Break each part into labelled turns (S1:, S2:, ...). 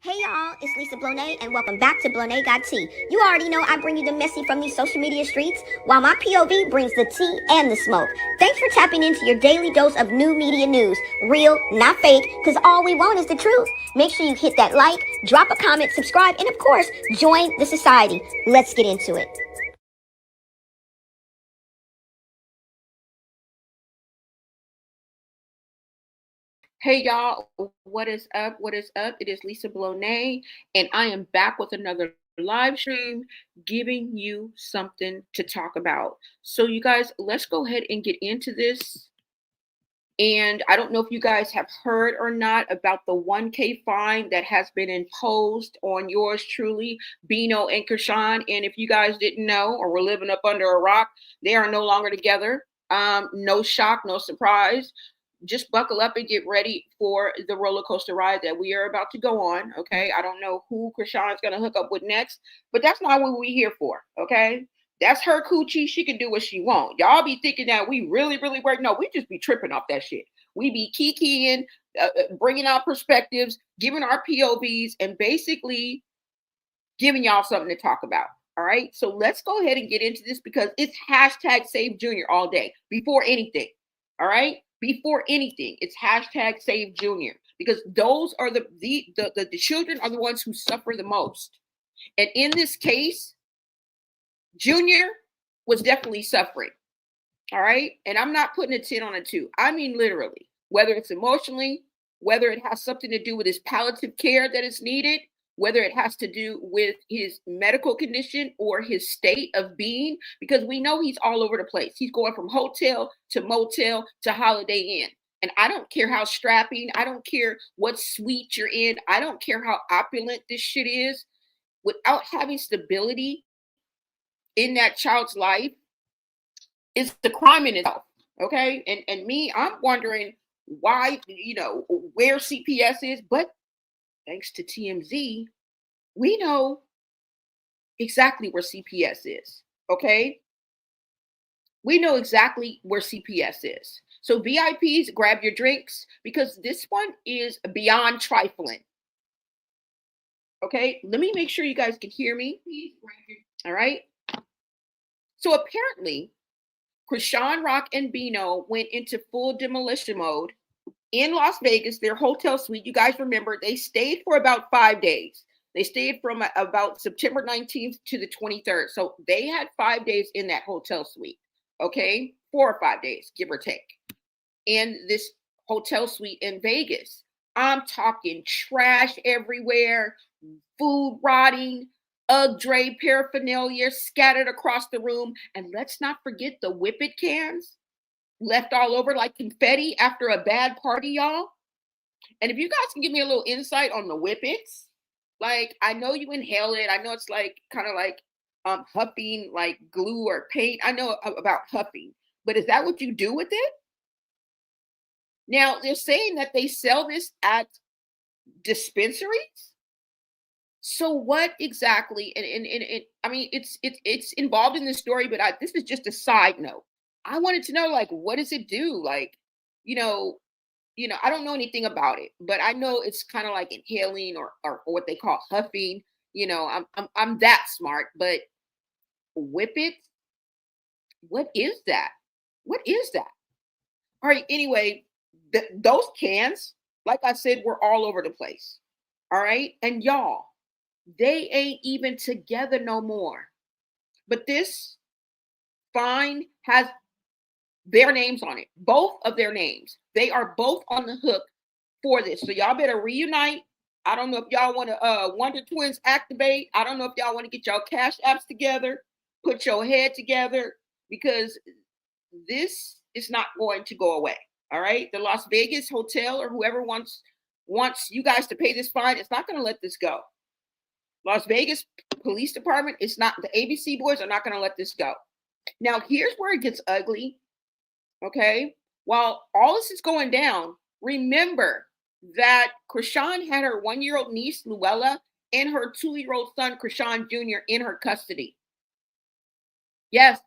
S1: Hey y'all, it's Lisa Blonay, and welcome back to Blonay Got Tea. You already know I bring you the messy from these social media streets, while my POV brings the tea and the smoke. Thanks for tapping into your daily dose of new media news. Real, not fake, because all we want is the truth. Make sure you hit that like, drop a comment, subscribe, and of course, join the society. Let's get into it.
S2: Hey y'all, what is up? What is up? It is Lisa Blonay, and I am back with another live stream giving you something to talk about. So, you guys, let's go ahead and get into this. And I don't know if you guys have heard or not about the 1K fine that has been imposed on yours truly, Bino and Chrisean. And if you guys didn't know or were living up under a rock, they are no longer together. No shock, no surprise. Just buckle up and get ready for the roller coaster ride that we are about to go on. Okay. I don't know who Chrisean is going to hook up with next, but that's not what we're here for. Okay. That's her coochie. She can do what she want. Y'all be thinking that we really work. No, we just be tripping off that shit. We be kikiing, bringing out perspectives, giving our POVs, and basically giving y'all something to talk about. All right. So let's go ahead and get into this because it's hashtag Save Junior all day before anything. All right. Before anything, it's hashtag Save Junior because those are the children are the ones who suffer the most. And in this case, Junior was definitely suffering. All right. And I'm not putting a 10 on a 2. I mean, literally, whether it's emotionally, whether it has something to do with his palliative care that is needed, whether it has to do with his medical condition or his state of being, because we know he's all over the place. He's going from hotel to motel to Holiday Inn. And I don't care how strapping, I don't care what suite you're in, I don't care how opulent this shit is. Without having stability in that child's life, it's the crime in itself. Okay. And me, I'm wondering why, where CPS is, but thanks to TMZ, we know exactly where CPS is. Okay. We know exactly where CPS is. So VIPs, grab your drinks because this one is beyond trifling. Okay. Let me make sure you guys can hear me. All right. So apparently, Chrisean Rock and Bino went into full demolition mode in Las Vegas, their hotel suite. You guys remember they stayed for about 5 days. They stayed from about September 19th to the 23rd. So they had 5 days in that hotel suite. Okay. 4 or 5 days, give or take, in this hotel suite in Vegas. I'm talking trash everywhere, food rotting, UGG Dre paraphernalia scattered across the room. And let's not forget the Whippet cans left all over like confetti after a bad party, y'all. And if you guys can give me a little insight on the Whippets, like I know you inhale it. I know it's like kind of like huffing like glue or paint. I know about huffing, but is that what you do with it? Now they're saying that they sell this at dispensaries. So what exactly? And I mean, it's involved in this story, but this is just a side note. I wanted to know, like, what does it do? Like, you know, I don't know anything about it, but I know it's kind of like inhaling or what they call huffing. I'm that smart, but whip it. What is that? What is that? All right. Anyway, those cans, like I said, were all over the place. All right, and y'all, they ain't even together no more. But this fine has their names on it, both of their names. They are both on the hook for this. So y'all better reunite. I don't know if y'all want to Wonder Twins activate. I don't know if y'all want to get y'all cash apps together, put your head together, because this is not going to go away. All right. The Las Vegas hotel or whoever wants you guys to pay this fine, it's not going to let this go. Las Vegas Police Department, it's not, the ABC boys are not going to let this go. Now, here's where it gets ugly. Okay. While all this is going down, remember that Chrisean had her 1-year-old niece, Luella, and her 2-year-old son, Chrisean Jr., in her custody. Yes,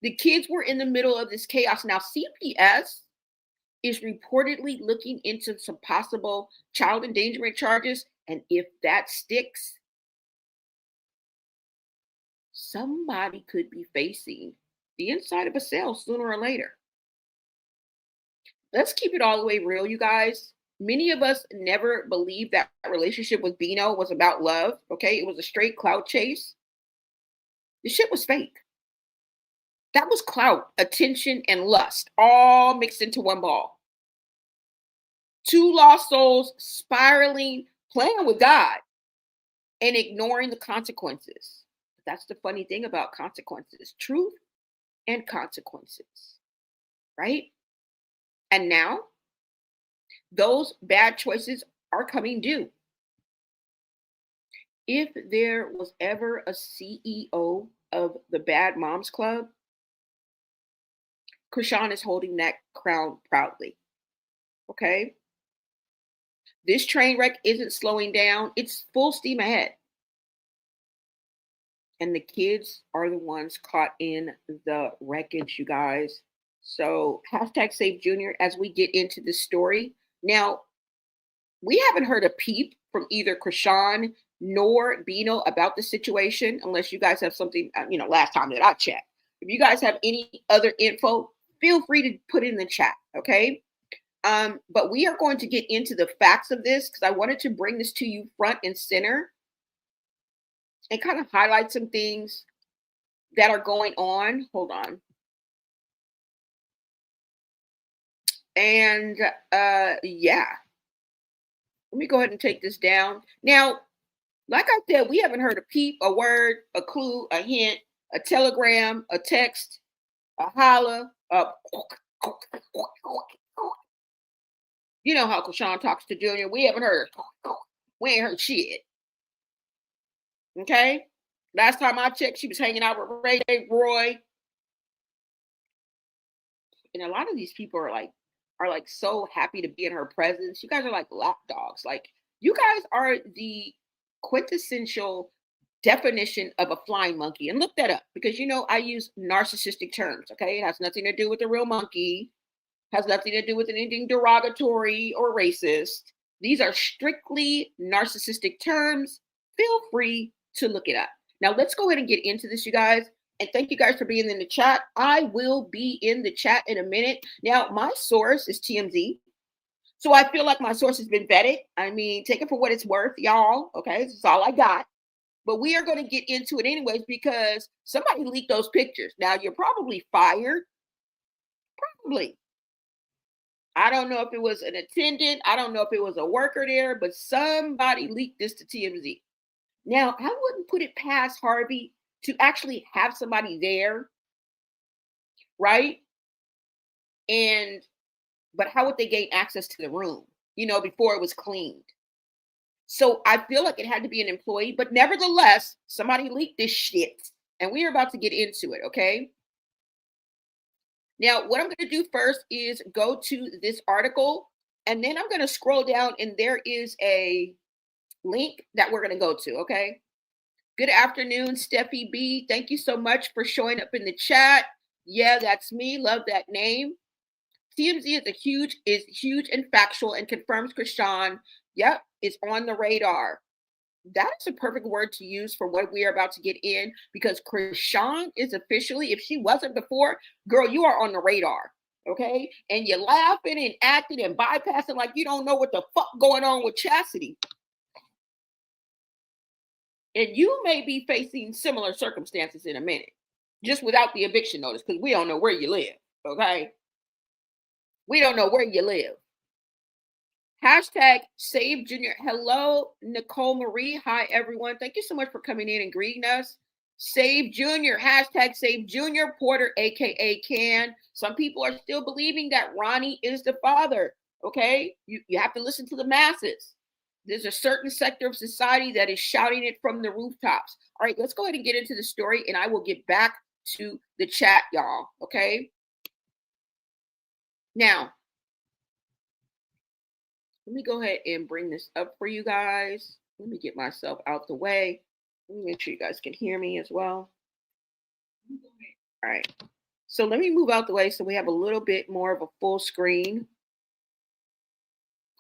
S2: the kids were in the middle of this chaos. Now, CPS is reportedly looking into some possible child endangerment charges And if that sticks, somebody could be facing the inside of a cell sooner or later. Let's keep it all the way real, you guys. Many of us never believed that relationship with Bino was about love. Okay. It was a straight clout chase. The shit was fake. That was clout, attention, and lust all mixed into one ball. Two lost souls spiraling, playing with God and ignoring the consequences. That's the funny thing about consequences, truth and consequences, right? And now those bad choices are coming due. If there was ever a CEO of the Bad Moms Club, Chrisean is holding that crown proudly. Okay. This train wreck isn't slowing down, it's full steam ahead. And the kids are the ones caught in the wreckage, you guys. So hashtag Save Junior as we get into this story. Now, we haven't heard a peep from either Chrisean nor Bino about the situation, unless you guys have something, last time that I checked. If you guys have any other info, feel free to put it in the chat, okay? But we are going to get into the facts of this because I wanted to bring this to you front and center and kind of highlight some things that are going on. Hold on. And yeah, let me go ahead and take this down. Now, like I said, we haven't heard a peep, a word, a clue, a hint, a telegram, a text, a holla, you know how Chrisean talks to Junior. We haven't heard. We ain't heard shit. Okay. Last time I checked, she was hanging out with Ray, Roy, and a lot of these people are like so happy to be in her presence. You guys are like lap dogs. Like you guys are the quintessential definition of a flying monkey. And look that up because I use narcissistic terms. Okay, it has nothing to do with the real monkey. Has nothing to do with anything derogatory or racist. These are strictly narcissistic terms. Feel free to look it up. Now let's go ahead and get into this, you guys. And thank you guys for being in the chat. I will be in the chat in a minute. Now, my source is TMZ. So I feel like my source has been vetted. I mean, take it for what it's worth, y'all. Okay, that's all I got. But we are going to get into it anyways because somebody leaked those pictures. Now, you're probably fired. Probably. I don't know if it was an attendant. I don't know if it was a worker there, but somebody leaked this to TMZ. Now, I wouldn't put it past Harvey to actually have somebody there, right? But how would they gain access to the room, before it was cleaned? So I feel like it had to be an employee, but nevertheless, somebody leaked this shit. And we are about to get into it, okay? Now, what I'm going to do first is go to this article, and then I'm going to scroll down, and there is a link that we're going to go to, okay? Good afternoon, Steffi B. Thank you so much for showing up in the chat. Yeah, that's me. Love that name. TMZ is huge and factual and confirms Chrisean, yep, is on the radar. That is a perfect word to use for what we are about to get in because Chrisean is officially, if she wasn't before, girl, you are on the radar, okay? And you're laughing and acting and bypassing like you don't know what the fuck going on with Chassity. And you may be facing similar circumstances in a minute, just without the eviction notice, because we don't know where you live, okay? We don't know where you live. Hashtag Save Junior. Hello, Nicole Marie. Hi, everyone. Thank you so much for coming in and greeting us. Save Junior. Hashtag Save Junior. Porter, a.k.a. Can. Some people are still believing that Ronnie is the father, okay? You have to listen to the masses. There's a certain sector of society that is shouting it from the rooftops. All right, let's go ahead and get into the story, and I will get back to the chat, y'all, okay? Now, let me go ahead and bring this up for you guys. Let me get myself out the way. Let me make sure you guys can hear me as well. All right. So let me move out the way so we have a little bit more of a full screen.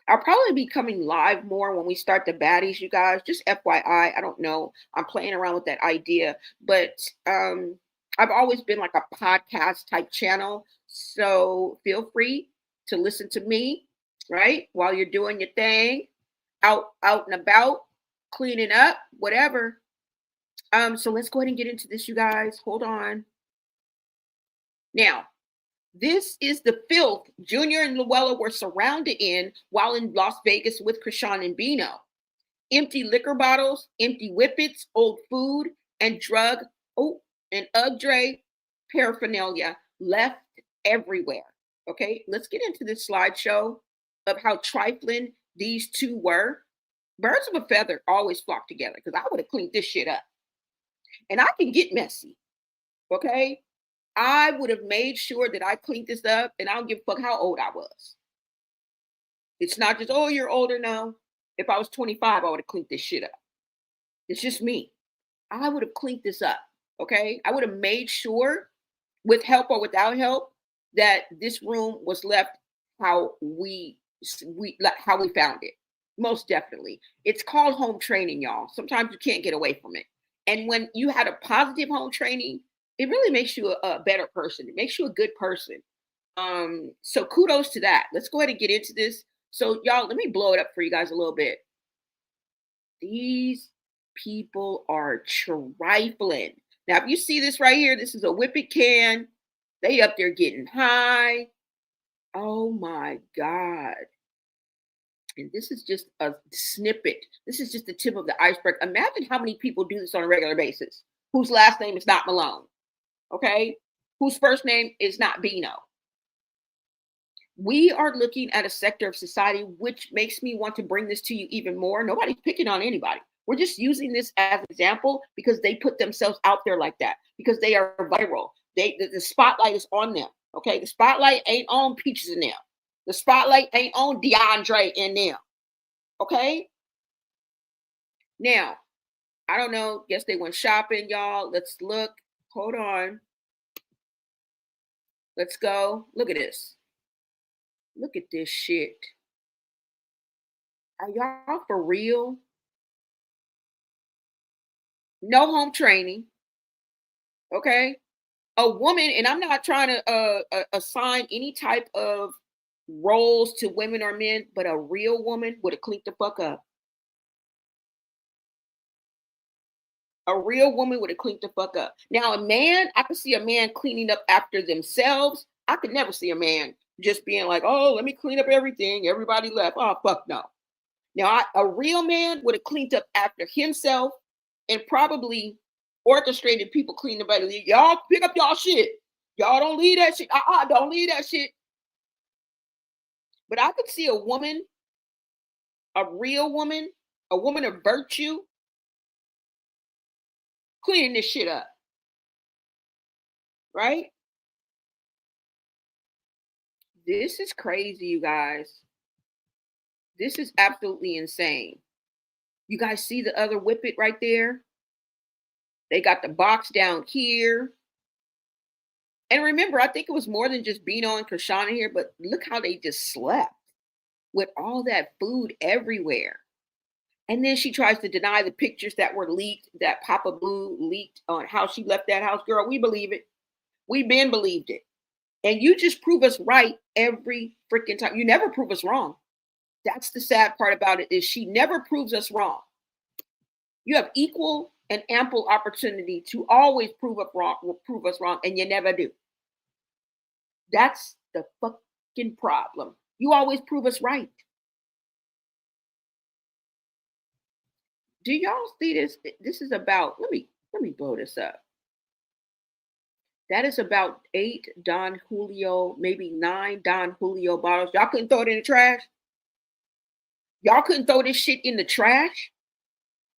S2: I'll probably be coming live more when we start the baddies, you guys. Just FYI, I don't know. I'm playing around with that idea, but I've always been like a podcast type channel. So feel free to listen to me, right? While you're doing your thing, out and about, cleaning up, whatever. So let's go ahead and get into this, you guys. Hold on. Now, this is the filth Junior and Luella were surrounded in while in Las Vegas with Chrisean and Bino. Empty liquor bottles, empty whippets, old food, and and UGG paraphernalia left everywhere. Okay, let's get into this slideshow of how trifling these two were. Birds of a feather always flock together because I would have cleaned this shit up. And I can get messy. Okay, I would have made sure that I cleaned this up, and I don't give a fuck how old I was. It's not just, oh, you're older now. If I was 25, I would have cleaned this shit up. It's just me. I would have cleaned this up. Okay. I would have made sure, with help or without help, that this room was left how we found it. Most definitely. It's called home training, y'all. Sometimes you can't get away from it. And when you had a positive home training, it really makes you a better person. It makes you a good person. So kudos to that. Let's go ahead and get into this. So y'all, let me blow it up for you guys a little bit. These people are trifling. Now, if you see this right here, this is a whippet can. They up there getting high. Oh my God. And this is just a snippet. This is just the tip of the iceberg. Imagine how many people do this on a regular basis, whose last name is not Malone. Okay, whose first name is not Bino. We are looking at a sector of society which makes me want to bring this to you even more. Nobody's picking on anybody. We're just using this as an example because they put themselves out there like that, because they are viral. The spotlight is on them. Okay, the spotlight ain't on Peaches and them. The spotlight ain't on DeAndre and them. Okay. Now, I don't know. Guess they went shopping, y'all. Let's look. Hold on. Let's go. Look at this. Look at this shit. Are y'all for real? No home training. Okay. A woman, and I'm not trying to assign any type of roles to women or men, but a real woman would have cleaned the fuck up. A real woman would have cleaned the fuck up. Now, a man, I could see a man cleaning up after themselves. I could never see a man just being like, oh, let me clean up everything. Everybody left. Oh, fuck no. Now, a real man would have cleaned up after himself and probably orchestrated people cleaning up. Y'all pick up y'all shit. Y'all don't leave that shit. Don't leave that shit. But I could see a woman, a real woman, a woman of virtue, cleaning this shit up. Right? This is crazy, you guys. This is absolutely insane. You guys see the other whippet right there? They got the box down here. And remember, I think it was more than just Bino and Chrisean here, but look how they just slept with all that food everywhere. And then she tries to deny the pictures that were leaked, that Papa Blue leaked on how she left that house. Girl, we believe it. We been believed it. And you just prove us right every freaking time. You never prove us wrong. That's the sad part about it, is she never proves us wrong. You have equal and ample opportunity to always prove us wrong, and you never do. That's the fucking problem. You always prove us right. Do y'all see this? This is about, let me blow this up. That is about 8 Don Julio, maybe 9 Don Julio bottles. Y'all couldn't throw it in the trash? Y'all couldn't throw this shit in the trash?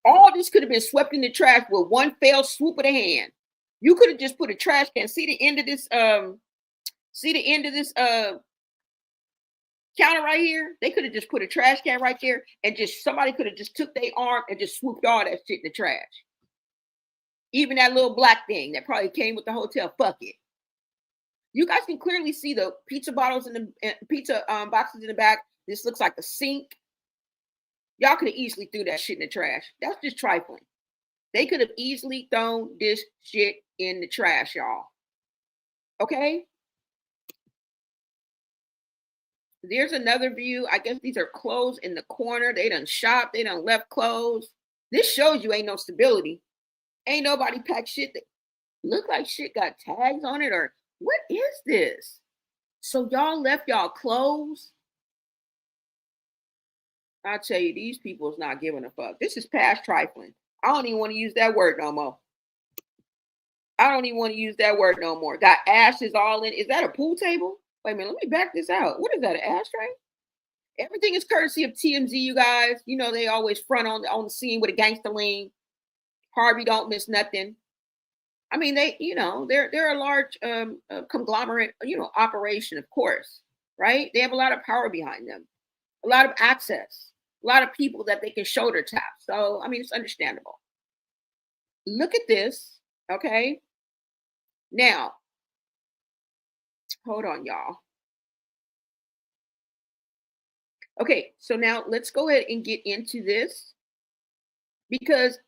S2: All this could have been swept in the trash with one fell swoop of the hand. You could have just put a trash can. See the end of this counter right here? They could have just put a trash can right there, and just somebody could have just took their arm and just swooped all that shit in the trash. Even that little black thing that probably came with the hotel. Fuck it. You guys can clearly see the pizza bottles and the pizza boxes in the back. This looks like a sink. Y'all could have easily threw that shit in the trash. That's just trifling. They could have easily thrown this shit in the trash, y'all. Okay? There's another view. I guess these are clothes in the corner. They done shop. They done left clothes. This shows you ain't no stability. Ain't nobody packed shit that look like shit got tags on it, or what is this? So y'all left y'all clothes? I tell you, these people is not giving a fuck. This is past trifling. I don't even want to use that word no more. I don't even want to use that word no more. Got ashes all in. Is that a pool table? Wait a minute, let me back this out. What is that, an ashtray? Everything is courtesy of TMZ, you guys. You know they always front on the scene with a gangster lean. Harvey don't miss nothing. I mean, they're a large conglomerate, operation, of course, right? They have a lot of power behind them, a lot of access, a lot of people that they can shoulder tap. So, I mean, it's understandable. Look at this, okay? Now, hold on, y'all. Okay, so now let's go ahead and get into this because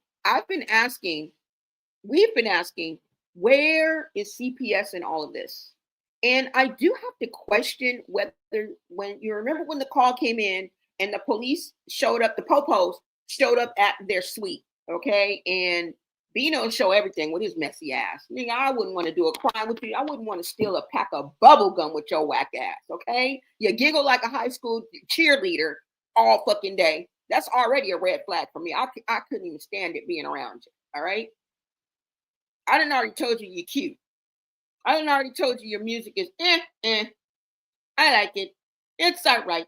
S2: we've been asking, where is CPS in all of this? And I do have to question whether, when you remember when the call came in and the police showed up, the popos showed up at their suite, okay? And Bino show everything with his messy ass. I wouldn't want to do a crime with you. I wouldn't want to steal a pack of bubble gum with your whack ass, okay? You giggle like a high school cheerleader all fucking day. That's already a red flag for me. I couldn't even stand it being around you, all right? I done already told you you're cute. I done already told you your music is I like it. It's all right.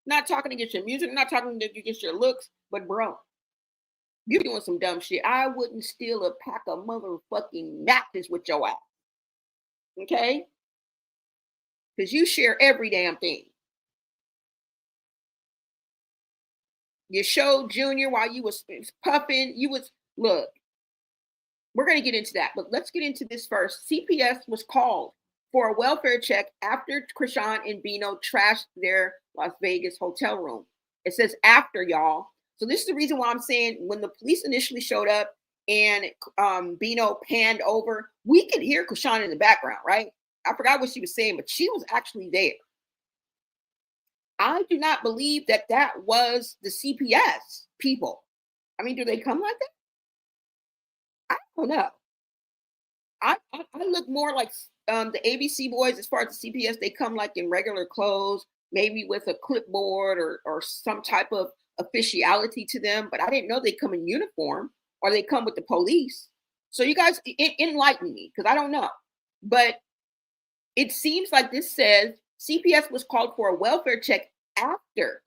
S2: Not talking against your music, not talking against your looks, but bro, you're doing some dumb shit. I wouldn't steal a pack of motherfucking matches with your ass. Okay? Because you share every damn thing. You showed Junior while you was puffing. Look, we're going to get into that, but let's get into this first. CPS was called for a welfare check after Chrisean and Bino trashed their Las Vegas hotel room. It says after, y'all. So this is the reason why I'm saying when the police initially showed up and Bino panned over, we could hear Chrisean in the background, right? I forgot what she was saying, but she was actually there. I do not believe that was the CPS people. I mean, do they come like that? I don't know. I look more like the ABC boys as far as the CPS. They come like in regular clothes, maybe with a clipboard or some type of officiality to them. But I didn't know they come in uniform or they come with the police. So you guys enlighten me because I don't know. But it seems like this says CPS was called for a welfare check after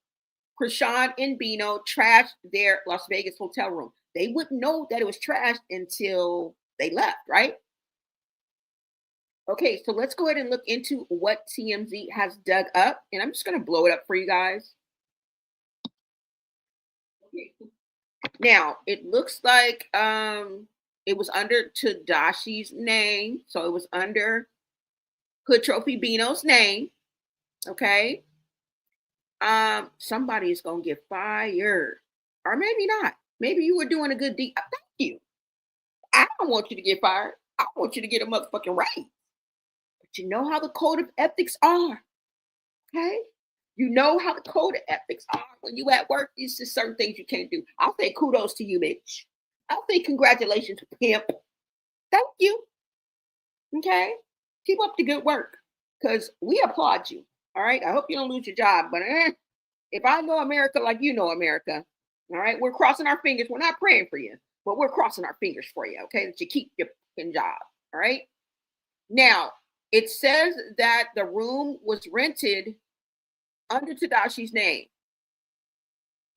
S2: Chrisean and Bino trashed their Las Vegas hotel room. They wouldn't know that it was trashed until they left, right? Okay, so let's go ahead and look into what TMZ has dug up, and I'm just going to blow it up for you guys. Okay. Now, it looks like it was under Tedashi's name, so it was under Hood Trophy Bino's name, okay? Somebody is going to get fired, or maybe not. Maybe you were doing a good deed. Thank you. I don't want you to get fired. I want you to get a motherfucking raise. But you know how the code of ethics are, okay? You know how the code of ethics are. When you at work, it's just certain things you can't do. I'll say kudos to you, bitch. I'll say congratulations, pimp. Thank you. Okay? Keep up the good work because we applaud you. All right? I hope you don't lose your job. But if I know America like you know America, all right, we're crossing our fingers. We're not praying for you, but we're crossing our fingers for you, okay, that you keep your fucking job. All right? Now, it says that the room was rented under Tedashi's name.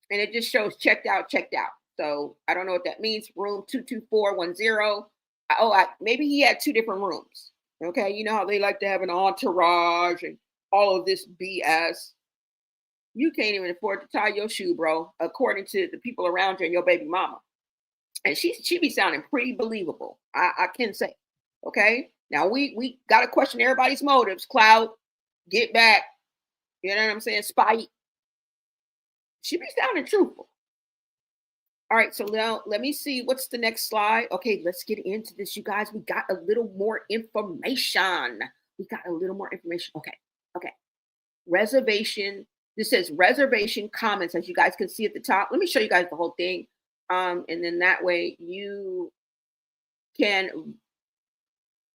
S2: And it just shows checked out, checked out. So I don't know what that means. Room 22410. Maybe he had two different rooms. Okay. You know how they like to have an entourage and all of this BS. You can't even afford to tie your shoe, bro, according to the people around you and your baby mama. And she be sounding pretty believable. I can say. Okay. Now we got to question everybody's motives. Clout, get back. You know what I'm saying? Spite. She be sounding truthful. All right, so now let me see what's the next slide. Okay, let's get into this, you guys. We got a little more information. Okay, okay. Reservation. This says reservation comments, as you guys can see at the top. Let me show you guys the whole thing. And then that way you can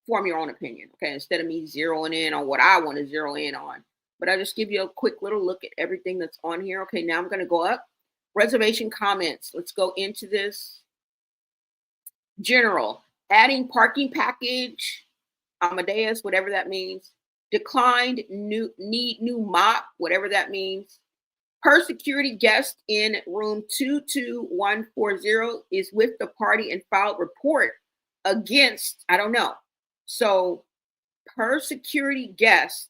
S2: form your own opinion, okay? Instead of me zeroing in on what I want to zero in on. But I'll just give you a quick little look at everything that's on here. Okay, now I'm going to go up. Reservation comments. Let's go into this. General. Adding parking package. Amadeus, whatever that means. Declined, need new mop, whatever that means. Per security guest in room 22140 is with the party and filed report against, I don't know. So per security guest,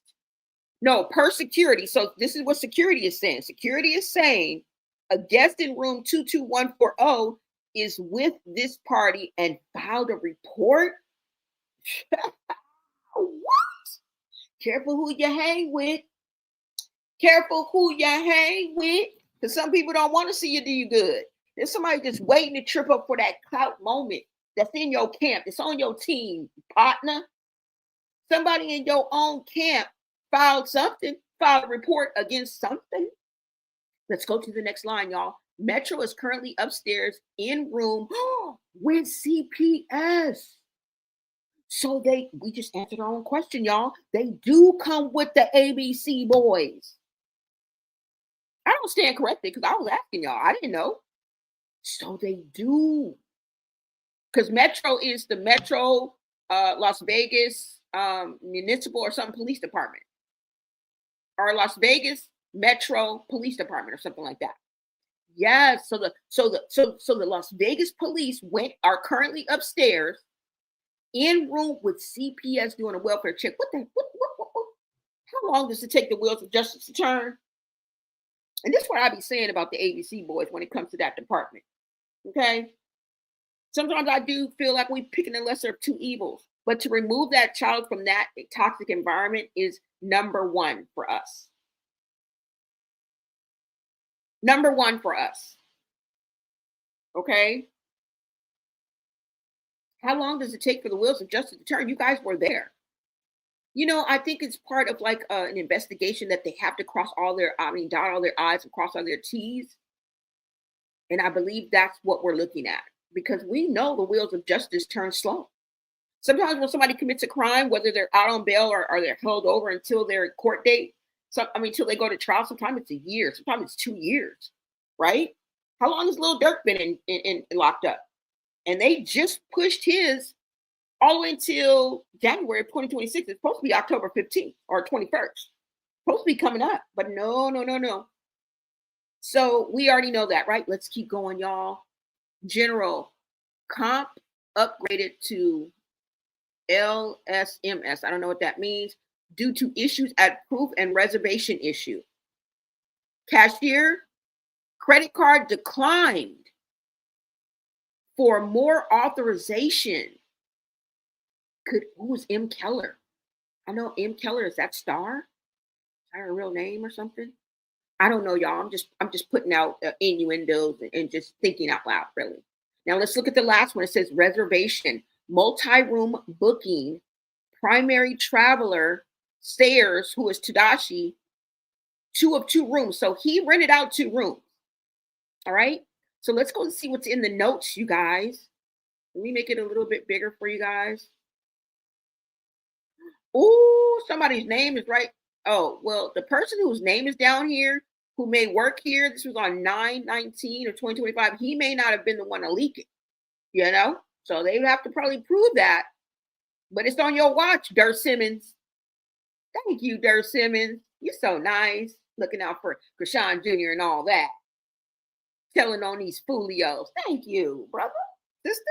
S2: no, per security. So this is what security is saying. Security is saying a guest in room 22140 is with this party and filed a report. What? Careful who you hang with. Careful who you hang with. Because some people don't want to see you do you good. There's somebody just waiting to trip up for that clout moment that's in your camp. It's on your team, partner. Somebody in your own camp filed a report against something. Let's go to the next line, y'all. Metro is currently upstairs in room with CPS. So we just answered our own question, y'all. They do come with the ABC boys. I don't stand corrected because I was asking y'all. I didn't know. So they do. Because Metro is the Metro Las Vegas Municipal or some police department. Or Las Vegas Metro Police Department or something like that. Yes. So the Las Vegas police are currently upstairs in room with CPS doing a welfare check. How long does it take the wheels of justice to turn? And this is what I be saying about the ABC boys when it comes to that department. Okay. Sometimes I do feel like we're picking the lesser of two evils, but to remove that child from that toxic environment is number one for us. Number one for us. Okay. How long does it take for the wheels of justice to turn? You guys were there. You know, I think it's part of like an investigation that they have to dot all their I's and cross all their T's. And I believe that's what we're looking at because we know the wheels of justice turn slow. Sometimes when somebody commits a crime, whether they're out on bail or they're held over until their court date, until they go to trial, sometimes it's a year, sometimes it's 2 years, right? How long has Lil Durk been in locked up? And they just pushed his all the way until January of 2026. It's supposed to be October 15th or 21st. Supposed to be coming up, but no. So we already know that, right? Let's keep going, y'all. General comp upgraded to LSMS. I don't know what that means. Due to issues at proof and reservation issue. Cashier, credit card declined for more authorization. Who was M. Keller? I know M. Keller, is that Star? Is that her real name or something? I don't know, y'all. I'm just putting out innuendos and just thinking out loud, really. Now let's look at the last one. It says reservation, multi-room booking, primary traveler, Sayers, who is Tadashi, 2 of 2 rooms. So he rented out 2 rooms. All right. So let's go and see what's in the notes, you guys. Let me make it a little bit bigger for you guys. Oh, somebody's name is right. Oh, well, the person whose name is down here, who may work here, this was on 9/19 of 2025, he may not have been the one to leak it, you know? So they would have to probably prove that. But it's on your watch, Dirk Simmons. Thank you, Dirk Simmons. You're so nice. Looking out for Chrisean Jr. and all that. Telling on these folios. Thank you, brother, sister.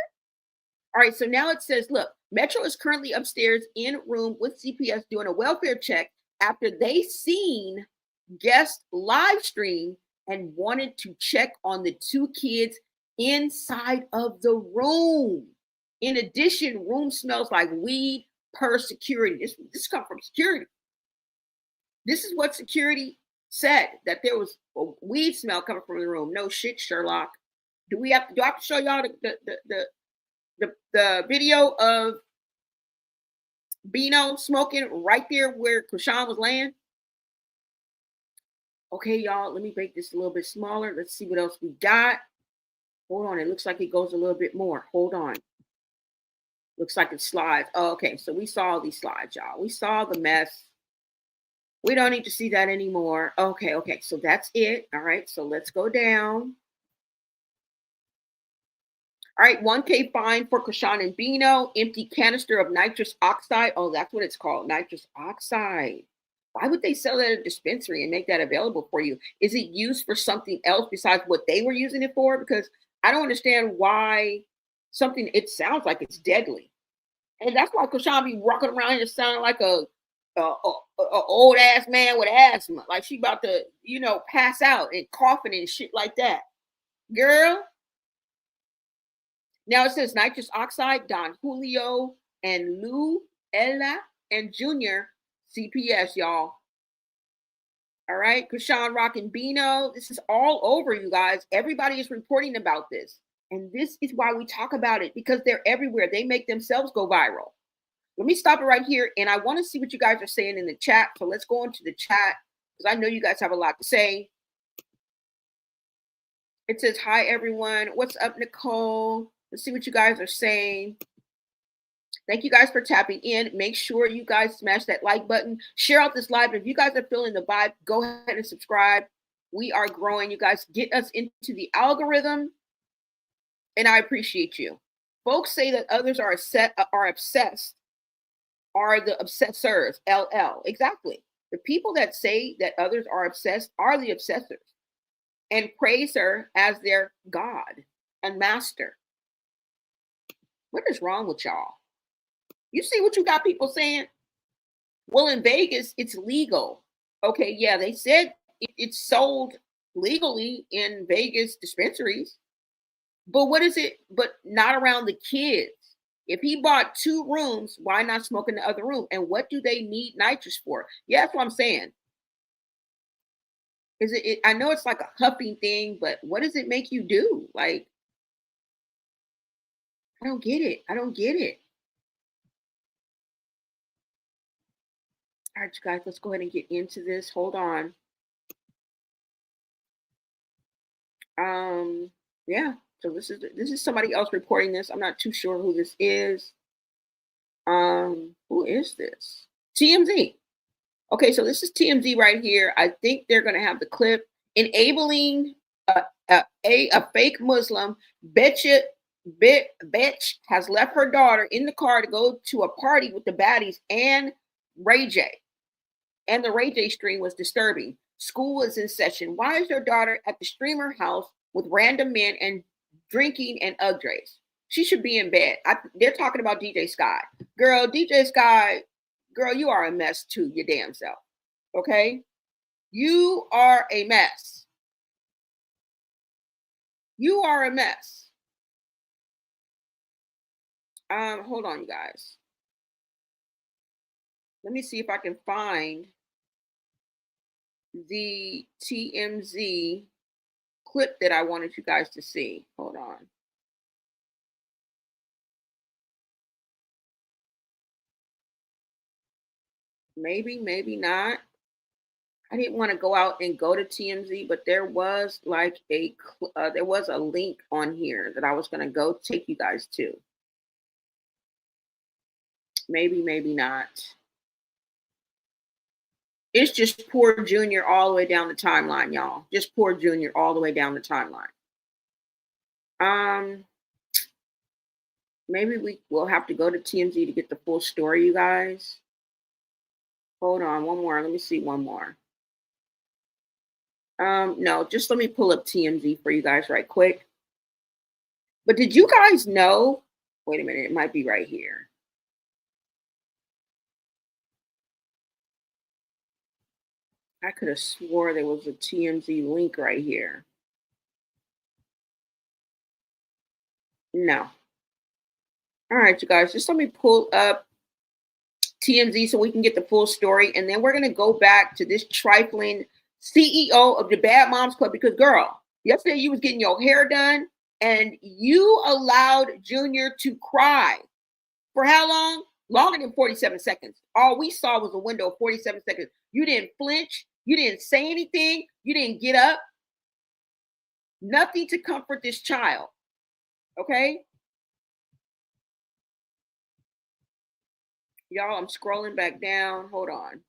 S2: All right, so now it says, look, Metro is currently upstairs in room with CPS doing a welfare check after they seen guest live stream and wanted to check on the 2 kids inside of the room. In addition, room smells like weed per security. This comes from security. This is what security said that there was a weed smell coming from the room. No shit, Sherlock. Do I have to show y'all the video of Bino smoking right there where Chrisean was laying? Okay, y'all, let me make this a little bit smaller. Let's see what else we got. Hold on, it looks like it goes a little bit more. Hold on. Looks like it slides. Oh, okay, so we saw these slides, y'all. We saw the mess. We don't need to see that anymore. Okay, so that's it. All right, so let's go down. All right, 1K fine for Chrisean and Bino. Empty canister of nitrous oxide. Oh, that's what it's called, nitrous oxide. Why would they sell that at a dispensary and make that available for you? Is it used for something else besides what they were using it for? Because I don't understand why something, it sounds like it's deadly. And that's why Chrisean be walking around here sounding like a old ass man with asthma. Like she about to, pass out and coughing and shit like that. Girl. Now it says nitrous oxide, Don Julio and Lou, Ella, and Junior CPS, y'all. All right, Chrisean Rock and Bino. This is all over, you guys. Everybody is reporting about this. And this is why we talk about it, because they're everywhere. They make themselves go viral. Let me stop it right here. And I want to see what you guys are saying in the chat. So let's go into the chat, because I know you guys have a lot to say. It says, hi, everyone. What's up, Nicole? Let's see what you guys are saying. Thank you guys for tapping in. Make sure you guys smash that like button. Share out this live. If you guys are feeling the vibe, go ahead and subscribe. We are growing. You guys get us into the algorithm, and I appreciate you. Folks say that others are obsessed, are the obsessors, LL. Exactly. The people that say that others are obsessed are the obsessors and praise her as their God and master. What is wrong with y'all? You see what you got people saying? Well, in Vegas, it's legal. Okay, yeah, they said it's sold legally in Vegas dispensaries. But what is it? But not around the kids. If he bought 2 rooms, why not smoke in the other room? And what do they need nitrous for? Yeah, that's what I'm saying. Is it? I know it's like a huffing thing, but what does it make you do? Like, I don't get it. I don't get it. All right, you guys, let's go ahead and get into this. Hold on. Yeah. So this is somebody else reporting this. I'm not too sure who this is. Who is this? TMZ. Okay, so this is TMZ right here. I think they're gonna have the clip enabling a fake Muslim bitch has left her daughter in the car to go to a party with the baddies and Ray J. And the Ray J stream was disturbing. School is in session. Why is your daughter at the streamer house with random men and drinking and UGGs? She should be in bed. They're talking about DJ Sky. Girl, DJ Sky, girl, you are a mess too, your damn self. Okay? You are a mess. You are a mess. Hold on, you guys. Let me see if I can find the TMZ clip that I wanted you guys to see. Hold on. Maybe, maybe not. I didn't want to go out and go to TMZ, but there was like there was a link on here that I was going to go take you guys to. Maybe, maybe not. It's just poor Junior all the way down the timeline, y'all. Just poor Junior all the way down the timeline. Maybe we will have to go to TMZ to get the full story, you guys. Hold on, one more. Let me see one more. No, just let me pull up TMZ for you guys right quick. But did you guys know? Wait a minute, it might be right here. I could have swore there was a TMZ link right here. No. All right, you guys, just let me pull up TMZ so we can get the full story. And then we're going to go back to this trifling CEO of the Bad Moms Club, because girl, yesterday you was getting your hair done and you allowed Junior to cry for how long? Longer than 47 seconds. All we saw was a window of 47 seconds. You didn't flinch. You didn't say anything. You didn't get up. Nothing to comfort this child. Okay? Y'all, I'm scrolling back down. Hold on.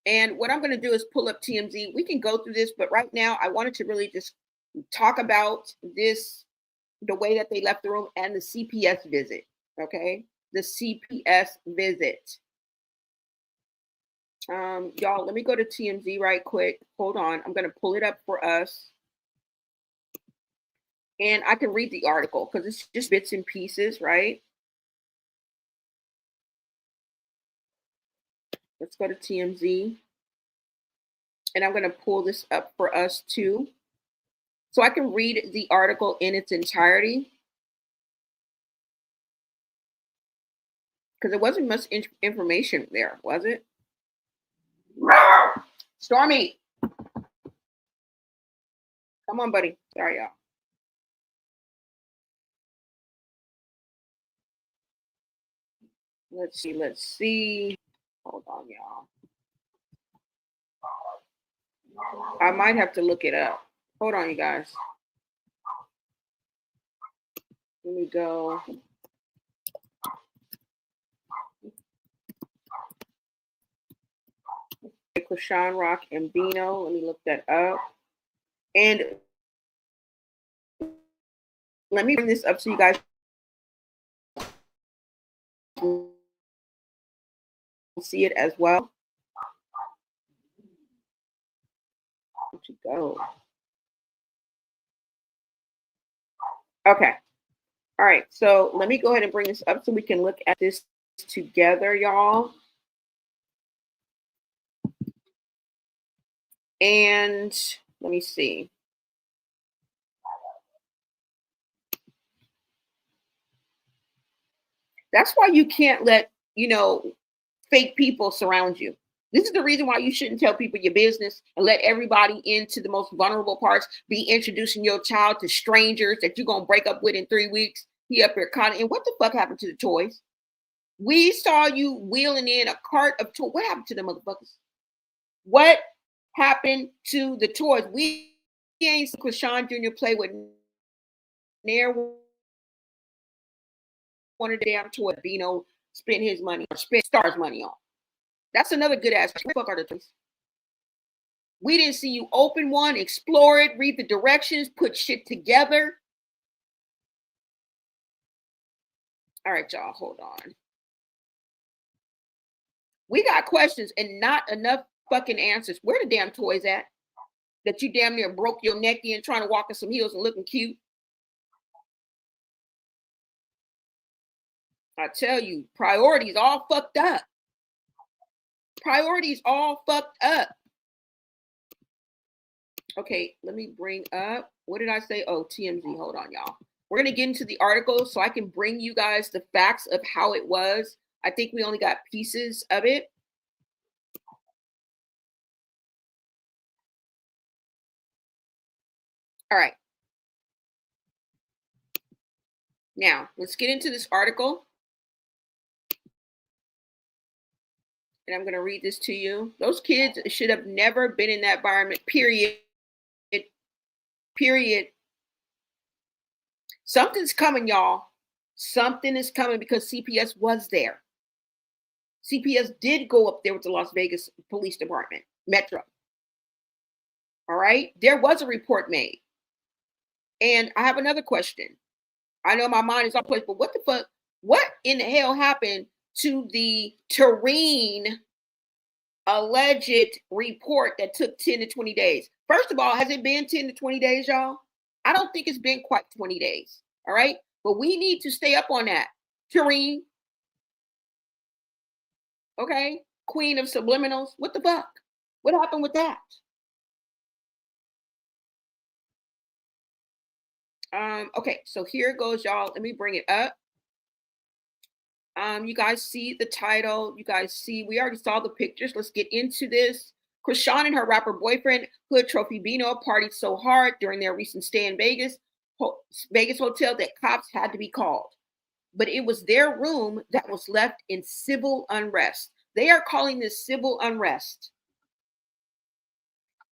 S2: And what I'm going to do is pull up TMZ. We can go through this, but right now I wanted to really just talk about this, the way that they left the room and the CPS visit. Okay? The CPS visit. Y'all, let me go to TMZ right quick. Hold on. I'm going to pull it up for us. And I can read the article because it's just bits and pieces, right? Let's go to TMZ. And I'm going to pull this up for us too. So I can read the article in its entirety. Because there wasn't much information there, was it? Stormy. Come on, buddy. Sorry, y'all. Let's see. Hold on, y'all. I might have to look it up. Hold on, you guys. Let me go. Chrisean and Bino. Let me look that up. And let me bring this up so you guys can see it as well. Where'd you go? Okay. All right. So let me go ahead and bring this up so we can look at this together, y'all. And let me see. That's why you can't let, fake people surround you. This is the reason why you shouldn't tell people your business and let everybody into the most vulnerable parts, be introducing your child to strangers that you're going to break up with in 3 weeks. He up here caught. And what the fuck happened to the toys? We saw you wheeling in a cart of toys. What happened to the motherfuckers? What happened to the toys? We ain't seen Chrisean Jr. play with near one of the damn toys Bino spent his money or spent Star's money on. That's another good ass. What the fuck are the toys? We didn't see you open one, explore it, read the directions, put shit together. All right, y'all, hold on. We got questions and not enough fucking answers. Where the damn toys at? That you damn near broke your neck in trying to walk in some heels and looking cute. I tell you, priorities all fucked up. Priorities all fucked up. Okay, let me bring up, what did I say? Oh, TMZ, hold on, y'all. We're going to get into the article so I can bring you guys the facts of how it was. I think we only got pieces of it. All right. Now, let's get into this article. And I'm going to read this to you. Those kids should have never been in that environment, period. Period. Something's coming, y'all. Something is coming because CPS was there. CPS did go up there with the Las Vegas Police Department, Metro. All right. There was a report made. And I have another question. I know my mind is on place, but what the fuck? What in the hell happened to the Terrene alleged report that took 10 to 20 days? First of all, has it been 10 to 20 days, y'all? I don't think it's been quite 20 days. All right. But we need to stay up on that. Terrene. Okay. Queen of subliminals. What the fuck? What happened with that? Okay, so here goes, y'all. Let me bring it up. You guys see the title. You guys see, we already saw the pictures. Let's get into this. Chrisean and her rapper boyfriend, Hood Trophy Bino, partied so hard during their recent stay in Vegas hotel that cops had to be called. But it was their room that was left in civil unrest. They are calling this civil unrest.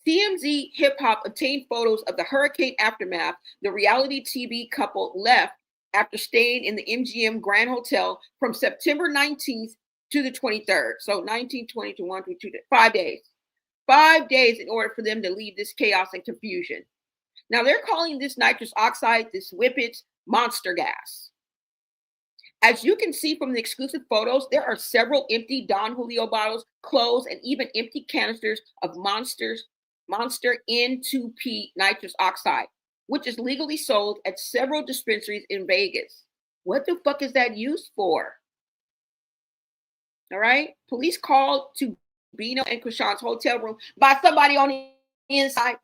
S2: TMZ Hip Hop obtained photos of the hurricane aftermath. The reality TV couple left after staying in the MGM Grand Hotel from September 19th to the 23rd. So 19, 20, 21, 22, 5 days. 5 days in order for them to leave this chaos and confusion. Now they're calling this nitrous oxide, this whippets, monster gas. As you can see from the exclusive photos, there are several empty Don Julio bottles, clothes, and even empty canisters of Monster N2P nitrous oxide, which is legally sold at several dispensaries in Vegas. What the fuck is that used for? All right. Police called to Bino and Chrisean's hotel room by somebody on the inside.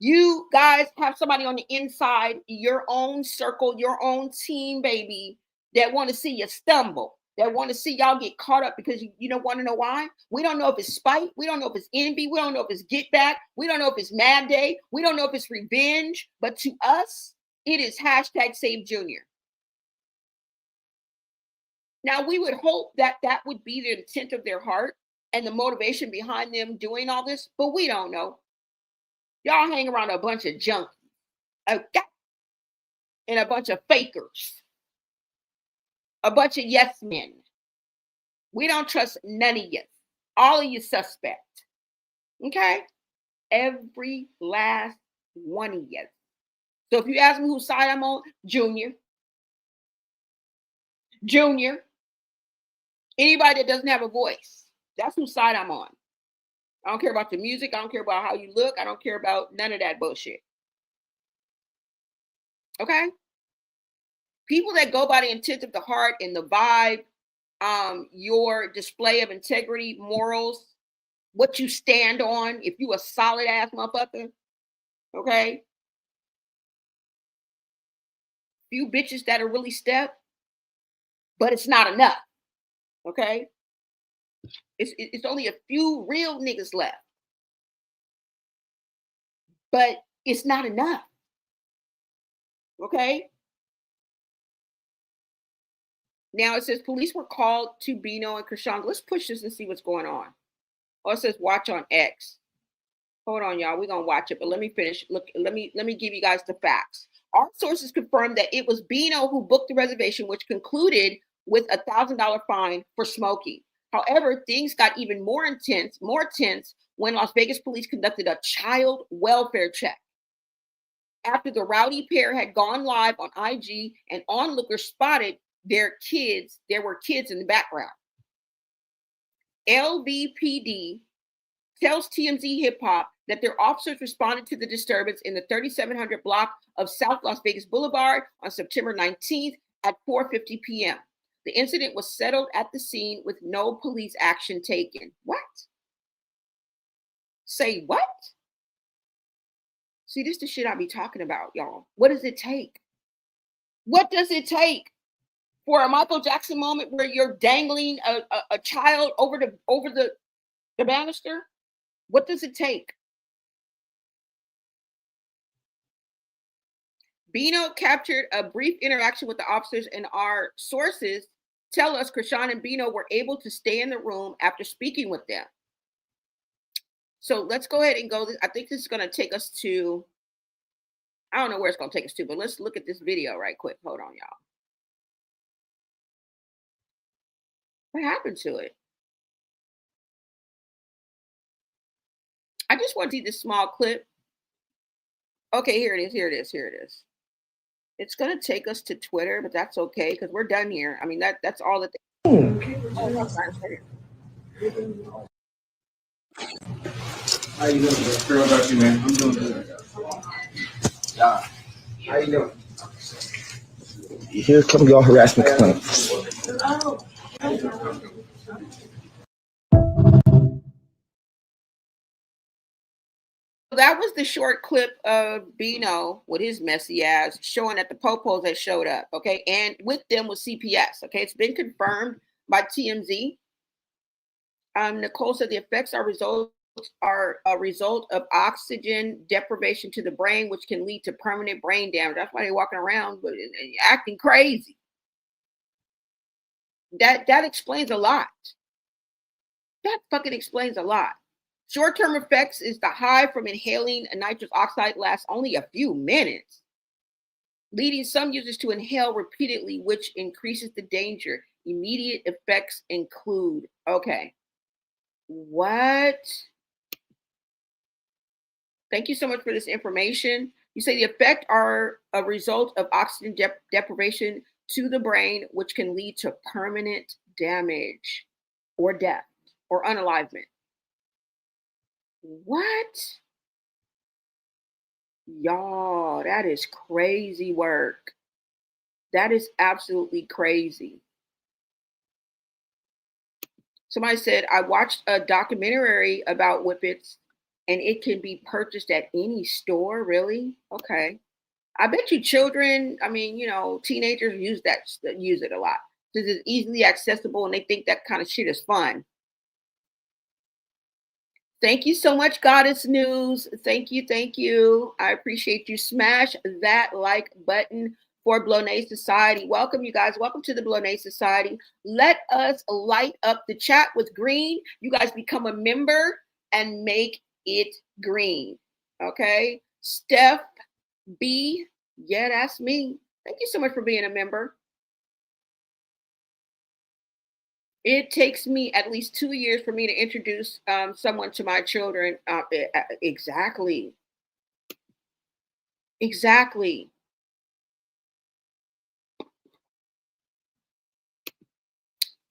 S2: You guys have somebody on the inside, your own circle, your own team, baby, that want to see you stumble, that want to see y'all get caught up because you don't want to know why. We don't know if it's spite. We don't know if it's envy. We don't know if it's get back. We don't know if it's mad day. We don't know if it's revenge. But to us, it is hashtag Save Junior. Now, we would hope that that would be the intent of their heart and the motivation behind them doing all this, but we don't know. Y'all hang around a bunch of junkies, okay? And a bunch of fakers, a bunch of yes men. We don't trust none of you. All of you suspect, okay? Every last one of you. So if you ask me whose side I'm on, Junior. Anybody that doesn't have a voice, that's whose side I'm on. I don't care about the music. I don't care about how you look. I don't care about none of that bullshit. Okay? People that go by the intent of the heart and the vibe, your display of integrity, morals, what you stand on, if you a solid ass motherfucker, okay? Few bitches that are really step, but it's not enough, okay? It's only a few real niggas left. But it's not enough. Okay? Now it says police were called to Bino and Chrisean. Let's push this and see what's going on. Oh, it says watch on X. Hold on, y'all. We're gonna watch it, but let me finish. Look, let me give you guys the facts. Our sources confirmed that it was Bino who booked the reservation, which concluded with a $1,000 fine for smoking. However, things got even more tense when Las Vegas police conducted a child welfare check. After the rowdy pair had gone live on IG and onlookers spotted there were kids in the background. LVPD tells TMZ Hip Hop that their officers responded to the disturbance in the 3700 block of South Las Vegas Boulevard on September 19th at 4:50 p.m. The incident was settled at the scene with no police action taken. What? Say what? See, this is the shit I be talking about, y'all. What does it take? What does it take for a Michael Jackson moment where you're dangling a child over the banister? What does it take? Bino captured a brief interaction with the officers, and our sources tell us Chrisean and Bino were able to stay in the room after speaking with them. So let's go ahead and go. I think this is going to take us to, I don't know where it's going to take us to, but let's look at this video right quick. Hold on, y'all. What happened to it? I just want to see this small clip. Okay, here it is. It's going to take us to Twitter, but that's okay because we're done here. I mean, that's all that.
S3: How you doing? Girl, about you, man? I'm doing good. How you doing? Here come your harassment complaints.
S2: that was the short clip of Bino with his messy ass showing that the popos that showed up, okay? And with them was CPS, okay? It's been confirmed by TMZ. Nicole said the effects are a result of oxygen deprivation to the brain, which can lead to permanent brain damage. That's why they're walking around acting crazy. That explains a lot. That fucking explains a lot. Short-term effects is the high from inhaling a nitrous oxide lasts only a few minutes, leading some users to inhale repeatedly, which increases the danger. Immediate effects include, okay, what? Thank you so much for this information. You say the effect are a result of oxygen deprivation to the brain, which can lead to permanent damage or death or unalivement. What? Y'all, that is crazy work. That is absolutely crazy. Somebody said, I watched a documentary about whippets and it can be purchased at any store. Really? Okay. I bet you children, I mean, teenagers use it a lot because it's easily accessible and they think that kind of shit is fun. Thank you so much, Goddess News. Thank you. Thank you. I appreciate you. Smash that like button for Blonay Society. Welcome, you guys. Welcome to the Blonay Society. Let us light up the chat with green. You guys become a member and make it green. Okay. Steph B. Yeah, that's me. Thank you so much for being a member. It takes me at least 2 years for me to introduce someone to my children. Exactly. Exactly.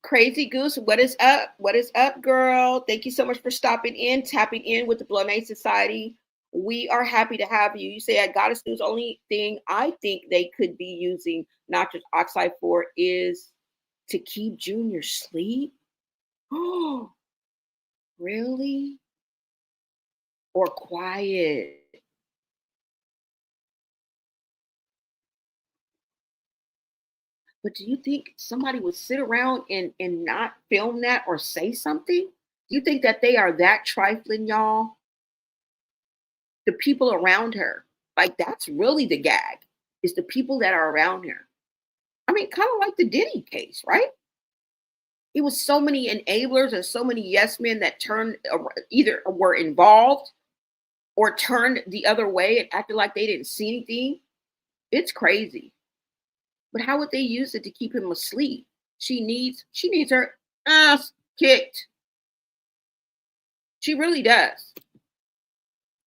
S2: Crazy Goose, what is up? What is up, girl? Thank you so much for stopping in, tapping in with the Blonay Society. We are happy to have you. You say at Goddess News, only thing I think they could be using nitrous oxide for is to keep Junior asleep. Oh, really? Or quiet? But do you think somebody would sit around and not film that or say something? You think that they are that trifling, y'all? The people around her. Like, that's really the gag, is the people that are around her. I mean, kind of like the Diddy case, right? It was so many enablers and so many yes men that turned either were involved or turned the other way and acted like they didn't see anything. It's crazy. But how would they use it to keep him asleep? She needs her ass kicked. She really does.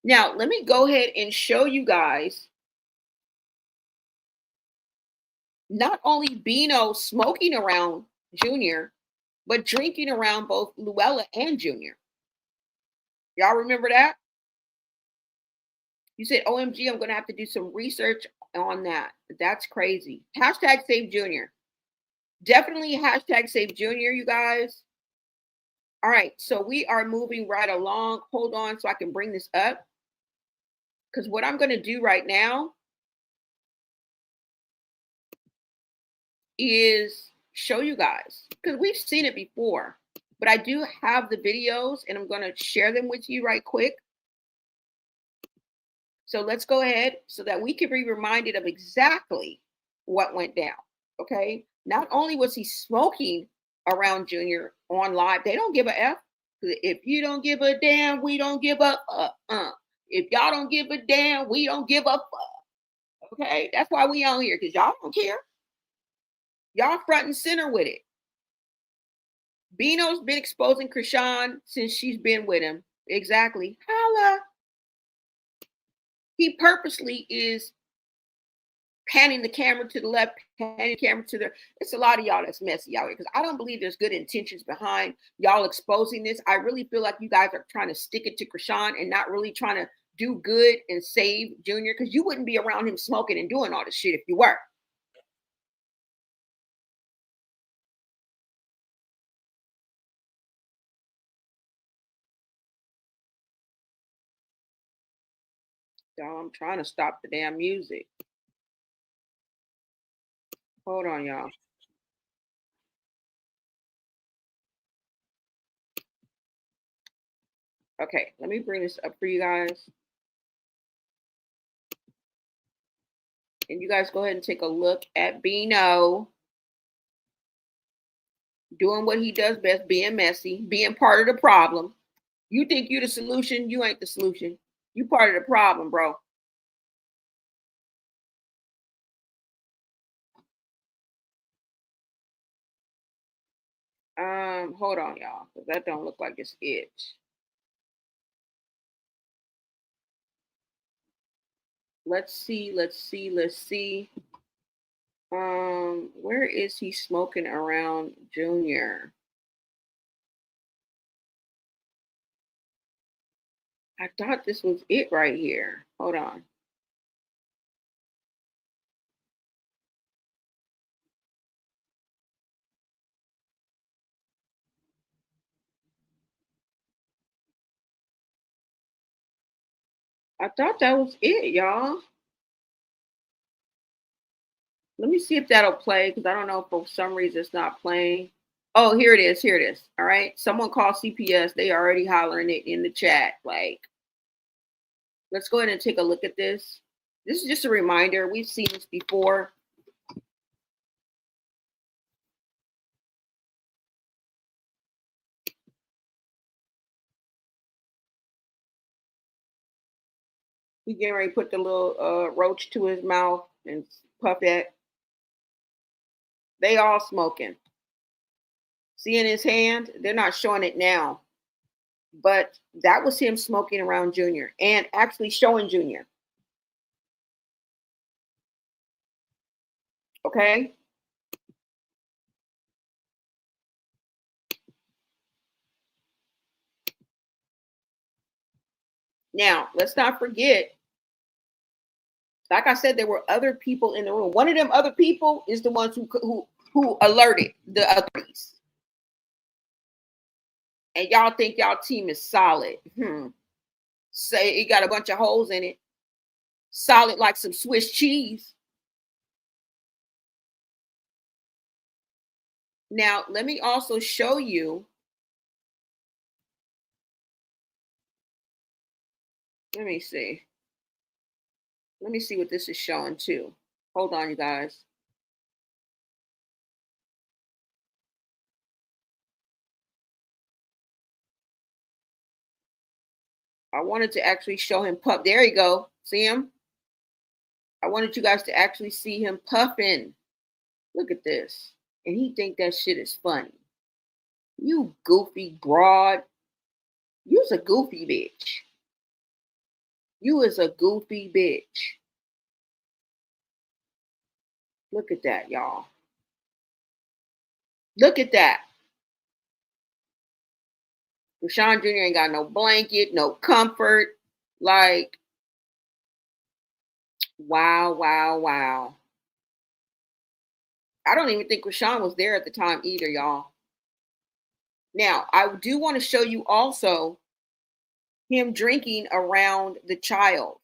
S2: Now, let me go ahead and show you guys not only Bino smoking around Junior, but drinking around both Luella and Junior. Y'all remember that? You said, OMG, I'm going to have to do some research on that. That's crazy. Hashtag Save Junior. Definitely hashtag Save Junior, you guys. All right, so we are moving right along. Hold on so I can bring this up. Because what I'm going to do right now is show you guys, because we've seen it before, but I do have the videos and I'm going to share them with you right quick. So let's go ahead so that we can be reminded of exactly what went down. Okay. Not only was he smoking around Junior on live, they don't give a F. If you don't give a damn, we don't give a If y'all don't give a damn, we don't give a fuck. Okay. That's why we on here, because y'all don't care. Y'all front and center with it. Bino's been exposing Chrisean since she's been with him. Exactly. Holla. He purposely is panning the camera to the left, panning the camera to the. It's a lot of y'all that's messy out here, because I don't believe there's good intentions behind y'all exposing this. I really feel like you guys are trying to stick it to Chrisean and not really trying to do good and save Junior, because you wouldn't be around him smoking and doing all this shit if you were. Y'all, I'm trying to stop the damn music. Hold on, y'all. Okay, let me bring this up for you guys. And you guys go ahead and take a look at Bino doing what he does best, being messy, being part of the problem. You think you the solution, you ain't the solution. You part of the problem, bro. Hold on, y'all, because that don't look like it's it. Let's see. Where is he smoking around Junior? I thought this was it right here. Hold on. I thought that was it, y'all. Let me see if that'll play because I don't know if for some reason it's not playing. Oh, here it is. Here it is. All right. Someone called CPS. They already hollering it in the chat. Like, let's go ahead and take a look at this. This is just a reminder. We've seen this before. He getting ready to put the little roach to his mouth and puff it. They all smoking. See in his hand? They're not showing it now. But that was him smoking around Junior and actually showing Junior. Okay? Now, let's not forget, like I said, there were other people in the room. One of them other people is the ones who alerted the authorities. And y'all think y'all team is solid. Say it got a bunch of holes in it. Solid like some Swiss cheese. Now, let me also show you. Let me see. Let me see what this is showing too. Hold on, you guys. I wanted to actually show him puff. There you go. See him? I wanted you guys to actually see him puffing. Look at this. And he think that shit is funny. You goofy broad. You's a goofy bitch. You is a goofy bitch. Look at that, y'all. Look at that. Rashawn Jr. ain't got no blanket, no comfort. Like, wow, wow, wow. I don't even think Rashawn was there at the time either, y'all. Now, I do want to show you also him drinking around the child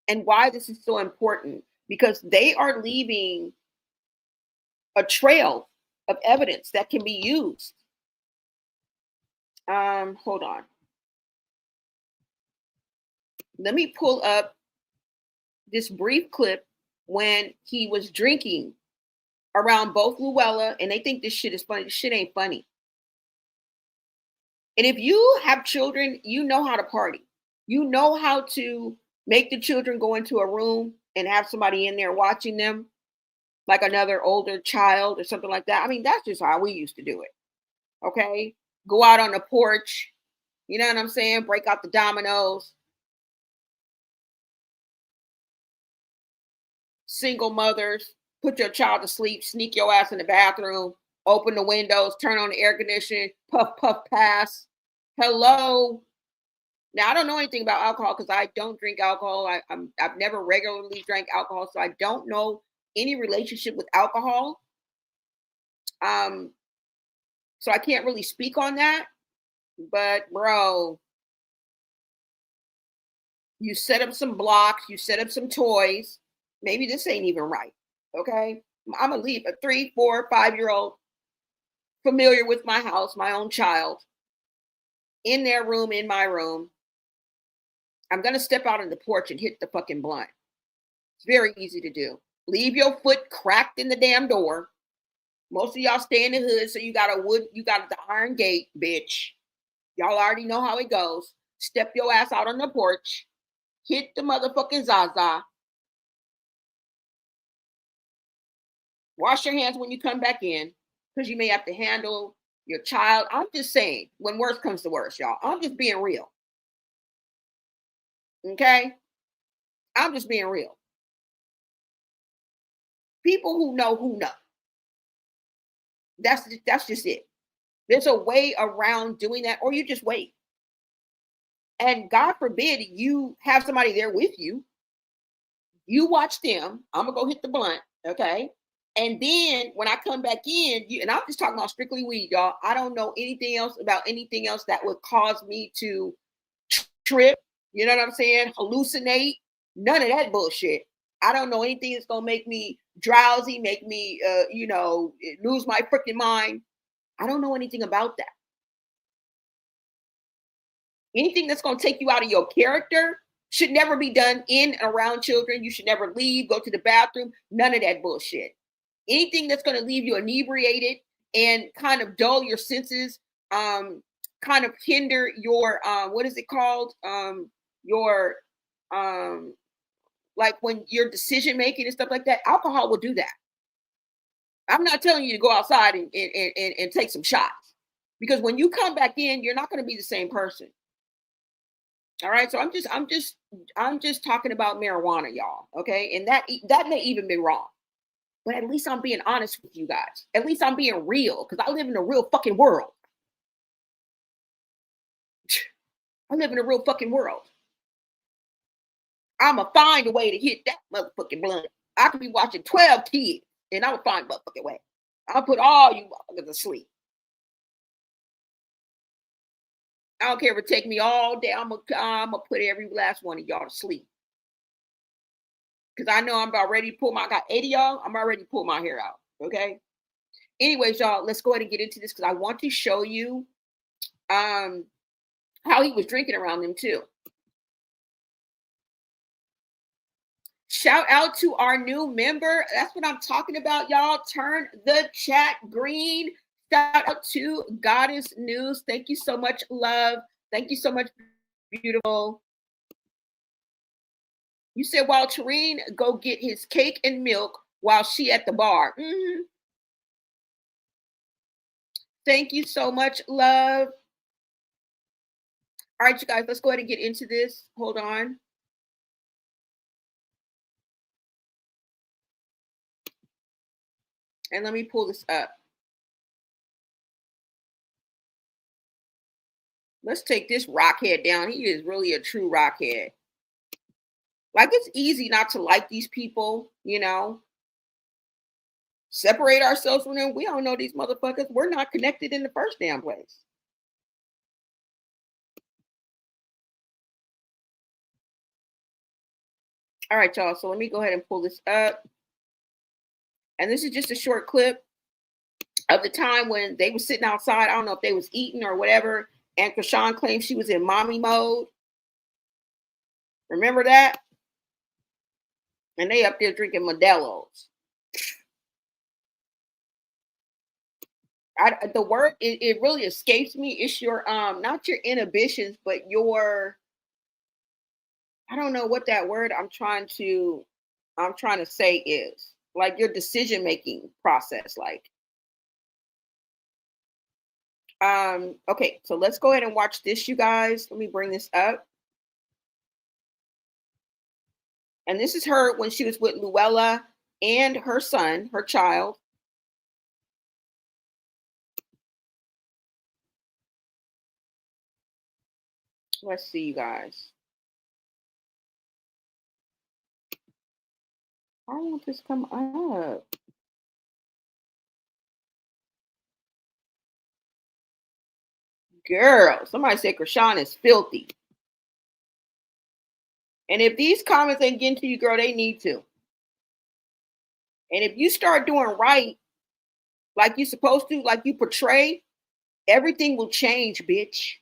S2: and why this is so important because they are leaving a trail of evidence that can be used. Hold on. Let me pull up this brief clip when he was drinking around both Luella, and they think this shit is funny. This shit ain't funny. And if you have children, you know how to party. You know how to make the children go into a room and have somebody in there watching them, like another older child or something like that. I mean, that's just how we used to do it. Okay? Go out on the porch. You know what I'm saying? Break out the dominoes. Single mothers, put your child to sleep, sneak your ass in the bathroom, open the windows, turn on the air conditioning, puff, puff, pass. Hello. Now, I don't know anything about alcohol because I don't drink alcohol. I've never regularly drank alcohol, so I don't know any relationship with alcohol. So I can't really speak on that. But bro, You set up some blocks, you set up some toys. Maybe this ain't even right. Okay. I'm gonna leave a 3, 4, 5-year-old familiar with my house, my own child, in their room, in my room. I'm gonna step out on the porch and hit the fucking blunt. It's very easy to do. Leave your foot cracked in the damn door. Most of y'all stay in the hood, so you got the iron gate, bitch. Y'all already know how it goes. Step your ass out on the porch, hit the motherfucking Zaza. Wash your hands when you come back in, because you may have to handle your child. I'm just saying, when worse comes to worse, y'all. I'm just being real. Okay? I'm just being real. People who know. That's just it. There's a way around doing that, or you just wait. And God forbid you have somebody there with you. You watch them. I'm gonna go hit the blunt, okay? And then when I come back in, and I'm just talking about strictly weed, y'all. I don't know anything else about anything else that would cause me to trip. You know what I'm saying? Hallucinate. None of that bullshit. I don't know anything that's gonna make me drowsy, make me, lose my freaking mind. I don't know anything about that. Anything that's going to take you out of your character should never be done in and around children. You should never leave, go to the bathroom, none of that bullshit. Anything that's going to leave you inebriated and kind of dull your senses, kind of hinder your, what is it called? Your, like when your decision making and stuff like that, alcohol will do that. I'm not telling you to go outside and take some shots, because when you come back in, you're not going to be the same person. All right, so I'm just talking about marijuana, y'all. Okay, and that may even be wrong, but at least I'm being honest with you guys. At least I'm being real, because I live in a real fucking world. I live in a real fucking world. I'ma find a way to hit that motherfucking blunt. I could be watching 12 kids, and I would find a motherfucking way. I'll put all you motherfuckers to sleep. I don't care if it take me all day. I'm gonna put every last one of y'all to sleep. Because I know I'm about ready to pull I got 80 y'all. I'm already to pull my hair out. Okay. Anyways, y'all, let's go ahead and get into this, because I want to show you how he was drinking around them too. Shout out to our new member. That's what I'm talking about, y'all. Turn the chat green. Shout out to Goddess News. Thank you so much, love. Thank you so much, beautiful. You said while Tareen go get his cake and milk while she at the bar. Mm-hmm. Thank you so much, love. All right, you guys, let's go ahead and get into this. Hold on. And let me pull this up. Let's take this rockhead down. He is really a true rockhead. Like, it's easy not to like these people, you know. Separate ourselves from them. We don't know these motherfuckers. We're not connected in the first damn place. All right, y'all. So let me go ahead and pull this up. And this is just a short clip of the time when they were sitting outside. I don't know if they was eating or whatever. And Chrisean claimed she was in mommy mode. Remember that? And they up there drinking Modelo's. The word, it really escapes me. It's your not your inhibitions, but your, I don't know what that word I'm trying to say is. Like your decision making process. Like, okay, so let's go ahead and watch this, you guys. Let me bring this up. And this is her when she was with Luella and her son, her child. Let's see, you guys. Why won't this come up? Girl, somebody said Chrisean is filthy. And if these comments ain't getting to you, girl, they need to. And if you start doing right, like you're supposed to, like you portray, everything will change, bitch.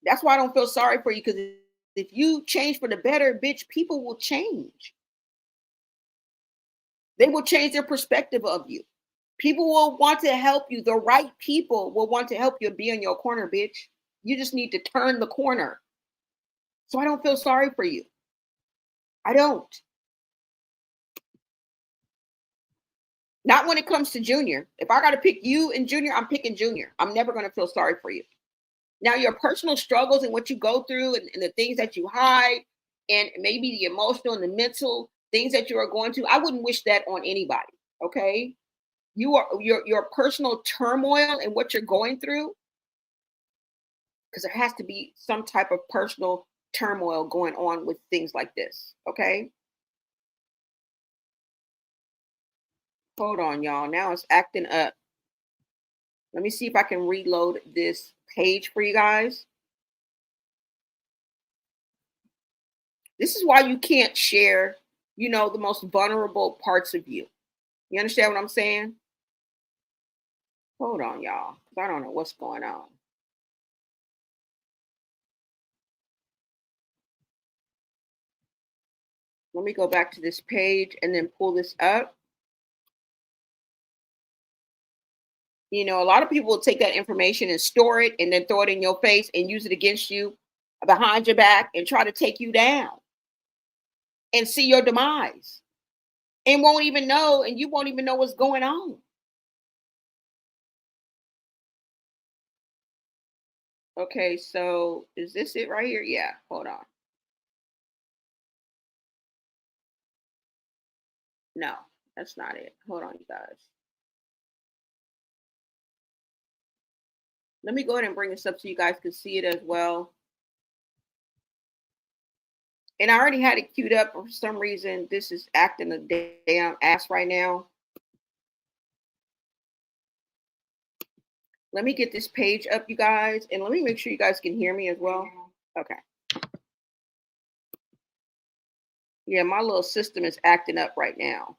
S2: That's why I don't feel sorry for you, because if you change for the better, bitch, people will change. They will change their perspective of you. People will want to help you. The right people will want to help you and be in your corner, bitch. You just need to turn the corner. So I don't feel sorry for you. I don't. Not when it comes to Junior. If I got to pick you and Junior, I'm picking Junior. I'm never going to feel sorry for you. Now, your personal struggles and what you go through and the things that you hide and maybe the emotional and the mental things that you are going to, I wouldn't wish that on anybody, okay? Your personal turmoil and what you're going through, because there has to be some type of personal turmoil going on with things like this, okay? Hold on, y'all. Now it's acting up. Let me see if I can reload this page for you guys. This is why you can't share, the most vulnerable parts of you. You understand what I'm saying? Hold on, y'all, because I don't know what's going on. Let me go back to this page and then pull this up. A lot of people will take that information and store it and then throw it in your face and use it against you behind your back and try to take you down and see your demise and won't even know, and you won't even know what's going on. Okay, so is this it right here? Yeah, hold on. No, that's not it. Hold on, you guys. Let me go ahead and bring this up so you guys can see it as well. And I already had it queued up, but for some reason, this is acting a damn ass right now. Let me get this page up, you guys, and let me make sure you guys can hear me as well. Okay. Yeah, my little system is acting up right now.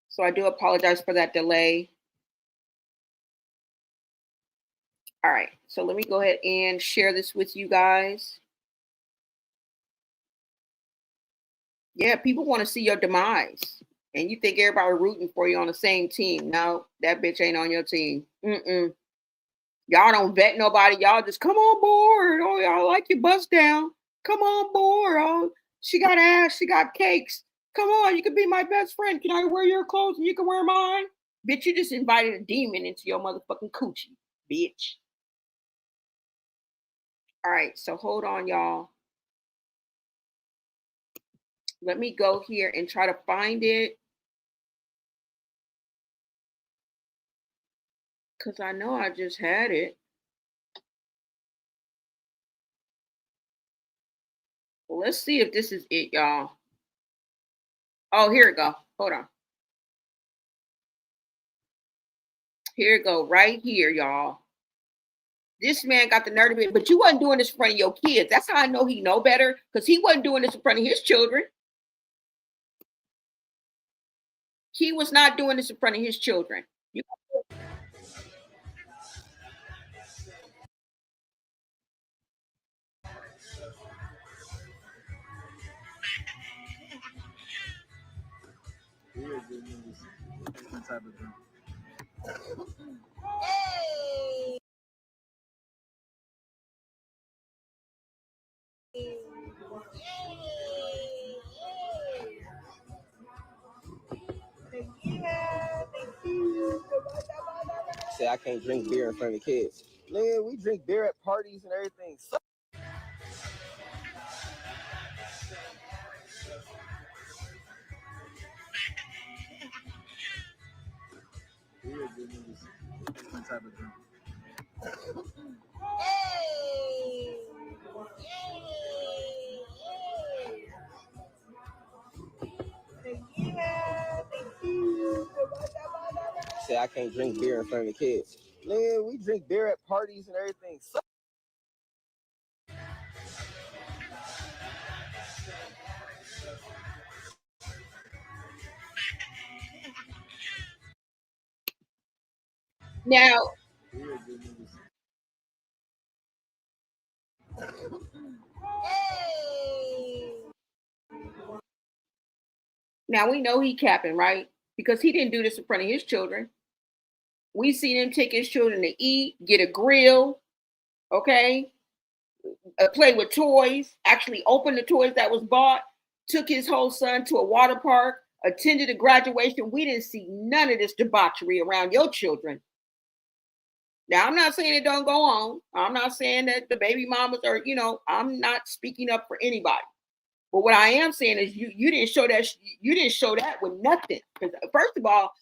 S2: So I do apologize for that delay. All right, so let me go ahead and share this with you guys. Yeah, people want to see your demise. And you think everybody rooting for you on the same team. No, that bitch ain't on your team. Y'all don't vet nobody. Y'all just come on board. Oh, y'all like your bust down. Come on board. Oh, she got ass. She got cakes. Come on, you can be my best friend. Can I wear your clothes and you can wear mine? Bitch, you just invited a demon into your motherfucking coochie, bitch. All right, so hold on, y'all. Let me go here and try to find it. Because I know I just had it. Well, let's see if this is it, y'all. Oh, here it go. Hold on. Here it go, right here, y'all. This man got the nerve of it, but you wasn't doing this in front of your kids. That's how I know he know better, because he wasn't doing this in front of his children. He was not doing this in front of his children.
S3: Say I can't drink beer in front of the kids. Man, we drink beer at parties and everything. Type of drink. Say I can't drink beer in front of the kids. Man, we drink beer at parties and everything.
S2: Now, now we know he capping, right? Because he didn't do this in front of his children. We seen him take his children to eat, get a grill, okay, play with toys, actually open the toys that was bought, took his whole son to a water park, attended a graduation. We didn't see none of this debauchery around your children. Now, I'm not saying it don't go on. I'm not saying that the baby mamas are, I'm not speaking up for anybody. But what I am saying is you didn't show that you didn't show that with nothing. Because first of all,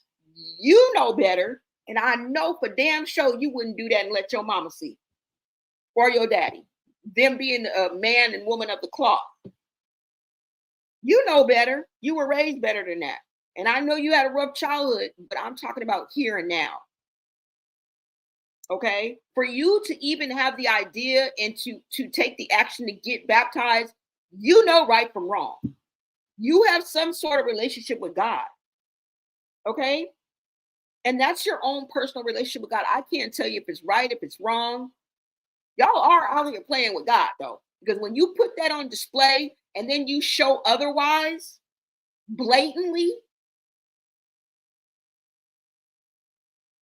S2: you know better, and I know for damn sure you wouldn't do that and let your mama see or your daddy. Them being a man and woman of the cloth. You know better. You were raised better than that. And I know you had a rough childhood, but I'm talking about here and now. Okay? For you to even have the idea and to take the action to get baptized, you know right from wrong. You have some sort of relationship with God. Okay? And that's your own personal relationship with God. I can't tell you if it's right, if it's wrong. Y'all are out here playing with God, though. Because when you put that on display and then you show otherwise blatantly,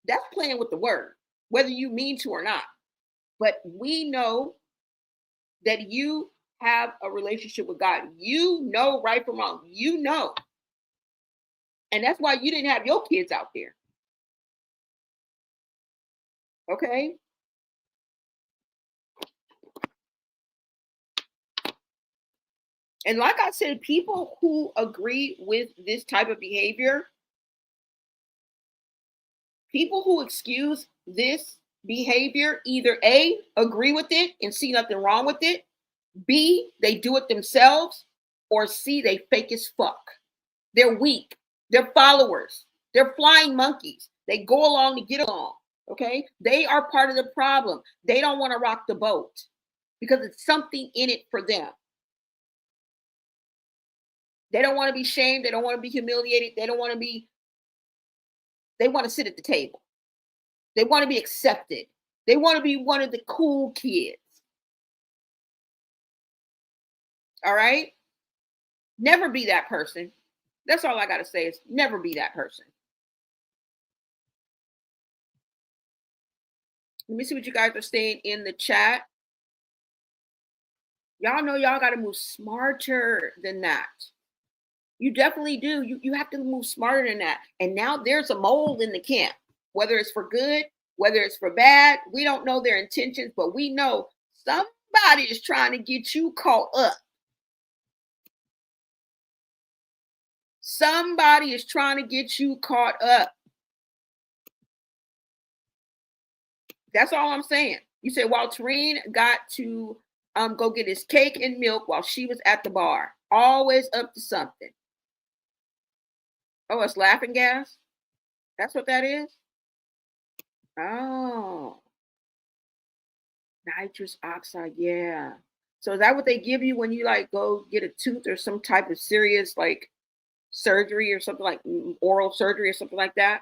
S2: that's playing with the word, whether you mean to or not. But we know that you have a relationship with God. You know right from wrong. You know. And that's why you didn't have your kids out there. Okay? And like I said, people who agree with this type of behavior, people who excuse this behavior, either A, agree with it and see nothing wrong with it, B, they do it themselves, or C, they fake as fuck. They're weak. They're followers. They're flying monkeys. They go along to get along. Okay? They are part of the problem. They don't want to rock the boat because it's something in it for them. They don't want to be shamed. They don't want to be humiliated. They want to sit at the table. They want to be accepted. They want to be one of the cool kids. All right? Never be that person. That's all I got to say is never be that person. Let me see what you guys are saying in the chat. Y'all know y'all got to move smarter than that. You definitely do. You have to move smarter than that. And now there's a mold in the camp, whether it's for good, whether it's for bad. We don't know their intentions, but we know somebody is trying to get you caught up. Somebody is trying to get you caught up. That's all I'm saying. You said while Tareen got to go get his cake and milk while she was at the bar. Always up to something. Oh, it's laughing gas? That's what that is? Oh. Nitrous oxide, yeah. So is that what they give you when you like go get a tooth or some type of serious like surgery or something like oral surgery or something like that?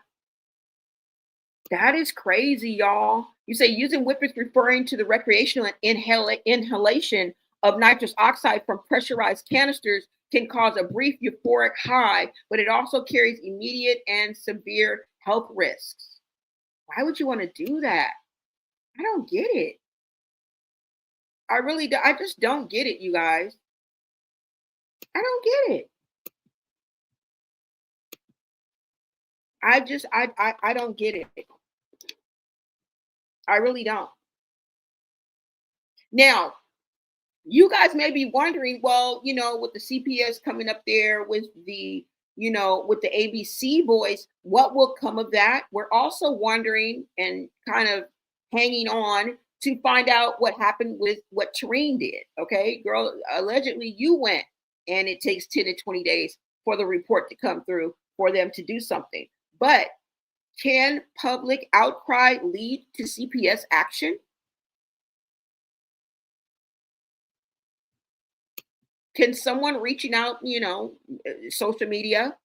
S2: That is crazy, y'all. You say using whippets referring to the recreational inhalation of nitrous oxide from pressurized canisters can cause a brief euphoric high, but it also carries immediate and severe health risks. Why would you want to do that? I don't get it. I really do. I just don't get it, you guys. I don't get it. I don't get it. I really don't. Now, you guys may be wondering, well, with the CPS coming up there with with the ABC boys, what will come of that? We're also wondering and kind of hanging on to find out what happened with what Tareen did. Okay, girl, allegedly you went and it takes 10 to 20 days for the report to come through for them to do something. But can public outcry lead to CPS action? Can someone reaching out, social media,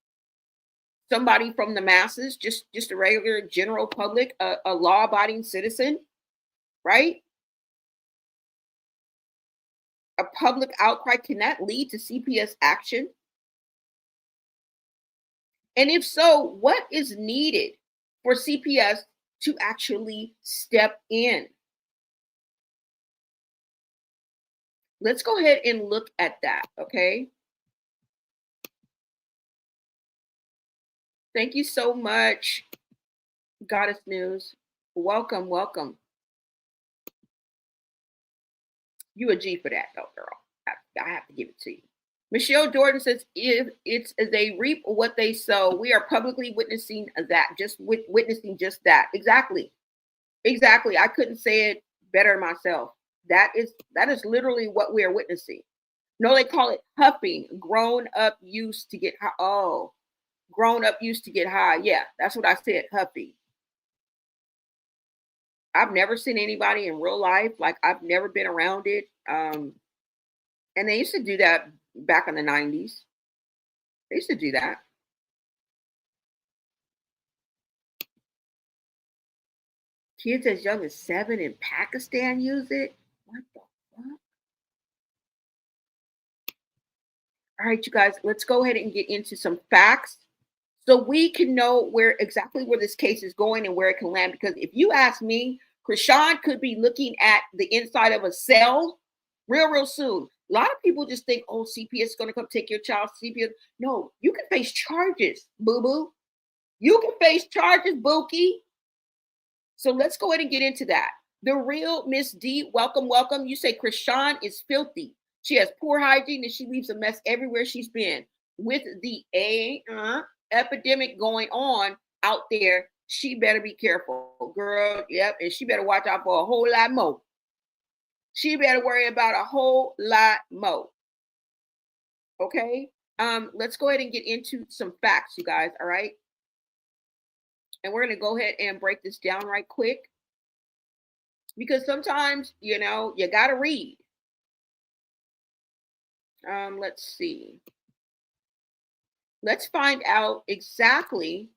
S2: somebody from the masses, just a regular general public, a law-abiding citizen, right? A public outcry, can that lead to CPS action? And if so, what is needed for CPS to actually step in? Let's go ahead and look at that, okay? Thank you so much, Goddess News. Welcome, welcome. You a G for that, though, girl. I have to give it to you. Michelle Jordan says, if it's they reap what they sow, we are publicly witnessing that, witnessing just that. Exactly. Exactly. I couldn't say it better myself. That is literally what we are witnessing. No, they call it huffing. Grown up used to get high. Oh, grown up used to get high. Yeah, that's what I said, huffing. I've never seen anybody in real life. Like, I've never been around it. And they used to do that back in the 90s. They used to do that. Kids as young as 7 in Pakistan use it. What the fuck? All right, you guys, let's go ahead and get into some facts so we can know exactly where this case is going and where it can land. Because if you ask me, Chrisean could be looking at the inside of a cell real soon. A lot of people just think, oh, CPS is going to come take your child. CPS. No, you can face charges, boo-boo. You can face charges, Bookie. So let's go ahead and get into that. The real Miss D, welcome, welcome. You say Chrisean is filthy. She has poor hygiene and she leaves a mess everywhere she's been. With the epidemic going on out there, she better be careful, girl. Yep, and she better watch out for a whole lot more. She better worry about a whole lot more. Okay? Let's go ahead and get into some facts, you guys, all right? And we're going to go ahead and break this down right quick. Because sometimes, you got to read. Let's see. Let's find out exactly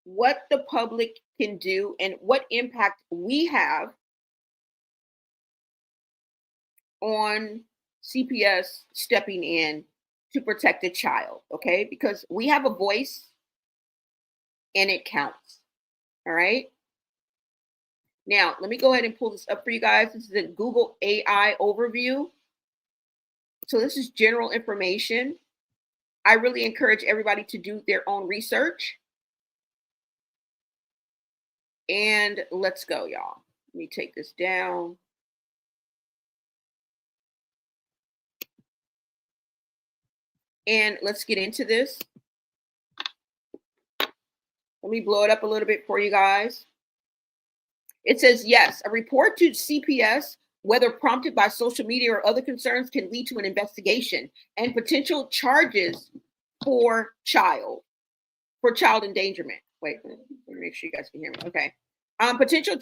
S2: what the public can do and what impact we have on CPS stepping in to protect a child, okay? Because we have a voice and it counts, all right? Now, let me go ahead and pull this up for you guys. This is a Google AI overview. So this is general information. I really encourage everybody to do their own research. And let's go, y'all. Let me take this down. And let's get into this. Let me blow it up a little bit for you guys. It says, yes, a report to CPS, whether prompted by social media or other concerns, can lead to an investigation and potential charges for child endangerment. Wait, let me make sure you guys can hear me. Okay. Potential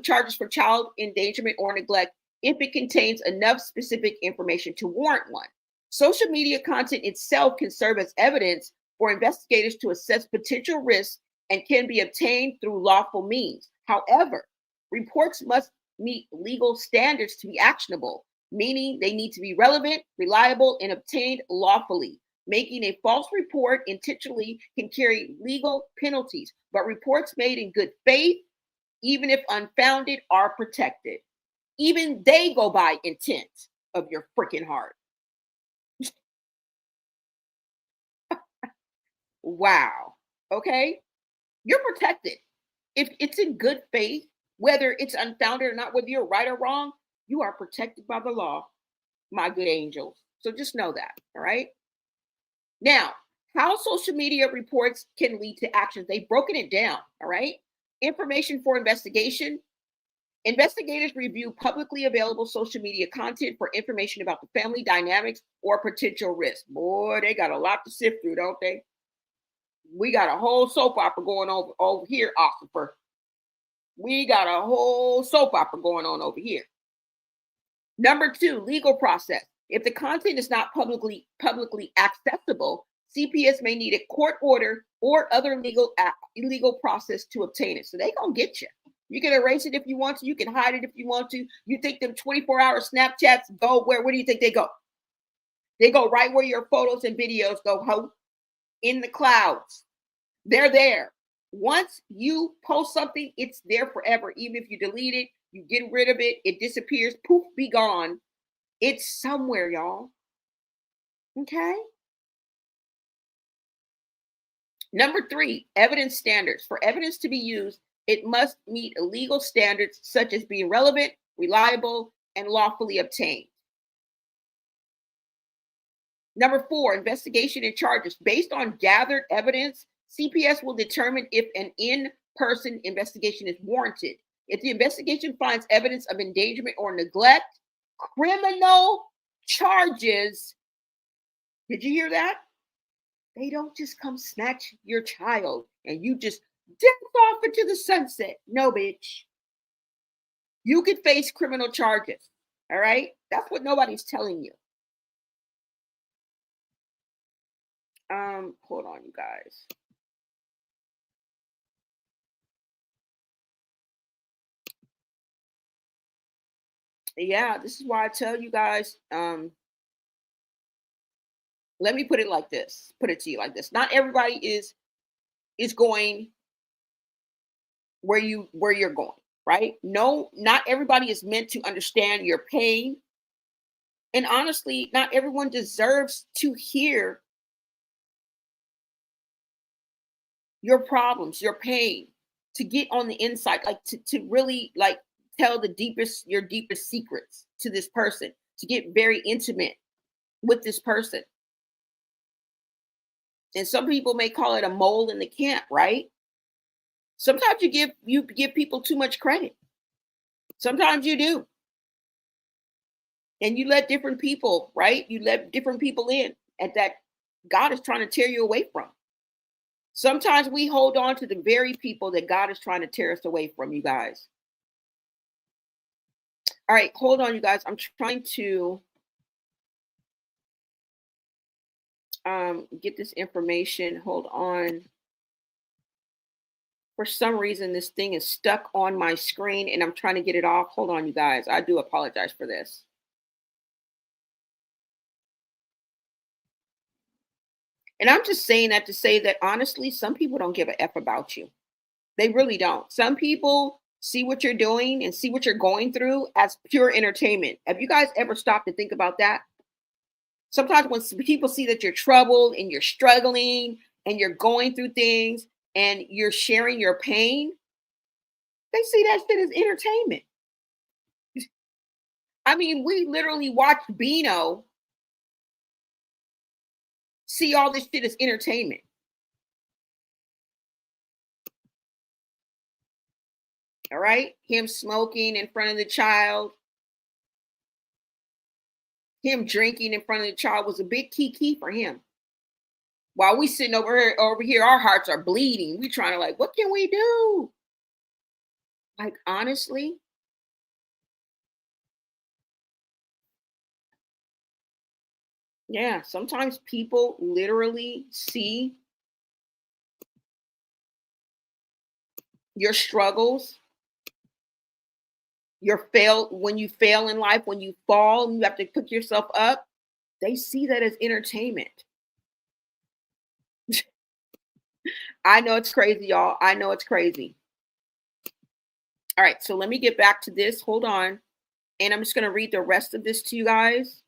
S2: charges for child endangerment or neglect if it contains enough specific information to warrant one. Social media content itself can serve as evidence for investigators to assess potential risks and can be obtained through lawful means. However, reports must meet legal standards to be actionable, meaning they need to be relevant, reliable, and obtained lawfully. Making a false report intentionally can carry legal penalties, but reports made in good faith, even if unfounded, are protected. Even they go by intent of your freaking heart. Wow. Okay. You're protected. If it's in good faith, whether it's unfounded or not, whether you're right or wrong, you are protected by the law, my good angels. So just know that. All right. Now, how social media reports can lead to actions. They've broken it down. All right. Information for investigation. Investigators review publicly available social media content for information about the family dynamics or potential risks. Boy, they got a lot to sift through, don't they? We got a whole soap opera going on over here, Ossifer. We got a whole soap opera going on over here. Number 2, legal process. If the content is not publicly accessible, CPS may need a court order or other illegal process to obtain it. So they gonna get you. You can erase it if you want to. You can hide it if you want to. You think them 24-hour Snapchats go where? Where do you think they go? They go right where your photos and videos go, ho, in the clouds. They're there. Once you post something, it's there forever. Even if you delete it, you get rid of it, it disappears, poof, be gone. It's somewhere, y'all. Okay? Number 3, evidence standards. For evidence to be used, it must meet legal standards such as being relevant, reliable, and lawfully obtained. Number 4, investigation and charges. Based on gathered evidence, CPS will determine if an in-person investigation is warranted. If the investigation finds evidence of endangerment or neglect, criminal charges. Did you hear that? They don't just come snatch your child and you just dip off into the sunset. No, bitch. You could face criminal charges. All right? That's what nobody's telling you. Hold on, you guys. Yeah, this is why I tell you guys, let me put it like this, put it to you like this. Not everybody is going where you're going, right? No, not everybody is meant to understand your pain. And honestly, not everyone deserves to hear your problems, your pain, to get on the inside, like to really like tell your deepest secrets to this person, to get very intimate with this person. And some people may call it a mole in the camp, right? Sometimes you give people too much credit. Sometimes you do. And you let different people, right? You let different people in at that God is trying to tear you away from. Sometimes we hold on to the very people that God is trying to tear us away from, you guys. All right, hold on, you guys. I'm trying to get this information. Hold on. For some reason, this thing is stuck on my screen and I'm trying to get it off. Hold on, you guys. I do apologize for this. And I'm just saying that to say that honestly, some people don't give a F about you. They really don't. Some people see what you're doing and see what you're going through as pure entertainment. Have you guys ever stopped to think about that? Sometimes when people see that you're troubled and you're struggling and you're going through things and you're sharing your pain, they see that shit as entertainment. I mean, we literally watched Bino see all this shit as entertainment. All right? Him smoking in front of the child. Him drinking in front of the child was a big key for him. While we sitting over here, our hearts are bleeding. We trying to like, what can we do? Like, honestly. Yeah, sometimes people literally see your struggles, when you fail in life, when you fall and you have to pick yourself up, they see that as entertainment. I know it's crazy, y'all. I know it's crazy. All right, so let me get back to this. Hold on. And I'm just going to read the rest of this to you guys.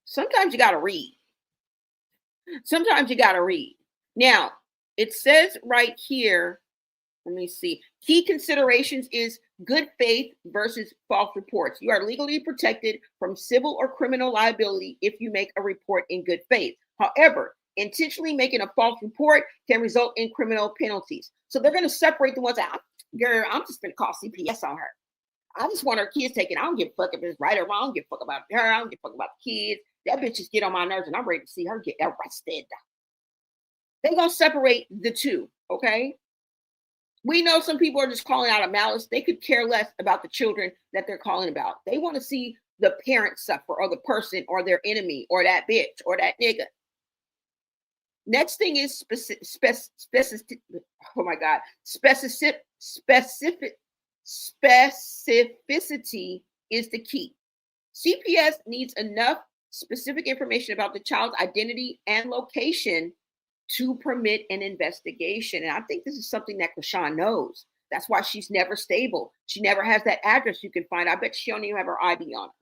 S2: Sometimes you got to read. Sometimes you got to read. Now, it says right here, let me see. Key considerations is good faith versus false reports. You are legally protected from civil or criminal liability if you make a report in good faith. However, intentionally making a false report can result in criminal penalties. So they're going to separate the ones out. Girl, I'm just going to call CPS on her. I just want her kids taken. I don't give a fuck if it's right or wrong. I don't give a fuck about her. I don't give a fuck about the kids. That bitch just get on my nerves and I'm ready to see her get arrested. They're going to separate the two, okay? We know some people are just calling out of malice. They could care less about the children that they're calling about. They want to see the parent suffer or the person or their enemy or that bitch or that nigga. Next thing is specificity is the key. CPS needs enough specific information about the child's identity and location to permit an investigation. And I think this is something that Chrisean knows. That's why she's never stable. She never has that address you can find. I bet she don't even have her ID on her.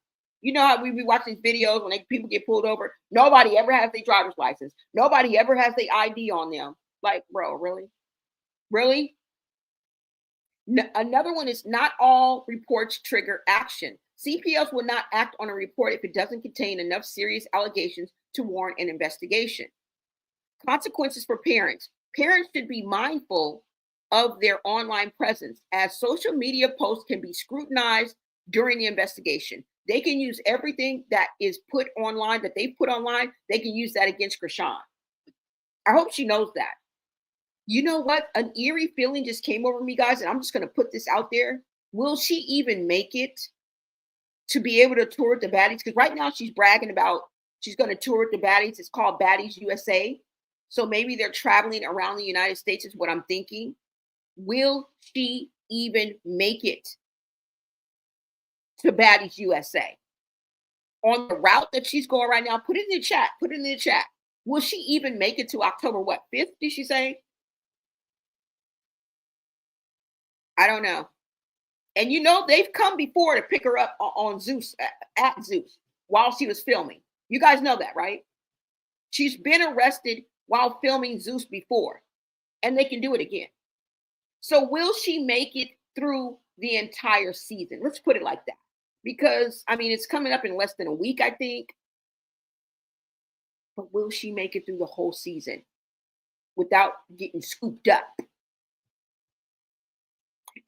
S2: You know how we watch these videos when people get pulled over? Nobody ever has their driver's license. Nobody ever has their ID on them. Like, bro, really? Really? Another one is not all reports trigger action. CPS will not act on a report if it doesn't contain enough serious allegations to warrant an investigation. Consequences for parents. Parents should be mindful of their online presence, as social media posts can be scrutinized during the investigation. They can use everything that is put online, that they put online, they can use that against Chrisean. I hope she knows that. You know what? An eerie feeling just came over me, guys, and I'm just going to put this out there. Will she even make it to be able to tour the baddies? Because right now she's bragging about she's going to tour the baddies. It's called Baddies USA. So maybe they're traveling around the United States is what I'm thinking. Will she even make it to Baddies USA? On the route that she's going right now, put it in the chat. Put it in the chat. Will she even make it to October, 5th, did she say? I don't know. And you know, they've come before to pick her up on Zeus, at Zeus, while she was filming. You guys know that, right? She's been arrested while filming Zeus before, and they can do it again. So will she make it through the entire season? Let's put it like that. Because, I mean, it's coming up in less than a week, I think. But will she make it through the whole season without getting scooped up?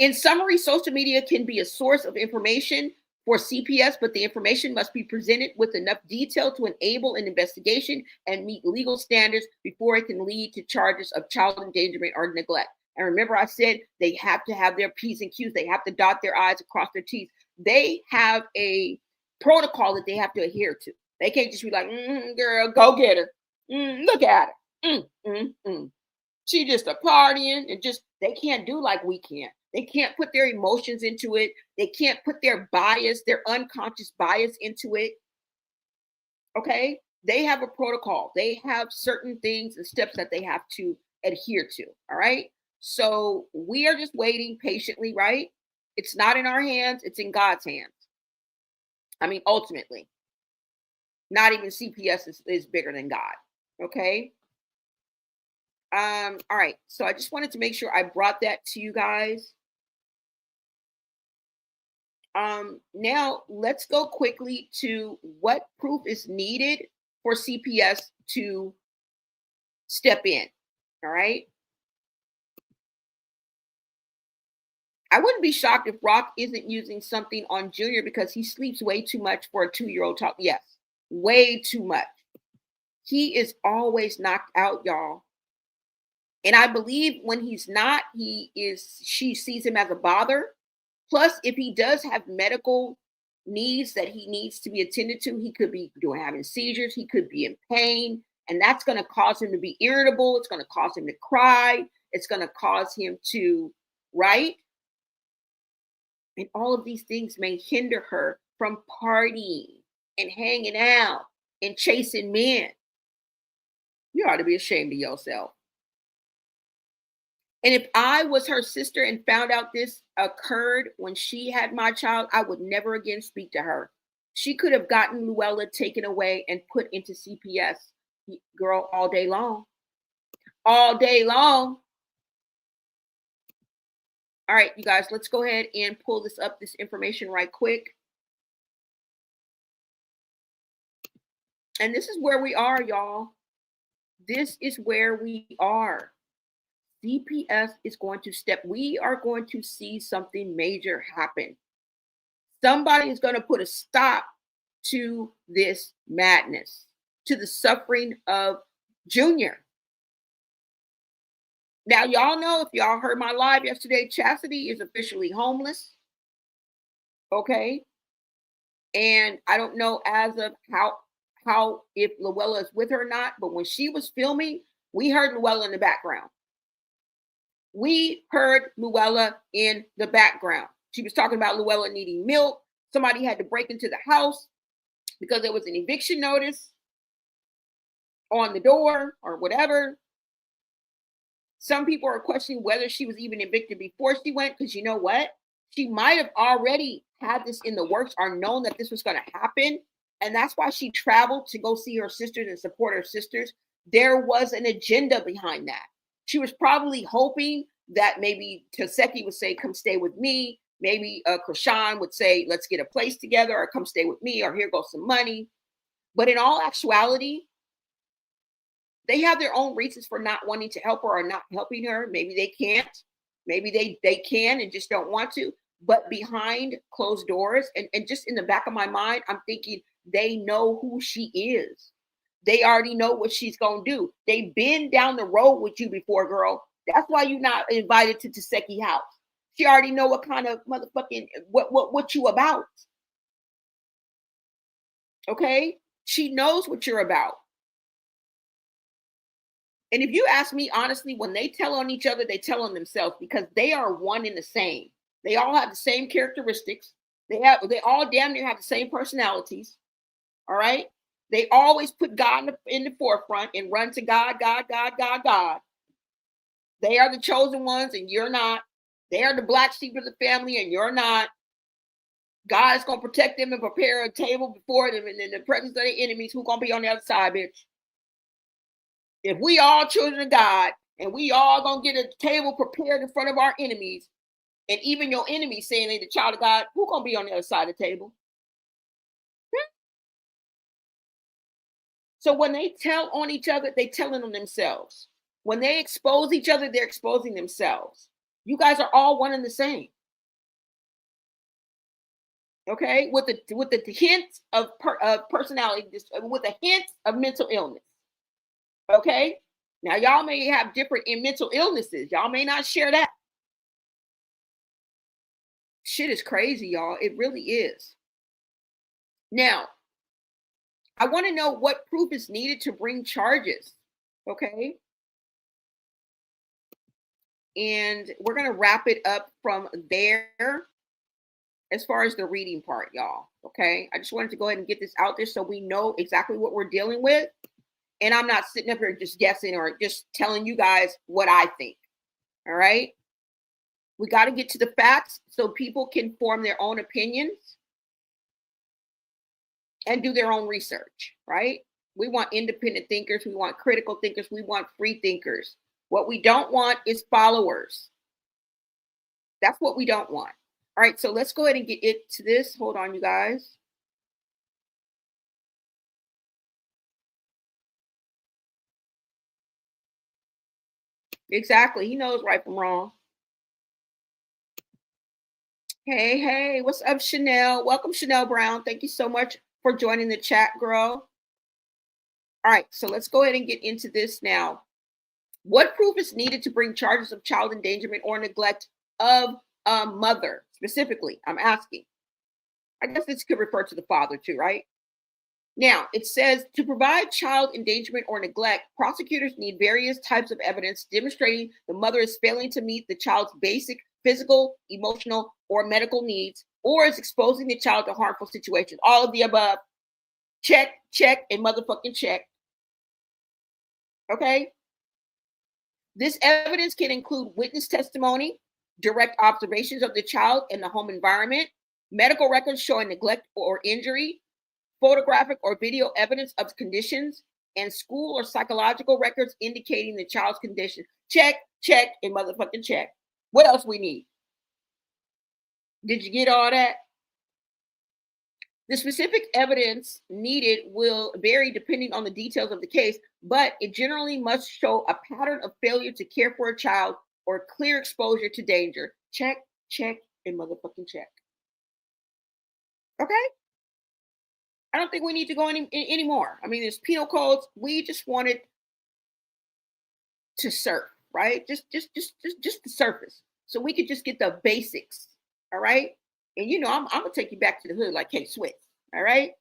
S2: In summary, social media can be a source of information for CPS, but the information must be presented with enough detail to enable an investigation and meet legal standards before it can lead to charges of child endangerment or neglect. And remember, I said they have to have their P's and Q's. They have to dot their I's and cross their T's. They have a protocol that they have to adhere to. They can't just be like, girl, go get her. Look at her. She just a partying and just, they can't do like we can. They can't put their emotions into it. They can't put their bias, their unconscious bias into it. Okay? They have a protocol. They have certain things and steps that they have to adhere to. All right? So we are just waiting patiently, right? It's not in our hands. It's in God's hands. I mean, ultimately. Not even CPS is bigger than God. Okay? All right. So I just wanted to make sure I brought that to you guys. Now let's go quickly to what proof is needed for CPS to step in. All right. I wouldn't be shocked if Rock isn't using something on Junior because he sleeps way too much for a 2-year-old child. Yes, way too much. He is always knocked out, y'all. And I believe when he's not, she sees him as a bother. Plus, if he does have medical needs that he needs to be attended to, he could be having seizures. He could be in pain. And that's going to cause him to be irritable. It's going to cause him to cry. It's going to cause him to, right? And all of these things may hinder her from partying and hanging out and chasing men. You ought to be ashamed of yourself. And if I was her sister and found out this occurred when she had my child, I would never again speak to her. She could have gotten Luella taken away and put into CPS, girl, all day long. All day long. All right, you guys, let's go ahead and pull this information right quick. And this is where we are, y'all. This is where we are. CPS is going to step. We are going to see something major happen. Somebody is going to put a stop to this madness, to the suffering of Junior. Now, y'all know, if y'all heard my live yesterday, Chassity is officially homeless. Okay. And I don't know as of how if Luella is with her or not, but when she was filming, We heard Luella in the background. We heard Luella in the background. She was talking about Luella needing milk. Somebody had to break into the house because there was an eviction notice on the door or whatever. Some people are questioning whether she was even evicted before she went, because you know what? She might have already had this in the works or known that this was going to happen. And that's why she traveled to go see her sisters and support her sisters. There was an agenda behind that. She was probably hoping that maybe Chassity would say, come stay with me. Maybe Chrisean would say, let's get a place together, or come stay with me, or here goes some money. But in all actuality, they have their own reasons for not wanting to help her or not helping her. Maybe they can't. Maybe they can and just don't want to. But behind closed doors, and just in the back of my mind, I'm thinking they know who she is. They already know what she's going to do. They've been down the road with you before, girl. That's why you're not invited to Chassity house. She already know what kind of motherfucking, what you about. Okay? She knows what you're about. And if you ask me honestly, when they tell on each other, they tell on themselves, because they are one and the same. They all have the same characteristics. They all damn near have the same personalities. All right. They always put God in the forefront and run to God, God, God, God, God. They are the chosen ones and you're not. They are the black sheep of the family and you're not. God is going to protect them and prepare a table before them, and in the presence of their enemies, who's going to be on the other side, bitch? If we all children of God and we all going to get a table prepared in front of our enemies, and even your enemies saying they're the child of God, who's going to be on the other side of the table? So when they tell on each other, they telling on themselves. When they expose each other, they're exposing themselves. You guys are all one and the same. Okay, with the hint of personality, with a hint of mental illness. Okay, now y'all may have different mental illnesses. Y'all may not share that. Shit is crazy, y'all. It really is. Now, I want to know what proof is needed to bring charges. Okay. And we're going to wrap it up from there as far as the reading part, y'all. Okay. I just wanted to go ahead and get this out there so we know exactly what we're dealing with. And I'm not sitting up here just guessing or just telling you guys what I think. All right. We got to get to the facts so people can form their own opinions and do their own research, right? We want independent thinkers. We want critical thinkers. We want free thinkers. What we don't want is followers. That's what we don't want. All right, so let's go ahead and get into this. Hold on, you guys. Exactly. He knows right from wrong. Hey, what's up, Chanel? Welcome, Chanel Brown. Thank you so much for joining the chat, girl. All right, so let's go ahead and get into this now. What proof is needed to bring charges of child endangerment or neglect of a mother? Specifically, I'm asking. I guess this could refer to the father too, right? Now, it says to provide child endangerment or neglect, prosecutors need various types of evidence demonstrating the mother is failing to meet the child's basic physical, emotional, or medical needs, or is exposing the child to harmful situations. All of the above. Check, and motherfucking check. Okay? This evidence can include witness testimony, direct observations of the child in the home environment, medical records showing neglect or injury, photographic or video evidence of conditions, and school or psychological records indicating the child's condition. Check, and motherfucking check. What else we need? Did you get all that? The specific evidence needed will vary depending on the details of the case, but it generally must show a pattern of failure to care for a child or clear exposure to danger. Check, and motherfucking check. Okay? I don't think we need to go anymore. I mean, there's penal codes. We just wanted to surf, right? Just the surface, so we could just get the basics. All right, and you know, I'm gonna take you back to the hood like K-Swiss. All right.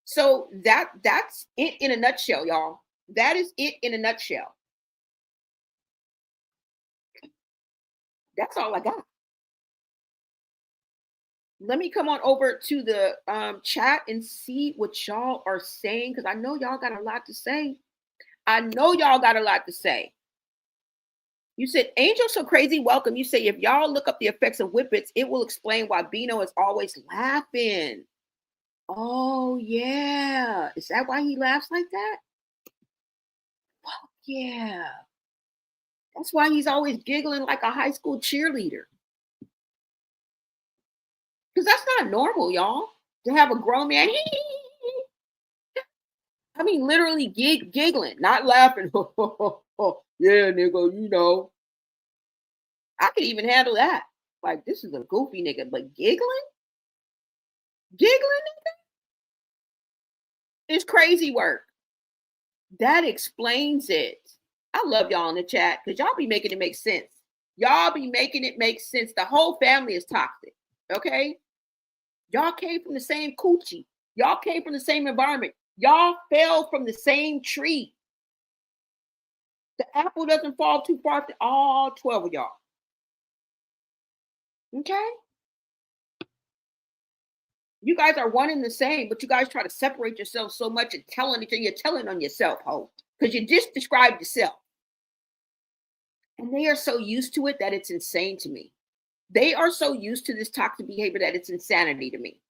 S2: So that's it in a nutshell, y'all. That is it in a nutshell. That's all I got. Let me come on over to the chat and see what y'all are saying, because I know y'all got a lot to say. I know y'all got a lot to say. You said, Angel So Crazy, welcome. You say, if y'all look up the effects of whippets, it will explain why Bino is always laughing. Oh, yeah. Is that why he laughs like that? Fuck yeah. That's why he's always giggling like a high school cheerleader. Because that's not normal, y'all, to have a grown man. I mean, literally giggling, not laughing. Yeah, nigga, you know. I could even handle that. Like, this is a goofy nigga, but giggling? Giggling, nigga? It's crazy work. That explains it. I love y'all in the chat because y'all be making it make sense. Y'all be making it make sense. The whole family is toxic, okay? Y'all came from the same coochie. Y'all came from the same environment. Y'all fell from the same tree. The apple doesn't fall too far to all 12 of y'all. Okay? You guys are one and the same, but you guys try to separate yourselves so much and telling each other, you're telling on yourself, ho, because you just described yourself. And they are so used to it that it's insane to me. They are so used to this toxic behavior that it's insanity to me.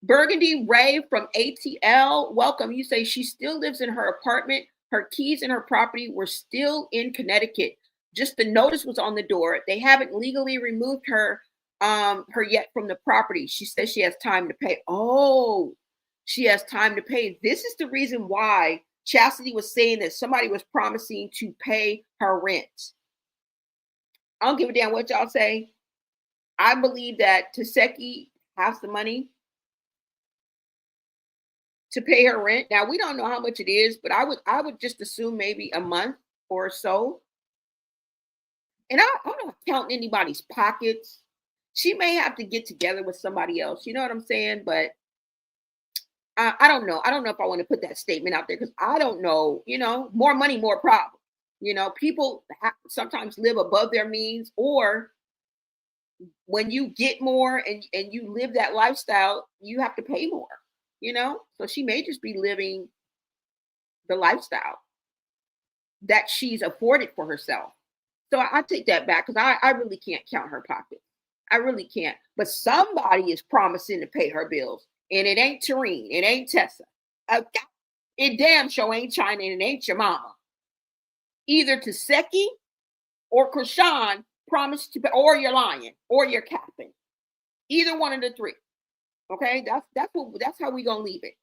S2: Burgundy Ray from ATL, welcome. You say she still lives in her apartment. Her keys and her property were still in Connecticut. Just the notice was on the door. They haven't legally removed her yet from the property. She says she has time to pay. Oh, she has time to pay. This is the reason why Chassity was saying that somebody was promising to pay her rent. I don't give a damn what y'all say. I believe that Chassity has the money to pay her rent. Now we don't know how much it is, but I would just assume maybe a month or so. And I'm not counting anybody's pockets. She may have to get together with somebody else. You know what I'm saying? But I don't know. I don't know if I want to put that statement out there because I don't know. You know, more money, more problems. You know, people sometimes live above their means, or when you get more and you live that lifestyle, you have to pay more. You know, so she may just be living the lifestyle that she's afforded for herself. So I take that back because I really can't count her pockets. I really can't. But somebody is promising to pay her bills. And it ain't Tareen. It ain't Tessa. It damn sure ain't China and it ain't your mama. Either Taseki or Chrisean promised to pay, or you're lying, or you're capping. Either one of the three. Okay? That's how we gonna leave it.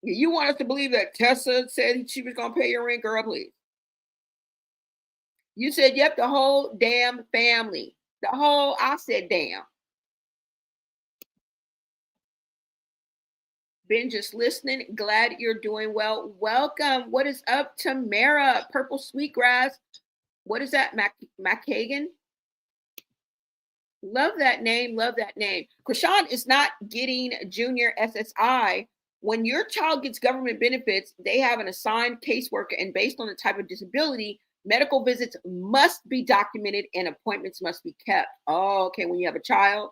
S2: You want us to believe that Tessa said she was gonna pay your rent, girl, please. You said, yep, the whole damn family. I said, damn. Been just listening. Glad you're doing well. Welcome. What is up, Tamara? Purple Sweetgrass. What is that, McKagan? Love that name. Love that name. Chrisean is not getting junior SSI. When your child gets government benefits, they have an assigned caseworker, and based on the type of disability, medical visits must be documented and appointments must be kept. Oh, okay. When you have a child.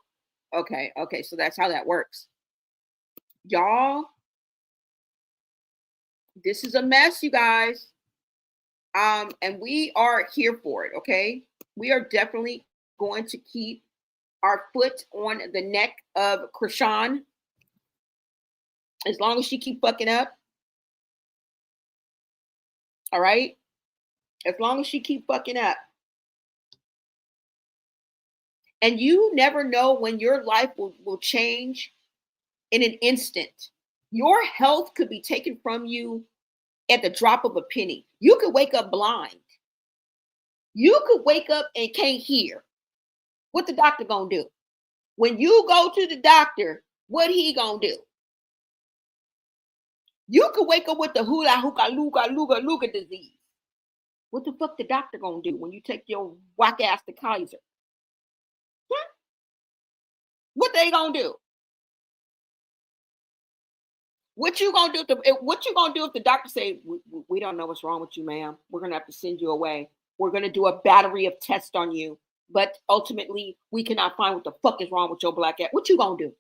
S2: Okay. So that's how that works. Y'all, this is a mess, you guys. And we are here for it. Okay. We are definitely going to keep our foot on the neck of Chrisean as long as she keep fucking up. All right. As long as she keep fucking up. And you never know when your life will change in an instant. Your health could be taken from you at the drop of a penny. You could wake up blind. You could wake up and can't hear. What the doctor gonna do? When you go to the doctor, what he gonna do? You could wake up with the hula hookah luga disease. What the fuck the doctor gonna do when you take your whack ass to Kaiser? Huh? What they gonna do? What you gonna do if the doctor say we don't know what's wrong with you, ma'am? We're gonna have to send you away. We're gonna do a battery of tests on you, but ultimately we cannot find what the fuck is wrong with your black ass. What you gonna do?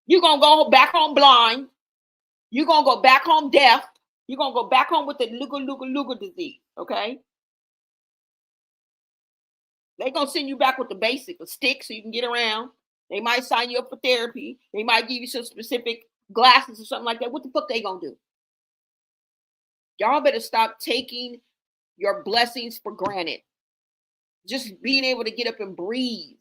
S2: You gonna go back home blind? You gonna go back home deaf? You gonna go back home with the luga disease? Okay. They gonna send you back with the basic, a stick so you can get around. They might sign you up for therapy. They might give you some specific glasses or something like that. What the fuck they gonna do? Y'all better stop taking your blessings for granted. Just being able to get up and breathe,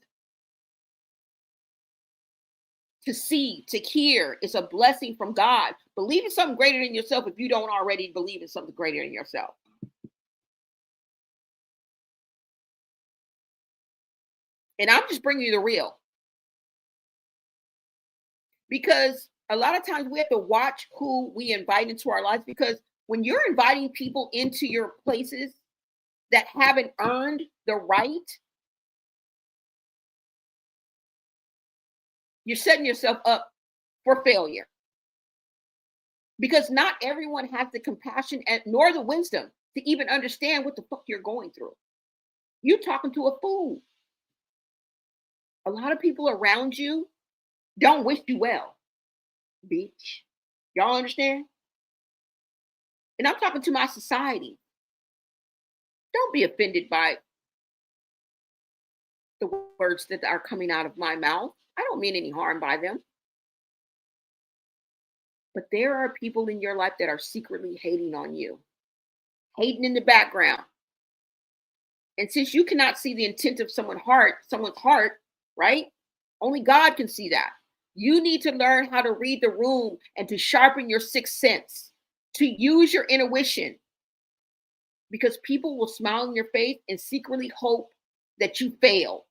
S2: to see, to hear is a blessing from God. Believe in something greater than yourself if you don't already believe in something greater than yourself. And I'm just bringing you the real. Because a lot of times we have to watch who we invite into our lives, because when you're inviting people into your places that haven't earned the right, you're setting yourself up for failure. Because not everyone has the compassion nor the wisdom to even understand what the fuck you're going through. You're talking to a fool. A lot of people around you don't wish you well, bitch. Y'all understand? And I'm talking to my society. Don't be offended by the words that are coming out of my mouth. I don't mean any harm by them. But there are people in your life that are secretly hating on you, hating in the background. And since you cannot see the intent of someone's heart, right? Only God can see that. You need to learn how to read the room and to sharpen your sixth sense, to use your intuition. Because people will smile in your face and secretly hope that you fail.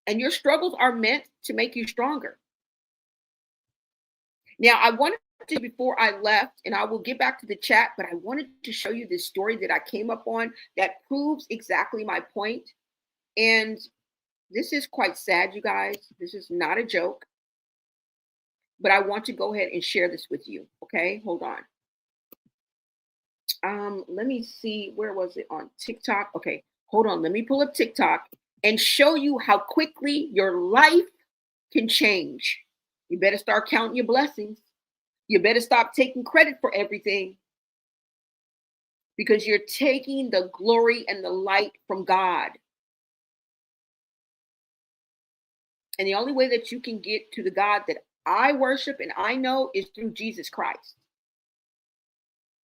S2: And your struggles are meant to make you stronger. Now, I wanted to, before I left, and I will get back to the chat, but I wanted to show you this story that I came up on that proves exactly my point. And this is quite sad, you guys. This is not a joke. But I want to go ahead and share this with you. Okay, hold on. Let me see, where was it? On TikTok? Okay, hold on. Let me pull up TikTok and show you how quickly your life can change. You better start counting your blessings. You better stop taking credit for everything, because you're taking the glory and the light from God. And the only way that you can get to the God that I worship and I know is through Jesus Christ.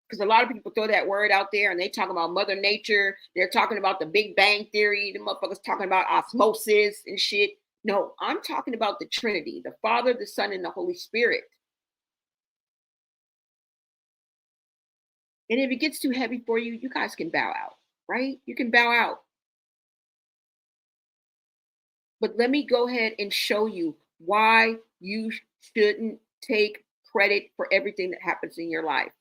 S2: Because a lot of people throw that word out there and they talk about Mother Nature. They're talking about the Big Bang Theory. The motherfuckers talking about osmosis and shit. No, I'm talking about the Trinity, the Father, the Son, and the Holy Spirit. And if it gets too heavy for you, you guys can bow out, right? You can bow out. But let me go ahead and show you why you shouldn't take credit for everything that happens in your life.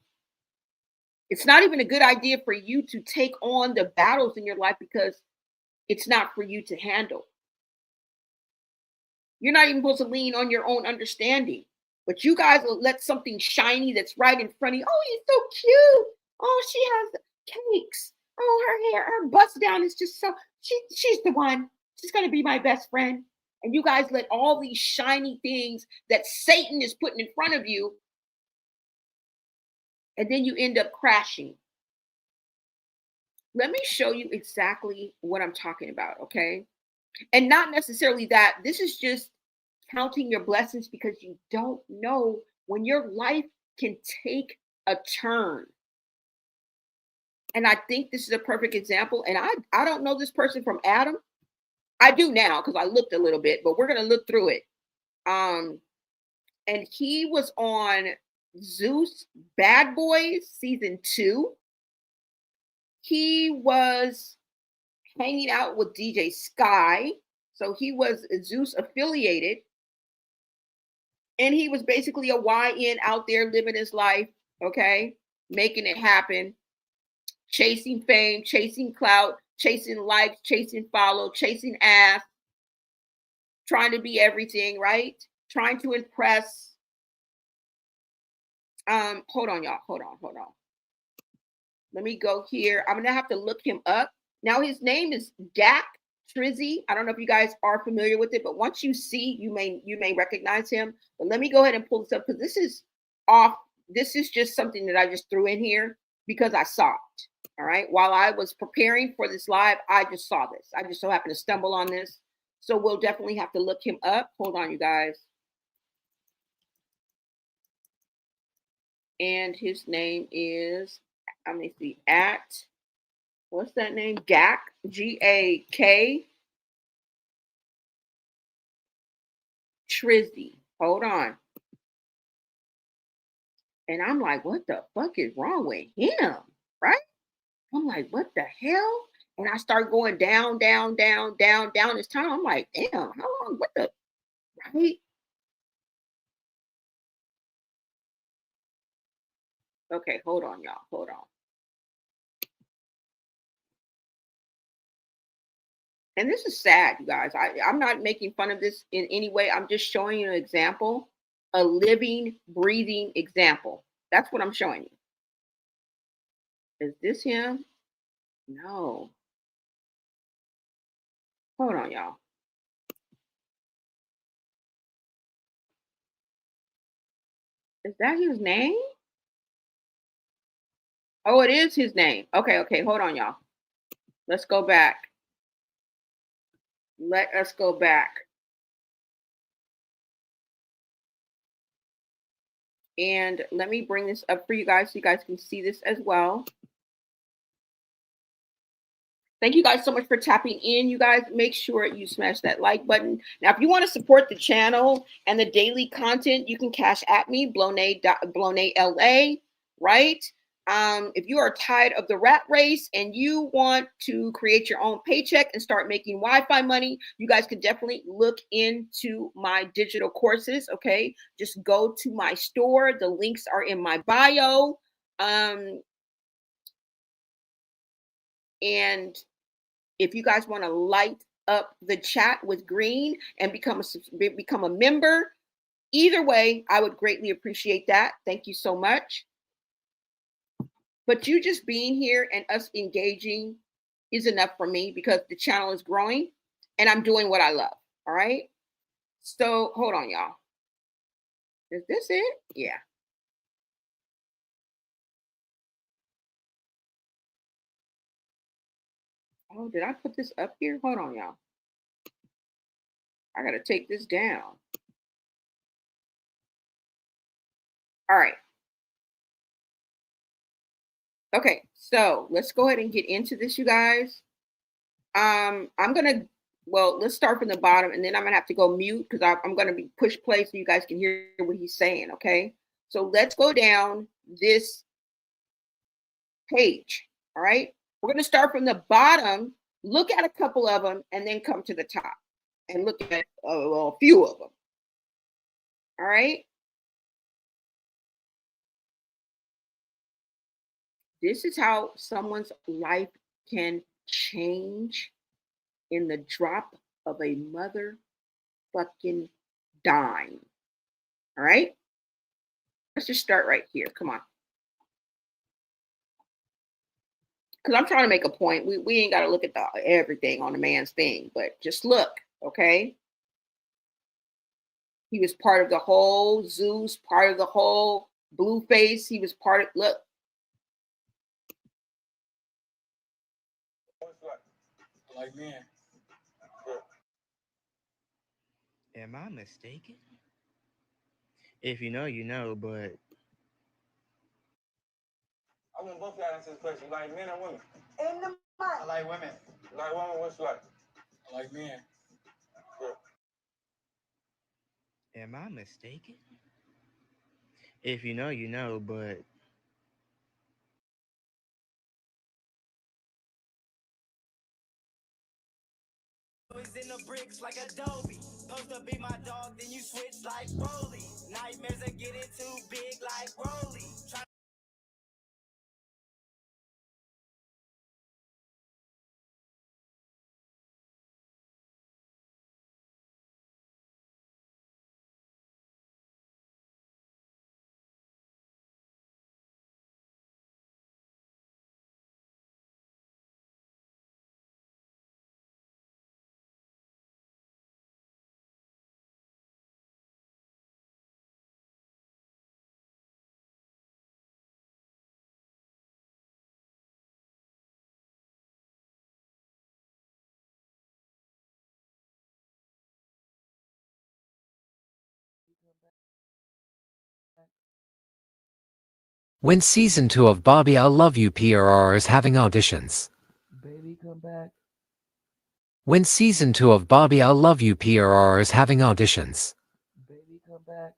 S2: It's not even a good idea for you to take on the battles in your life, because it's not for you to handle. You're not even supposed to lean on your own understanding. But you guys will let something shiny that's right in front of you. Oh, he's so cute. Oh, she has cakes. Oh, her hair, her bust down is just so, she's the one. She's going to be my best friend. And you guys let all these shiny things that Satan is putting in front of you, and then you end up crashing. Let me show you exactly what I'm talking about, okay? And not necessarily that. This is just counting your blessings, because you don't know when your life can take a turn. And I think this is a perfect example. And I don't know this person from Adam. I do now because I looked a little bit, but we're going to look through it. And he was on Zeus Bad Boys season 2. He was hanging out with DJ Sky. So he was Zeus affiliated. And he was basically a YN out there living his life, okay? Making it happen. Chasing fame, chasing clout, chasing likes, chasing follow, chasing ass, trying to be everything, right? Trying to impress. Hold on, y'all. Hold on. Let me go here. I'm gonna have to look him up. Now his name is Dak Trizzy. I don't know if you guys are familiar with it, but once you see, you may recognize him. But let me go ahead and pull this up because this is off. This is just something that I just threw in here because I saw it. All right. While I was preparing for this live, I just saw this. I just so happened to stumble on this. So we'll definitely have to look him up. Hold on, you guys. And his name is, let me see, at, what's that name? Gak, G-A-K, Trizzy. Hold on. And I'm like, what the fuck is wrong with him? Right? I'm like, what the hell? And I start going down this time. I'm like, damn, how long? What the, right? Okay, hold on, y'all. Hold on. And this is sad, you guys. I'm not making fun of this in any way. I'm just showing you an example, a living, breathing example. That's what I'm showing you. Is this him? No. Hold on, y'all. Is that his name? Oh, it is his name. Okay. Hold on, y'all. Let's go back. Let us go back. And let me bring this up for you guys so you guys can see this as well. Thank you guys so much for tapping in. You guys, make sure you smash that like button. Now, if you want to support the channel and the daily content, you can cash at me, Blonay LA, right? If you are tired of the rat race and you want to create your own paycheck and start making Wi-Fi money, you guys can definitely look into my digital courses, okay? Just go to my store. The links are in my bio. And if you guys want to light up the chat with green and become a member, either way, I would greatly appreciate that. Thank you so much. But you just being here and us engaging is enough for me because the channel is growing and I'm doing what I love. All right. So hold on, y'all. Is this it? Yeah. Oh, did I put this up here? Hold on, y'all. I got to take this down. All right. Okay, so let's go ahead and get into this, you guys. Let's start from the bottom and then I'm gonna have to go mute because I'm gonna be push play so you guys can hear what he's saying, okay? So let's go down this page, all right? We're gonna start from the bottom, look at a couple of them, and then come to the top and look at a few of them, all right? This is how someone's life can change in the drop of a motherfucking dime. All right. Let's just start right here. Come on. Because I'm trying to make a point. We ain't got to look at everything on a man's thing, but just look. Okay. He was part of the whole Zeus, part of the whole Blueface. He was part of, look.
S3: Like, man.
S4: Am I mistaken? If you know, you know, but
S3: I want both of y'all to answer this question. You like men or women? In the mind. I like women. You like women? What's you like? I like men.
S4: am I mistaken? If you know, you know, but
S5: In the bricks like Adobe. Supposed to be my dog, then you switch like Rolly. Nightmares are getting too big like Rolly.
S6: When season 2 of Bobby I Love You PRR is having auditions.
S3: Baby, come back.
S6: When season 2 of Bobby I Love You PRR is having auditions.
S3: Baby, come back.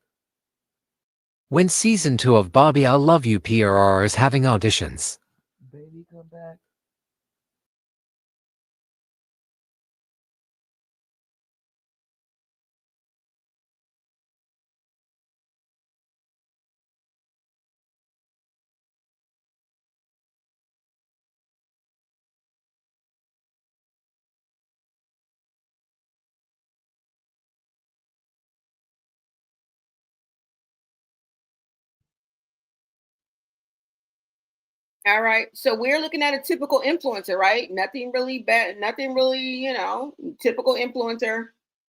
S6: When season 2 of Bobby I Love You PRR is having auditions.
S3: Baby, come back.
S2: All right. So we're looking at a typical influencer, right? Nothing really bad, nothing really, typical influencer,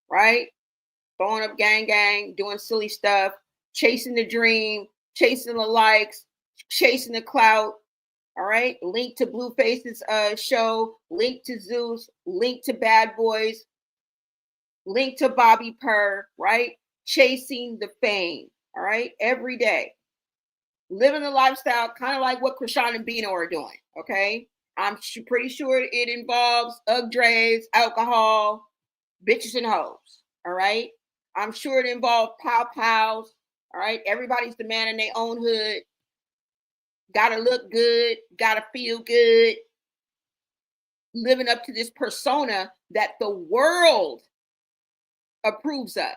S2: right? Throwing up gang, doing silly stuff, chasing the dream, chasing the likes, chasing the clout. All right. Link to Blueface's show, link to Zeus, link to Bad Boys, link to Bobby Purr, right? Chasing the fame. All right. Every day. Living the lifestyle, kind of like what Chrisean and Bino are doing. Okay. I'm pretty sure it involves Ugg alcohol, bitches and hoes. All right. I'm sure it involves pow pows. All right. Everybody's the man in their own hood. Gotta look good, gotta feel good. Living up to this persona that the world approves of.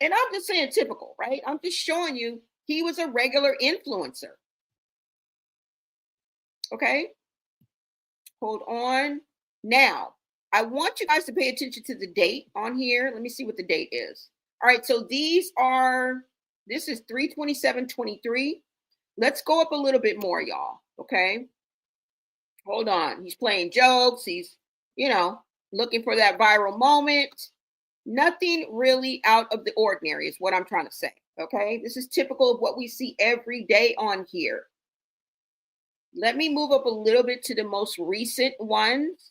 S2: And I'm just saying typical, right? I'm just showing you he was a regular influencer. Okay. Hold on. Now, I want you guys to pay attention to the date on here. Let me see what the date is. All right. So this is 3/27/23. Let's go up a little bit more, y'all. Okay. Hold on. He's playing jokes. He's, looking for that viral moment. Nothing really out of the ordinary is what I'm trying to say. Okay. This is typical of what we see every day on here. Let me move up a little bit to the most recent ones.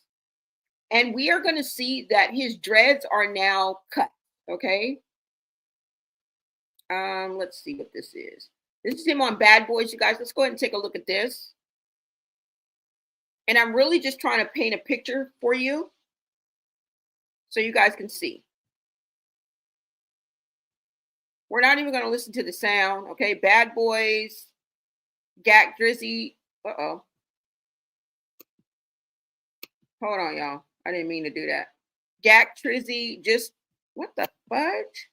S2: And we are going to see that his dreads are now cut. Okay. Let's see what this is. This is him on Bad Boys, you guys. Let's go ahead and take a look at this. And I'm really just trying to paint a picture for you so you guys can see. We're not even going to listen to the sound. Okay. Bad Boys, Gak Drizzy. Uh-oh. Hold on, y'all. I didn't mean to do that. Gak Trizzy, just what the fudge?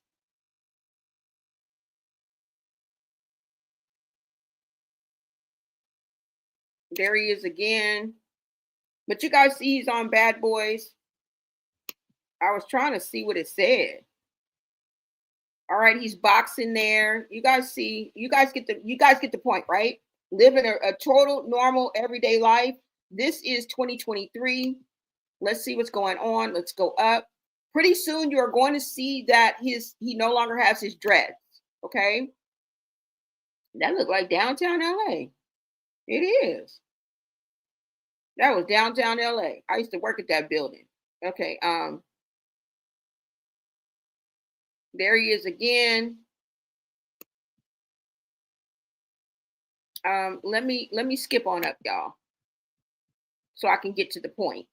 S2: There he is again. But you guys see he's on Bad Boys. I was trying to see what it said. All right, he's boxing there. You guys see, you guys get the point, right? Living a total normal everyday life. This is 2023. Let's see what's going on. Let's go up. Pretty soon you are going to see that he no longer has his dreads. Okay. That looked like downtown LA. It is. That was downtown LA. I used to work at that building. Okay. There he is again. Let me skip on up, y'all, so I can get to the point.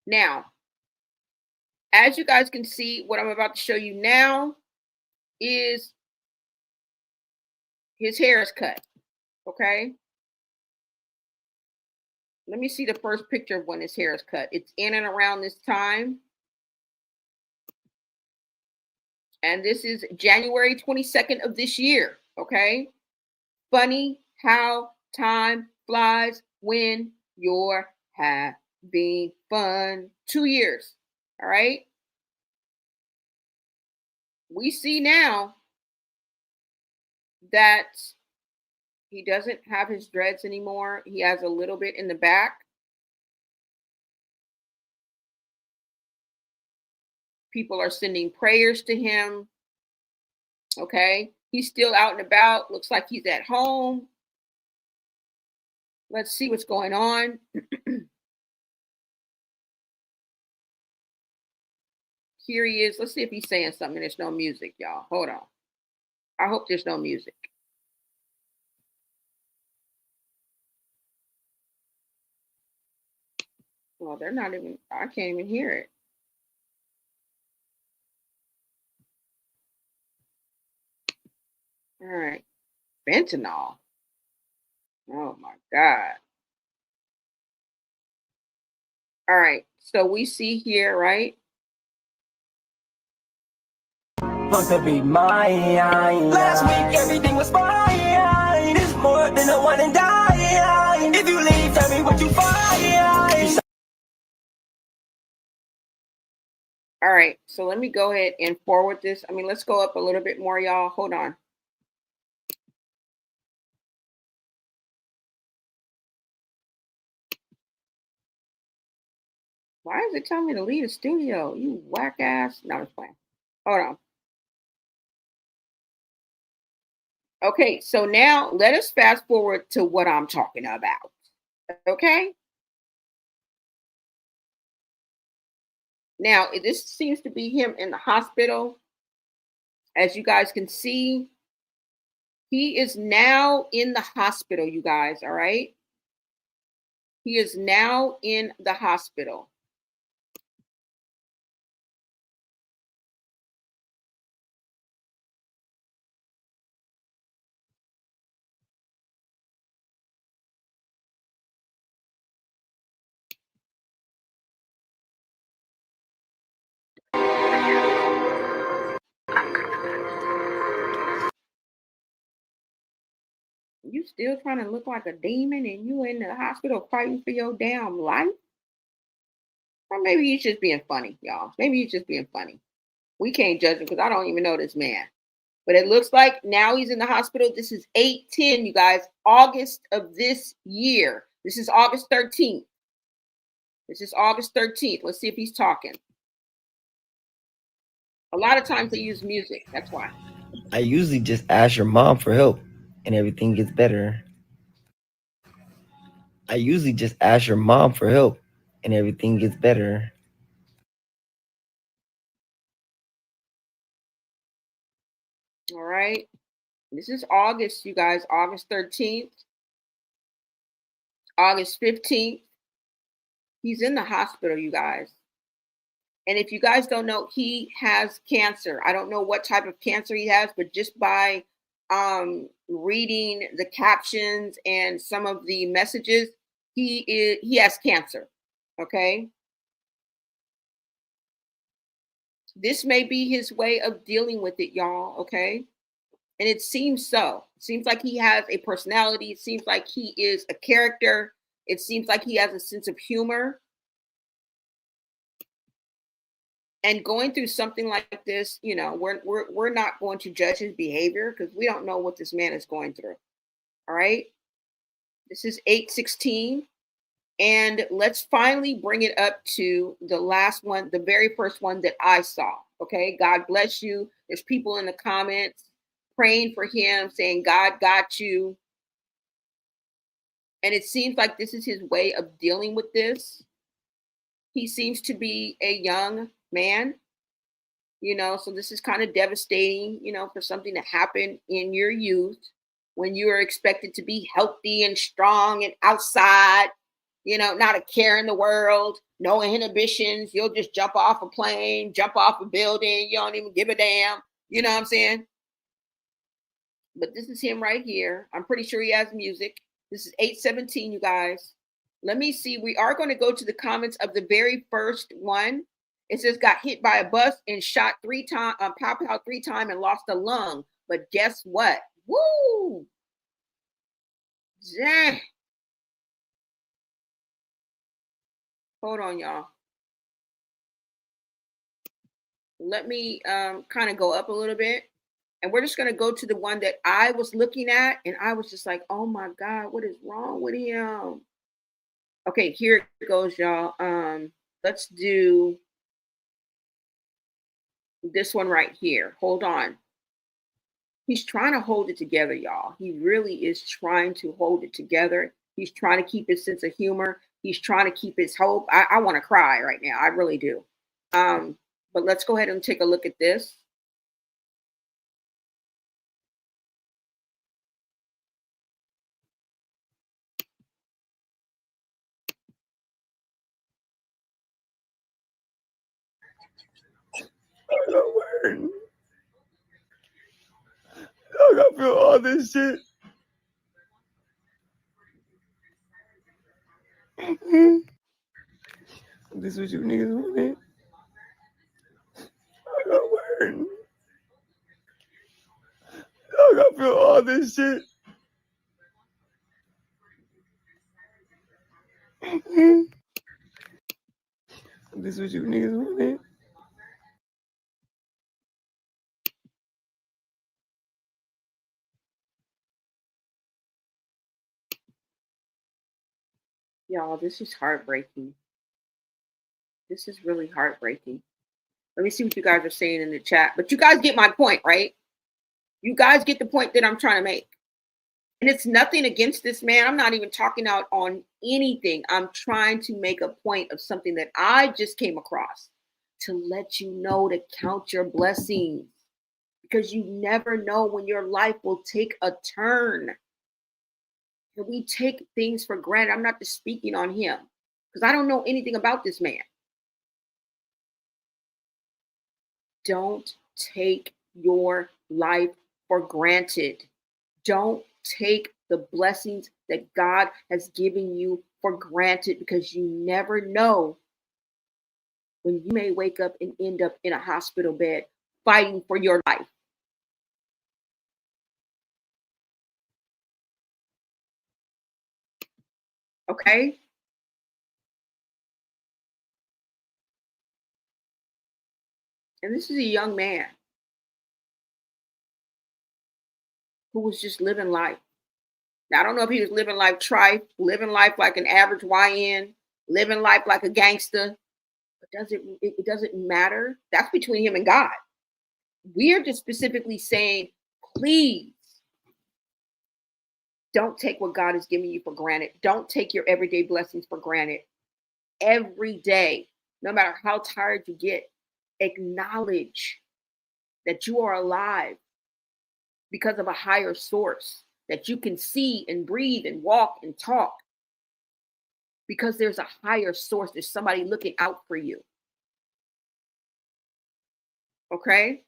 S2: Now, as you guys can see, what I'm about to show you now is his hair is cut. Okay. Let me see the first picture of when his hair is cut. It's in and around this time. And this is January 22nd of this year. Okay. Funny how time flies when you're having fun. 2 years. All right. We see now that he doesn't have his dreads anymore. He has a little bit in the back. People are sending prayers to him. Okay. He's still out and about. Looks like he's at home. Let's see what's going on. Here he is. Let's see if he's saying something. There's no music, y'all. Hold on. I hope there's no music. Well, they're not even, I can't even hear it. All right. Fentanyl. Oh my God. All right. So we see here, right?
S5: Supposed to be mine. Last week everything was fine. It's more than a one and die. If you leave, tell me what you find.
S2: All right. So let me go ahead and forward this. I mean, let's go up a little bit more, y'all. Hold on. Why is it telling me to leave the studio? You whack ass. No, it's fine. Hold on. Okay, so now let us fast forward to what I'm talking about. Okay. Now, this seems to be him in the hospital. As you guys can see, he is now in the hospital, you guys. All right. He is now in the hospital. You still trying to look like a demon and you in the hospital fighting for your damn life? Or maybe he's just being funny, y'all. Maybe he's just being funny. We can't judge him because I don't even know this man. But it looks like now he's in the hospital. This is 8/10, you guys, August of this year. This is August 13th. This is August 13th. Let's see if he's talking. A lot of times they use music. That's why.
S7: I usually just ask your mom for help and everything gets better. I usually just ask your mom for help and everything gets better.
S2: All right. This is August, you guys, August 13th, August 15th. He's in the hospital, you guys. And if you guys don't know, he has cancer. I don't know what type of cancer he has, but just by reading the captions and some of the messages, he has cancer. Okay. This may be his way of dealing with it, y'all. Okay. And it seems so. It seems like he has a personality. It seems like he is a character. It seems like he has a sense of humor. And going through something like this, you know, we're not going to judge his behavior because we don't know what this man is going through. All right. This is 8/16. And let's finally bring it up to the last one, the very first one that I saw. Okay. God bless you. There's people in the comments praying for him, saying, God got you. And it seems like this is his way of dealing with this. He seems to be a young man, you know, so this is kind of devastating, you know, for something to happen in your youth when you are expected to be healthy and strong and outside, you know, not a care in the world, no inhibitions. You'll just jump off a plane, jump off a building. You don't even give a damn. You know what I'm saying? But this is him right here. I'm pretty sure he has music. This is 8/17, you guys. Let me see. We are going to go to the comments of the very first one. It says, got hit by a bus and shot 3 times, popped out 3 times and lost a lung. But guess what? Woo! Dang. Hold on, y'all. Let me kind of go up a little bit. And we're just going to go to the one that I was looking at. And I was just like, oh my God, what is wrong with him? Okay, here it goes, y'all. Let's do this one right here. Hold on. He's trying to hold it together, y'all. He really is trying to hold it together. He's trying to keep his sense of humor. He's trying to keep his hope. I want to cry right now. I really do. But let's go ahead and take a look at this.
S7: I gotta feel all this shit. This what you niggas wanted? I got word. I gotta feel all this shit. This what you niggas wanted?
S2: Y'all, this is heartbreaking. This is really heartbreaking. Let me see what you guys are saying in the chat. But you guys get my point, right? You guys get the point that I'm trying to make. And it's nothing against this man. I'm not even talking out on anything. I'm trying to make a point of something that I just came across to let you know to count your blessings, because you never know when your life will take a turn. And we take things for granted. I'm not just speaking on him because I don't know anything about this man. Don't take your life for granted. Don't take the blessings that God has given you for granted, because you never know when you may wake up and end up in a hospital bed fighting for your life. Okay? And this is a young man who was just living life. Now, I don't know if he was living life trife, living life like an average YN, living life like a gangster. But it doesn't matter. That's between him and God. We're just specifically saying, please don't take what God has given you for granted. Don't take your everyday blessings for granted. Every day, no matter how tired you get, acknowledge that you are alive because of a higher source, that you can see and breathe and walk and talk because there's a higher source. There's somebody looking out for you. Okay?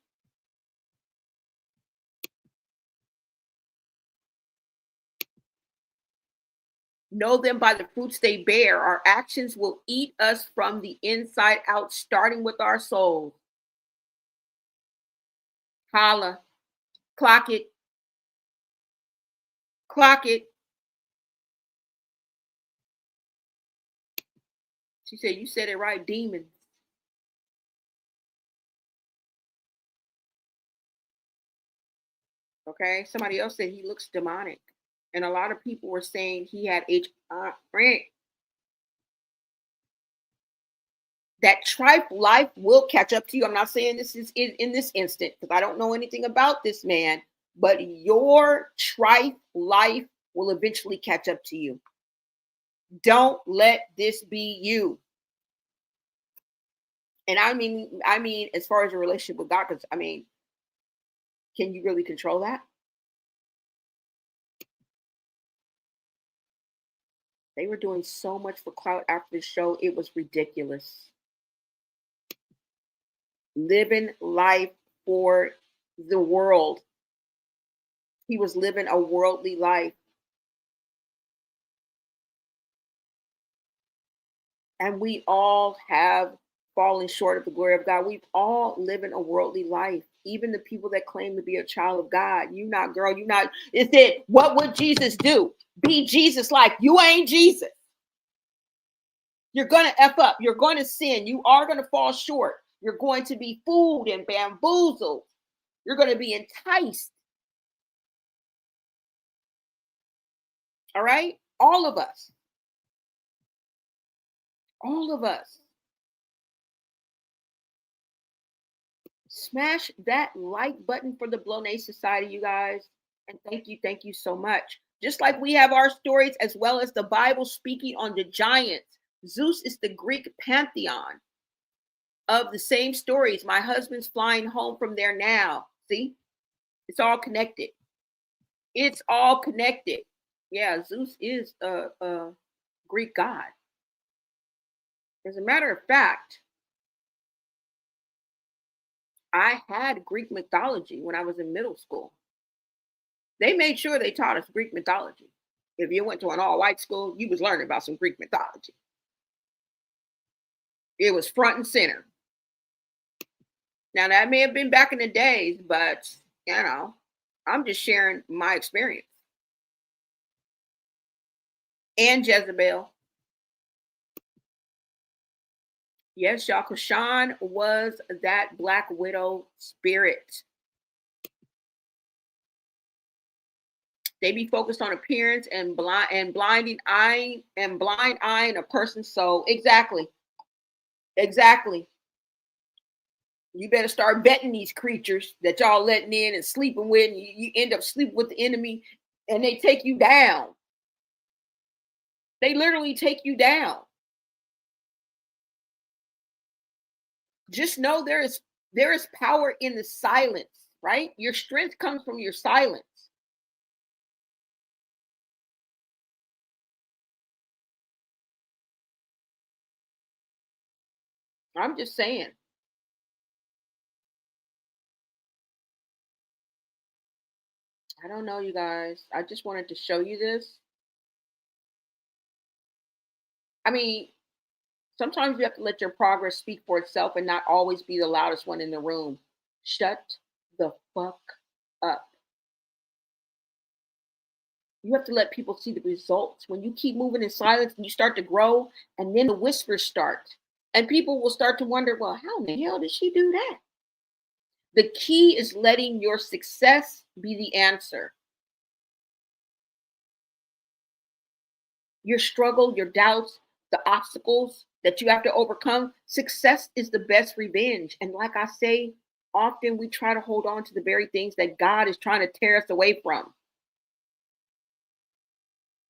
S2: Know them by the fruits they bear. Our actions will eat us from the inside out, starting with our souls. Holla. Clock it. Clock it. She said, you said it right, demons. Okay? Somebody else said he looks demonic. And a lot of people were saying he had HIV. That trife life will catch up to you. I'm not saying this is in this instant because I don't know anything about this man, but your trife life will eventually catch up to you. Don't let this be you. And I mean, as far as your relationship with God, because can you really control that? They were doing so much for clout after the show. It was ridiculous. Living life for the world. He was living a worldly life. And we all have fallen short of the glory of God. We've all living a worldly life. Even the people that claim to be a child of God. You not, girl, you not. It said, what would Jesus do? Be Jesus-like. You ain't Jesus. You're going to F up. You're going to sin. You are going to fall short. You're going to be fooled and bamboozled. You're going to be enticed. All right? All of us. All of us. Smash that like button for the Bloné Society, you guys. And thank you so much. Just like we have our stories as well as the Bible speaking on the giants. Zeus is the Greek pantheon of the same stories. My husband's flying home from there now. See, it's all connected. It's all connected. Yeah, Zeus is a Greek god. As a matter of fact, I had Greek mythology when I was in middle school. They made sure they taught us Greek mythology. If you went to an all-white school, you was learning about some Greek mythology. It was front and center. Now, that may have been back in the days, but, you know, I'm just sharing my experience. And Jezebel. Yes, y'all, Chrisean was that Black Widow spirit. They be focused on appearance and blind eyeing a person's soul. Exactly. Exactly. You better start betting these creatures that y'all letting in and sleeping with, and you end up sleeping with the enemy, and they take you down. They literally take you down. Just know there is power in the silence, right? Your strength comes from your silence. I'm just saying. I don't know, you guys. I just wanted to show you this. I mean, sometimes you have to let your progress speak for itself and not always be the loudest one in the room. Shut the fuck up. You have to let people see the results. When you keep moving in silence and you start to grow, and then the whispers start, and people will start to wonder, well, how in the hell did she do that? The key is letting your success be the answer. Your struggle, your doubts, the obstacles that you have to overcome, success is the best revenge. And like I say, often we try to hold on to the very things that God is trying to tear us away from.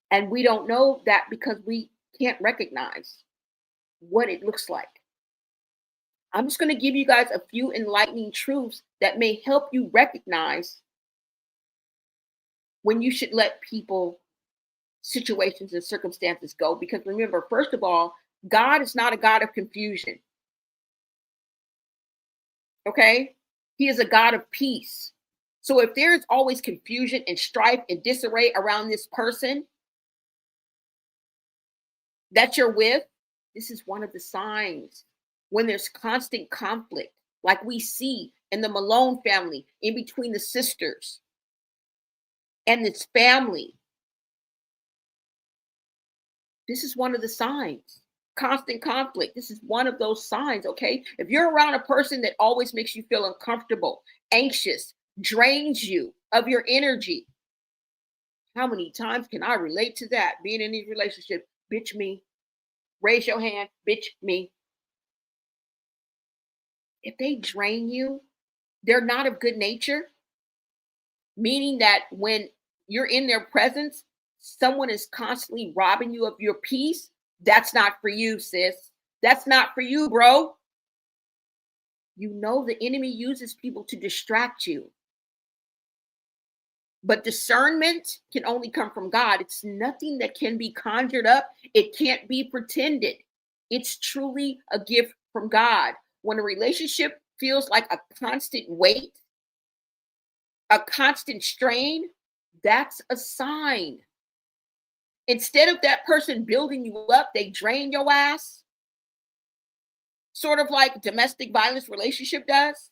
S2: And we don't know that because we can't recognize what it looks like. I'm just going to give you guys a few enlightening truths that may help you recognize when you should let people, situations, and circumstances go. Because remember, first of all, God is not a God of confusion. Okay? He is a God of peace. So if there is always confusion and strife and disarray around this person that you're with, this is one of the signs. When there's constant conflict, like we see in the Malone family, in between the sisters and this family, this is one of the signs. Constant conflict. This is one of those signs, okay? If you're around a person that always makes you feel uncomfortable, anxious, drains you of your energy, how many times can I relate to that? Being in these relationships, bitch me. Raise your hand, bitch me. If they drain you, they're not of good nature, meaning that when you're in their presence, someone is constantly robbing you of your peace. That's not for you, sis. That's not for you, bro. You know the enemy uses people to distract you. But discernment can only come from God. It's nothing that can be conjured up. It can't be pretended. It's truly a gift from God. When a relationship feels like a constant weight, a constant strain, that's a sign. Instead of that person building you up, they drain your ass. Sort of like domestic violence relationship does.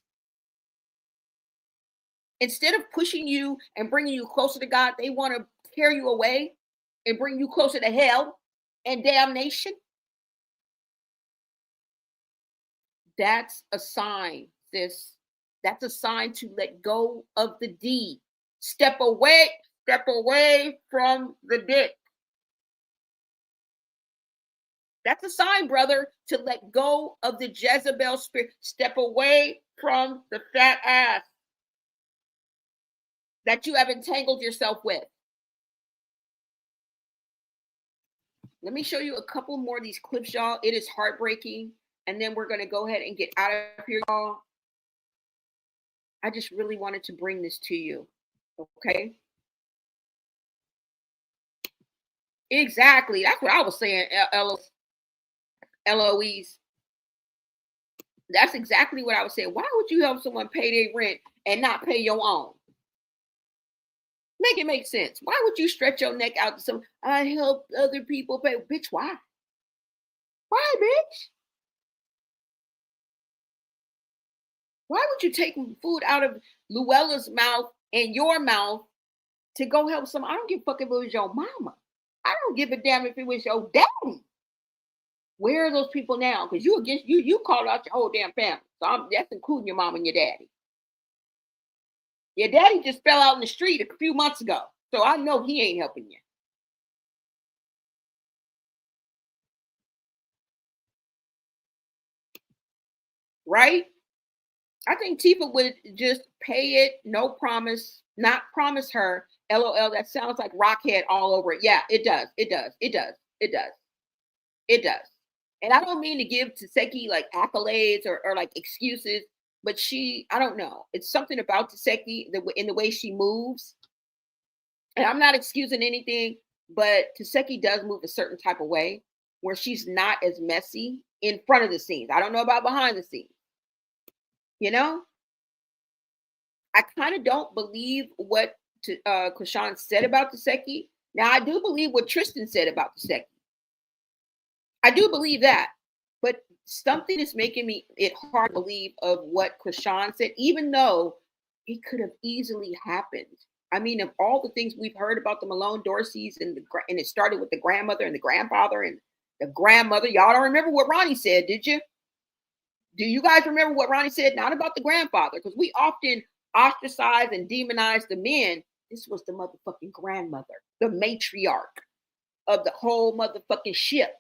S2: Instead of pushing you and bringing you closer to God, they want to tear you away and bring you closer to hell and damnation. That's a sign, sis. That's a sign to let go of the D. Step away from the dick. That's a sign, brother, to let go of the Jezebel spirit. Step away from the fat ass that you have entangled yourself with. Let me show you a couple more of these clips, y'all. It is heartbreaking. and then we're going to go ahead and get out of here, y'all. I just really wanted to bring this to you. Okay. Exactly. That's what I was saying, LOEs. That's exactly what I was saying. Why would you help someone pay their rent and not pay your own? Make it make sense. Why would you stretch your neck out to some, I help other people pay? Bitch, why? Why, bitch? Why would you take food out of Luella's mouth and your mouth to go help some? I don't give a fuck if it was your mama. I don't give a damn if it was your daddy. Where are those people now? Because you called out your whole damn family. So that's including your mom and your daddy. Your daddy just fell out in the street a few months ago. So I know he ain't helping you. Right? I think Tifa would just pay it, no promise, not promise her. LOL, that sounds like Rockhead all over it. Yeah, it does. It does. It does. It does. It does. And I don't mean to give Taseki like accolades or like excuses, but I don't know. It's something about Taseki in the way she moves. And I'm not excusing anything, but Taseki does move a certain type of way where she's not as messy in front of the scenes. I don't know about behind the scenes. You know? I kind of don't believe what Chrisean said about Taseki. Now, I do believe what Tristan said about Taseki. I do believe that, but something is making it hard to believe of what Chrisean said, even though it could have easily happened. I mean, of all the things we've heard about the Malone Dorseys and it started with the grandmother and the grandfather and the grandmother. Y'all don't remember what Ronnie said, did you? Do you guys remember what Ronnie said? Not about the grandfather, because we often ostracize and demonize the men. This was the motherfucking grandmother, the matriarch of the whole motherfucking ship.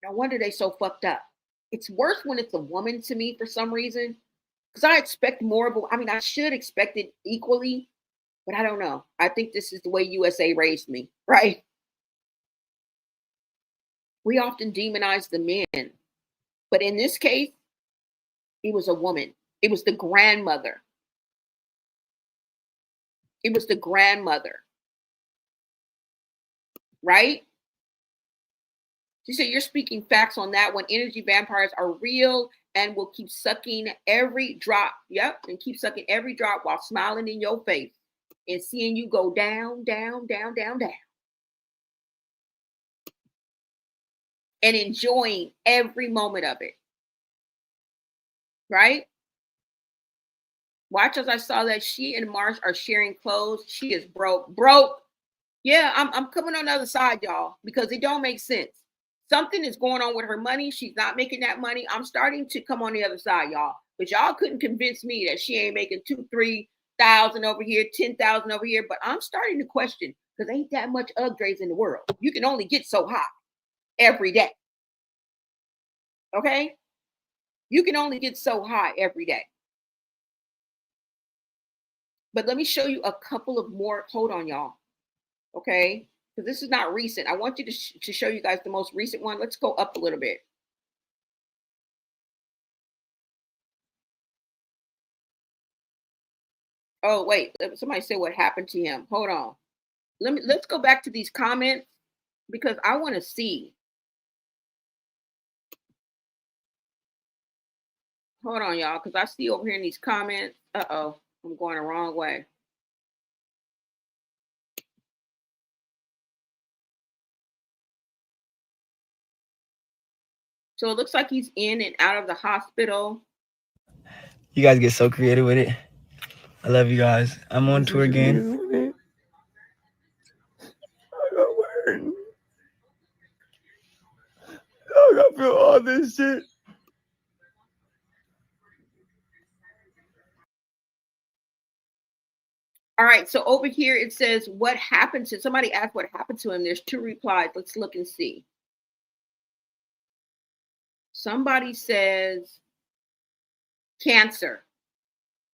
S2: No wonder they so fucked up. It's worse when it's a woman to me for some reason. Because I expect more of I should expect it equally, but I don't know. I think this is the way USA raised me, right? We often demonize the men. But in this case, it was a woman. It was the grandmother. It was the grandmother. Right? She said, you're speaking facts on that one. Energy vampires are real and will keep sucking every drop. Yep. And keep sucking every drop while smiling in your face and seeing you go down, down, down, down, down. And enjoying every moment of it. Right? Watch as I saw that she and Marsh are sharing clothes. She is broke. Broke. Yeah, I'm coming on the other side, y'all, because it don't make sense. Something is going on with her money. She's not making that money. I'm starting to come on the other side, y'all. But y'all couldn't convince me that she ain't making 2,000-3,000 over here, 10,000 over here. But I'm starting to question, because ain't that much upgrades in the world. You can only get so high every day. Okay? You can only get so high every day. But let me show you a couple of more. Hold on, y'all. Okay? Because this is not recent. I want you to show you guys the most recent one. Let's go up a little bit. Oh, wait. Somebody said what happened to him. Hold on. Let's go back to these comments because I want to see. Hold on, y'all, because I see over here in these comments. Uh-oh. I'm going the wrong way. So it looks like he's in and out of the hospital.
S7: You guys get so creative with it. I love you guys. I'm on tour again. I got work. I got feel all this shit.
S2: All right, so over here it says, what happened to, somebody asked what happened to him. There's 2 replies. Let's look and see. Somebody says cancer.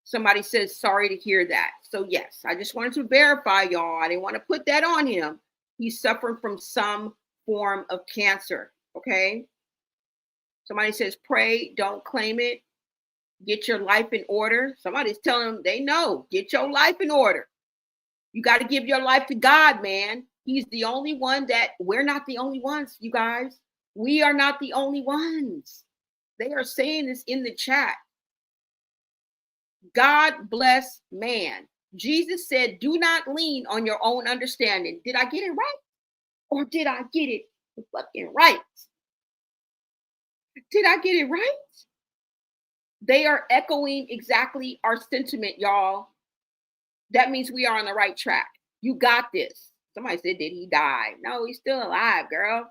S2: Somebody says, sorry to hear that. So yes, I just wanted to verify, y'all. I didn't want to put that on him. He's suffering from some form of cancer. Okay. Somebody says, pray, don't claim it. Get your life in order. Somebody's telling them they know. Get your life in order. You got to give your life to God, man. He's the only one that we're not the only ones, you guys. We are not the only ones. They are saying this in the chat. God bless man. Jesus said, do not lean on your own understanding. Did I get it right? Or did I get it fucking right? Did I get it right? They are echoing exactly our sentiment, y'all. That means we are on the right track. You got this. Somebody said, did he die? No, he's still alive, girl.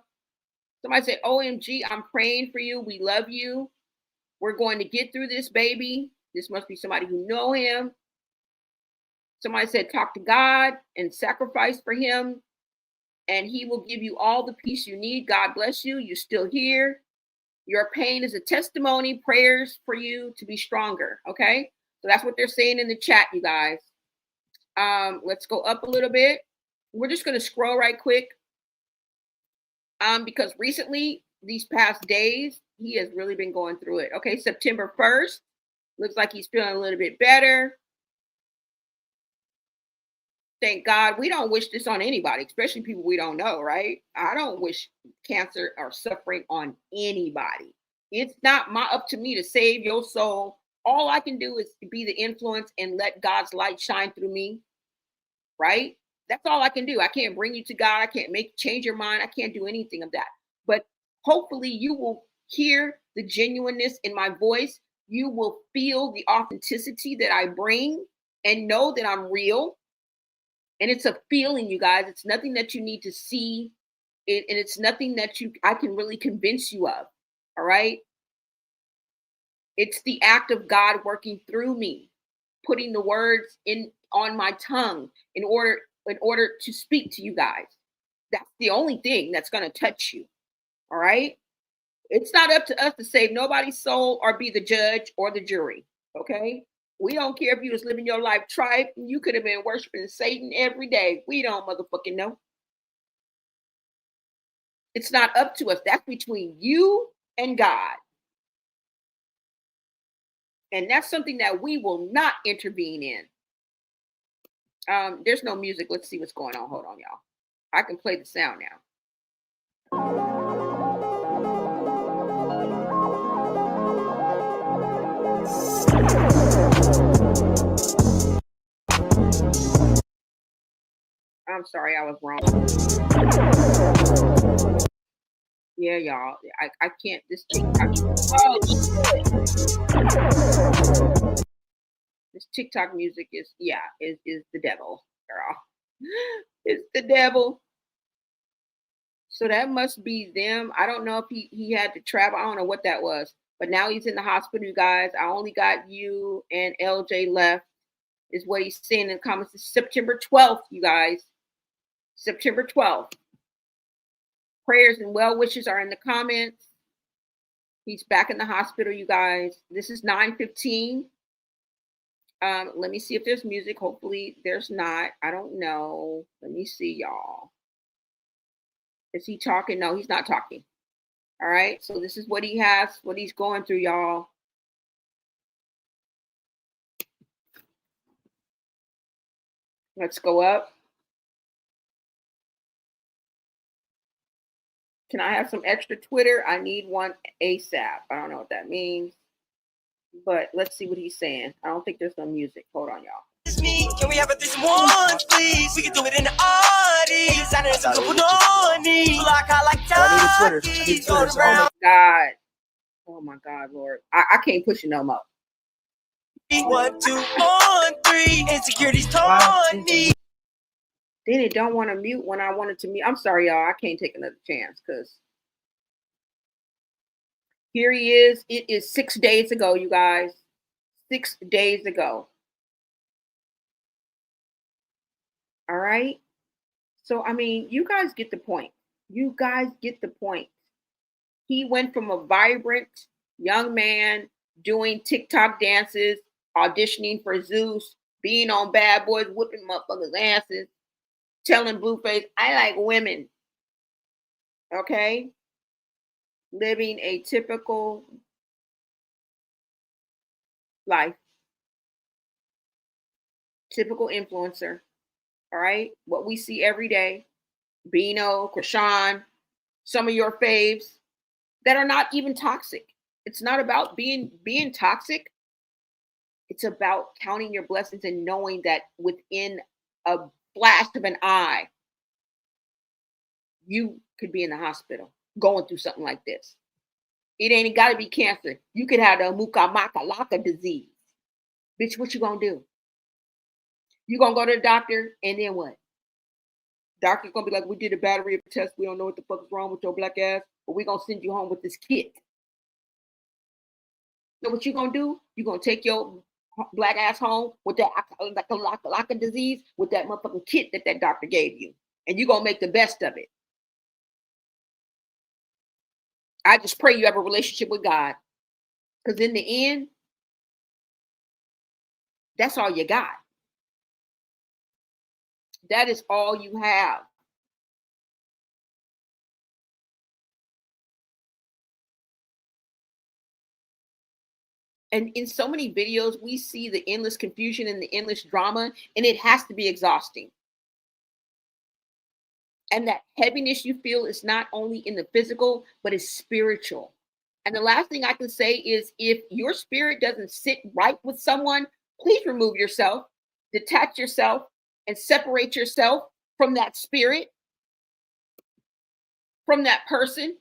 S2: Somebody said, OMG, I'm praying for you. We love you. We're going to get through this, baby. This must be somebody who know him. Somebody said, talk to God and sacrifice for him, and he will give you all the peace you need. God bless you. You're still here. Your pain is a testimony, prayers for you to be stronger. Okay. So that's what they're saying in the chat, you guys. Let's go up a little bit. We're just going to scroll right quick. Because recently, these past days, he has really been going through it. Okay. September 1st. Looks like he's feeling a little bit better. Thank God. We don't wish this on anybody, especially people we don't know, right? I don't wish cancer or suffering on anybody. It's not up to me to save your soul. All I can do is be the influence and let God's light shine through me, right? That's all I can do. I can't bring you to God. I can't change your mind. I can't do anything of that. But hopefully you will hear the genuineness in my voice. You will feel the authenticity that I bring and know that I'm real. And it's a feeling, you guys. It's nothing that you need to see. And it's nothing that I can really convince you of. All right. It's the act of God working through me, putting the words on my tongue in order to speak to you guys. That's the only thing that's going to touch you. All right. It's not up to us to save nobody's soul or be the judge or the jury. Okay. We don't care if you was living your life tripe. You could have been worshiping Satan every day. We don't motherfucking know. It's not up to us. That's between you and God. And that's something that we will not intervene in. There's no music. Let's see what's going on. Hold on, y'all. I can play the sound now. I'm sorry, I was wrong. Yeah, y'all. I can't. This TikTok. This TikTok music is the devil, girl. It's the devil. So that must be them. I don't know if he had to travel. I don't know what that was. But now he's in the hospital, you guys. I only got you and LJ left, is what he's saying in the comments. It's September 12th, you guys. September 12th. Prayers and well wishes are in the comments. He's back in the hospital, you guys. This is 9:15. Let me see if there's music. Hopefully there's not. I don't know. Let me see, y'all. Is he talking? No, he's not talking. All right. So this is what he has, what he's going through, y'all. Let's go up. Can I have some extra Twitter? I need one ASAP. I don't know what that means. But let's see what he's saying. I don't think there's no music. Hold on, y'all.
S5: It's me. Can we have a threesome once, please? We can do it in the audience. I know some people know me. Like I like
S7: I need Twitter.
S2: God. Oh my God, Lord. I can't push it no more.
S5: 1, 2, 1, 3. Insecurities taught me.
S2: Then it don't want to mute when I wanted to mute. I'm sorry, y'all. I can't take another chance because here he is. It is 6 days ago, you guys. 6 days ago. All right. So, I mean, you guys get the point. You guys get the point. He went from a vibrant young man doing TikTok dances, auditioning for Zeus, being on Bad Boys, whipping motherfuckers' asses, telling Blueface, I like women. Okay? living a typical life, typical influencer. All right, what we see every day, Bino, Chrisean, some of your faves that are not even toxic. It's not about being toxic. It's about counting your blessings and knowing that within a flash of an eye, you could be in the hospital going through something like this. It ain't got to be cancer. You could have the mukamaka disease. Bitch, what you gonna do? You gonna go to the doctor and then what? Doctor's gonna be like, we did a battery of tests. We don't know what the fuck is wrong with your black ass, but we gonna send you home with this kit. So what you gonna do? You gonna take your black ass home with that laka disease with that motherfucking kit that doctor gave you, and you gonna make the best of it. I just pray you have a relationship with God, because in the end, that's all you got. That is all you have. And in so many videos, we see the endless confusion and the endless drama, and it has to be exhausting. And that heaviness you feel is not only in the physical, but it's spiritual. And the last thing I can say is, if your spirit doesn't sit right with someone, please remove yourself, detach yourself, and separate yourself from that spirit, from that person,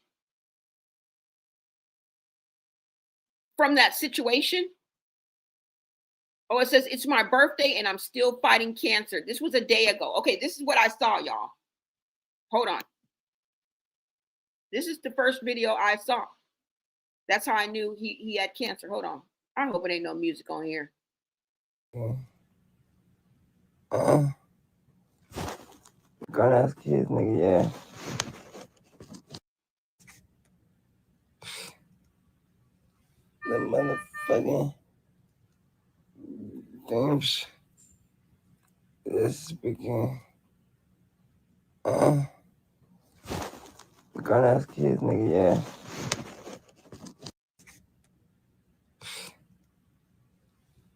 S2: from that situation. Oh, it says it's my birthday and I'm still fighting cancer. This was a day ago. Okay, this is what I saw, y'all. Hold on. This is the first video I saw. That's how I knew he had cancer. Hold on. I hope it ain't no music on here.
S7: Gonna ask kids, nigga, yeah. The motherfucking damn this speaking. Gonna ask kids, nigga, yeah.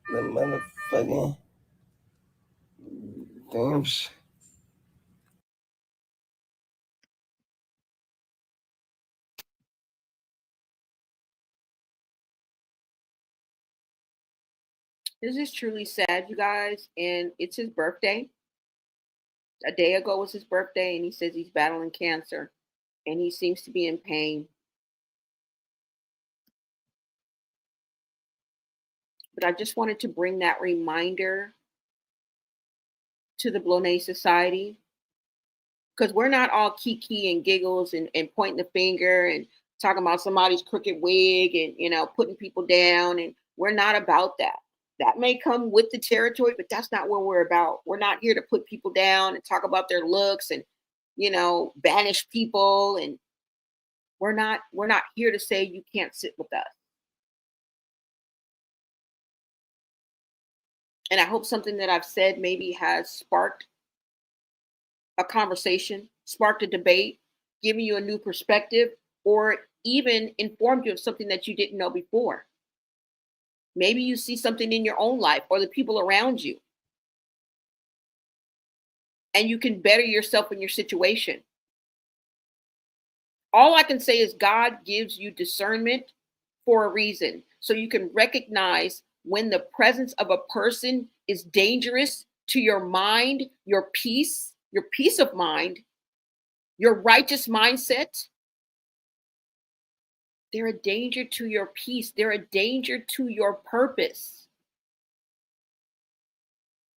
S7: The motherfucking damn
S2: This is truly sad, you guys. And it's his birthday. A day ago was his birthday, and he says he's battling cancer, and he seems to be in pain. But I just wanted to bring that reminder to the Blonay Society, because we're not all kiki and giggles and pointing the finger and talking about somebody's crooked wig and, you know, putting people down. And we're not about that. That may come with the territory, but that's not what we're about. We're not here to put people down and talk about their looks and, you know, banish people. And we're not here to say you can't sit with us. And I hope something that I've said maybe has sparked a conversation, sparked a debate, giving you a new perspective, or even informed you of something that you didn't know before. Maybe you see something in your own life or the people around you, and you can better yourself in your situation. All I can say is God gives you discernment for a reason, so you can recognize when the presence of a person is dangerous to your mind, your peace of mind, your righteous mindset. They're a danger to your peace. They're a danger to your purpose.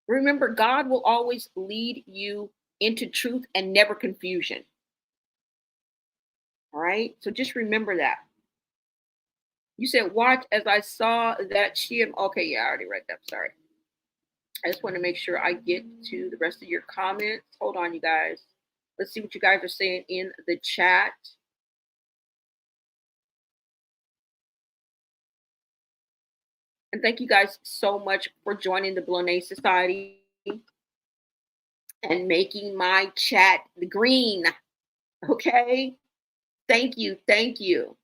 S2: Remember, God will always lead you into truth and never confusion. All right? So just remember that. You said, watch as I saw that she... Okay, yeah, I already read that. Sorry. I just want to make sure I get to the rest of your comments. Hold on, you guys. Let's see what you guys are saying in the chat. And thank you guys so much for joining the Blonay Society and making my chat green. Okay? Thank you. Thank you.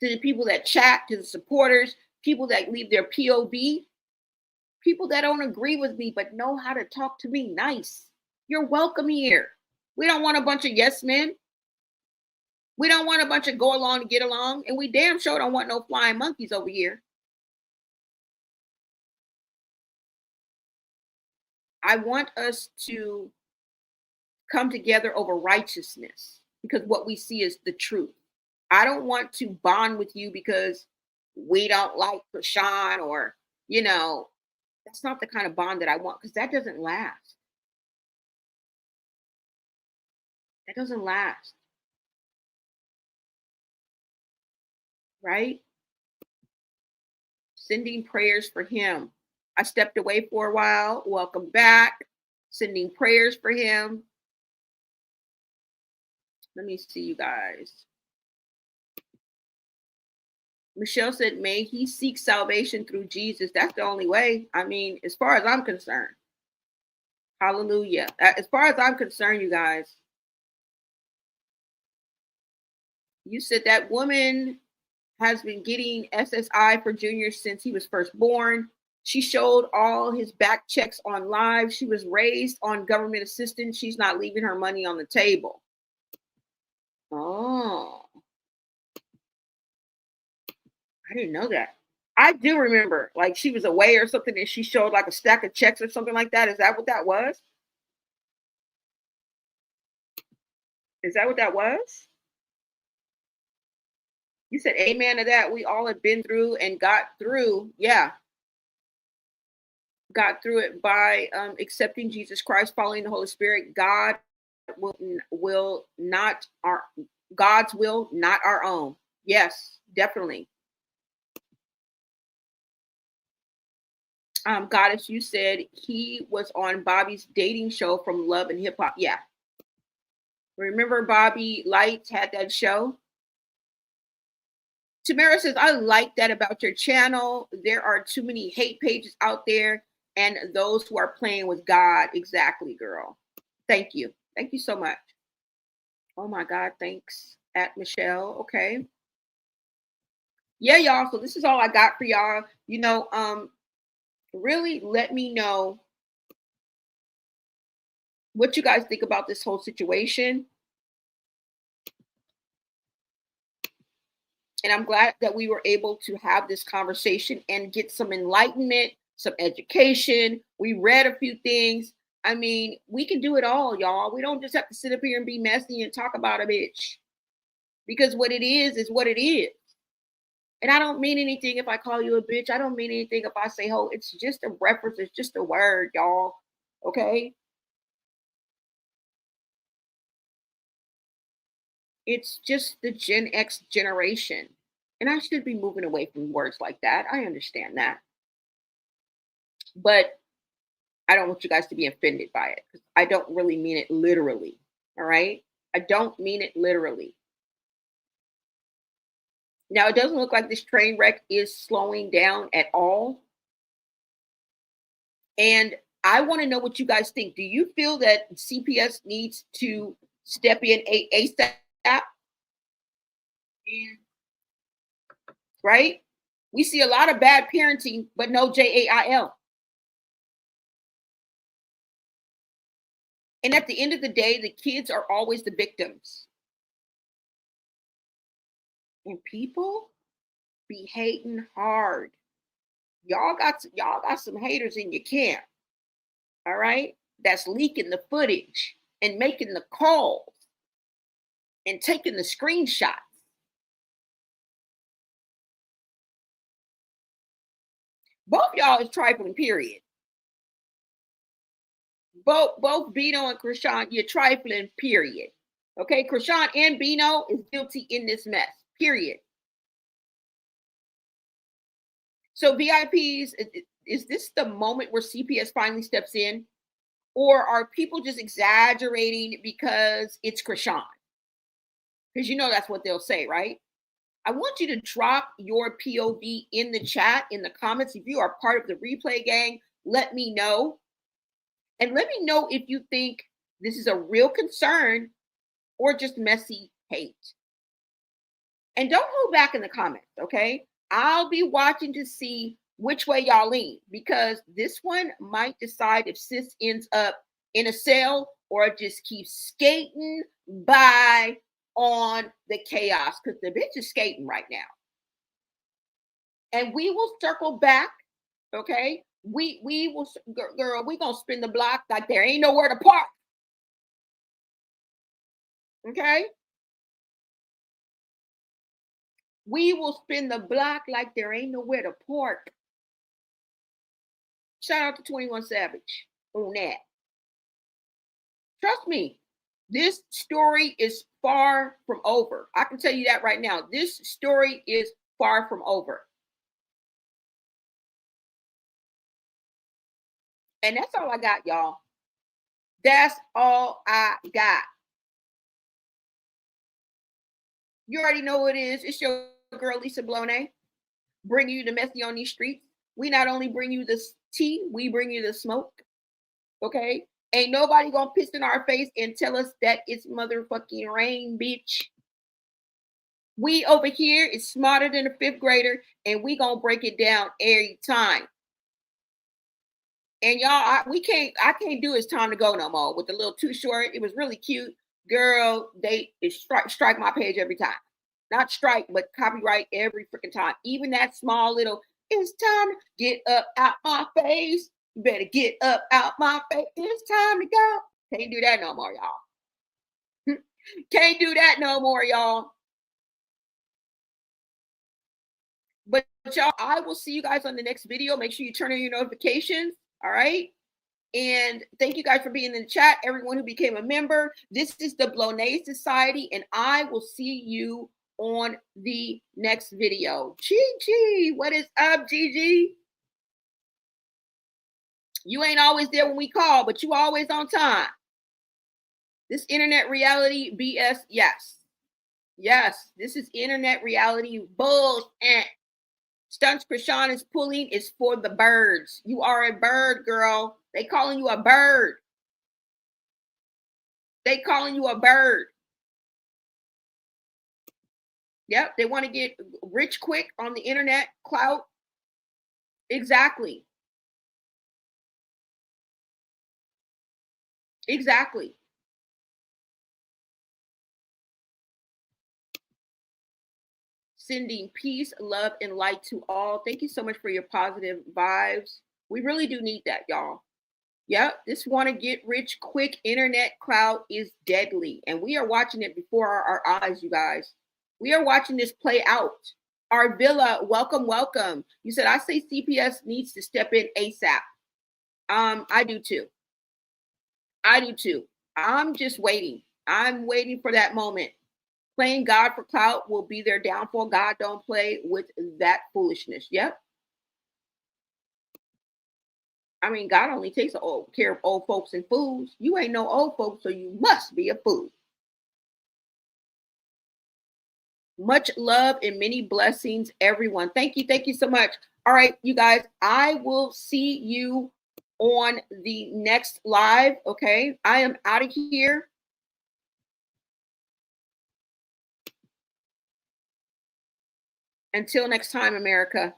S2: to the people that chat, to the supporters, people that leave their POV, people that don't agree with me but know how to talk to me nice. You're welcome here. We don't want a bunch of yes men. We don't want a bunch of go along to get along. And we damn sure don't want no flying monkeys over here. I want us to come together over righteousness because what we see is the truth. I don't want to bond with you because we don't like Chrisean or, that's not the kind of bond that I want because that doesn't last. That doesn't last. Right? Sending prayers for him. I stepped away for a while. Welcome back. Sending prayers for him. Let me see you guys. Michelle said, may he seek salvation through Jesus. That's the only way. I mean, as far as I'm concerned. Hallelujah. As far as I'm concerned, you guys. You said that woman has been getting SSI for Junior since he was first born. She showed all his back checks on live. She was raised on government assistance. She's not leaving her money on the table. Oh. I didn't know that. I do remember, like she was away or something and she showed like a stack of checks or something like that. Is that what that was? Is that what that was? You said amen to that. We all have been through and got through. Yeah. Got through it by accepting Jesus Christ, following the Holy Spirit. God's will, not our own. Yes, definitely. Goddess, you said he was on Bobby's dating show from Love and Hip Hop. Yeah. Remember Bobby Lights had that show? Tamara says, I like that about your channel. There are too many hate pages out there and those who are playing with God. Exactly, girl. Thank you. Thank you so much. Oh my God. Thanks at Michelle. Okay. Yeah, y'all. So this is all I got for y'all. Really let me know what you guys think about this whole situation. And I'm glad that we were able to have this conversation and get some enlightenment, some education. We read a few things. I mean, we can do it all, y'all. We don't just have to sit up here and be messy and talk about a bitch. Because what it is what it is. And I don't mean anything if I call you a bitch. I don't mean anything if I say ho. It's just a reference. It's just a word, y'all. Okay? It's just the Gen X generation. And I should be moving away from words like that. I understand that. But I don't want you guys to be offended by it. I don't really mean it literally. All right? I don't mean it literally. Now, it doesn't look like this train wreck is slowing down at all. And I want to know what you guys think. Do you feel that CPS needs to step in ASAP? Right? We see a lot of bad parenting, but no JAIL. And at the end of the day, the kids are always the victims. And people be hating hard. Y'all got some haters in your camp. All right? That's leaking the footage and making the calls and taking the screenshots. Both y'all is trifling, period. Both Bino and Chrisean, you're trifling, period. Okay, Chrisean and Bino is guilty in this mess, period. So VIPs, is this the moment where CPS finally steps in? Or are people just exaggerating because it's Chrisean? Because that's what they'll say, right? I want you to drop your POV in the chat, in the comments. If you are part of the replay gang, let me know. And let me know if you think this is a real concern or just messy hate. And don't hold back in the comments, okay? I'll be watching to see which way y'all lean, because this one might decide if sis ends up in a cell or just keeps skating by on the chaos, because the bitch is skating right now. And we will circle back, okay? We will, girl, we gonna spin the block like there ain't nowhere to park. Okay? We will spin the block like there ain't nowhere to park. Shout out to 21 Savage on that. Trust me, this story is far from over. I can tell you that right now. This story is far from over. And that's all I got, y'all. That's all I got. You already know what it is. It's your girl, Lisa Blone, bringing you the messy on these streets. We not only bring you the tea, we bring you the smoke. Okay? Ain't nobody gonna piss in our face and tell us that it's motherfucking rain, bitch. We over here is smarter than a fifth grader, and we gonna break it down every time. And y'all, I can't do It's Time to Go no more with the little Too Short. It was really cute. Girl, strike my page every time. Not strike, but copyright every freaking time. Even that small little, it's time to get up out my face. You better get up out my face. It's time to go. Can't do that no more, y'all. Can't do that no more, y'all. But y'all, I will see you guys on the next video. Make sure you turn on your notifications. All right. And thank you guys for being in the chat. Everyone who became a member. This is the Blone Society, and I will see you on the next video. Gigi, what is up, Gigi? You ain't always there when we call, but you always on time. This internet reality BS, yes. Yes, this is internet reality bullshit. Stunts Chrisean is pulling is for the birds. You are a bird, girl. They calling you a bird. They calling you a bird. Yep, they want to get rich quick on the internet, clout. Exactly. Exactly. Sending peace, love, and light to all. Thank you so much for your positive vibes. We really do need that, y'all. Yep, this want to get rich quick internet clout is deadly. And we are watching it before our eyes, you guys. We are watching this play out. Our Villa, welcome, welcome. You said, I say CPS needs to step in ASAP. I do too. I do too. I'm just waiting. I'm waiting for that moment. Playing God for clout will be their downfall. God don't play with that foolishness. Yep. I mean, God only takes care of old folks and fools. You ain't no old folks, so you must be a fool. Much love and many blessings, everyone. Thank you. Thank you so much. All right, you guys, I will see you on the next live. Okay, I am out of here. Until next time, America.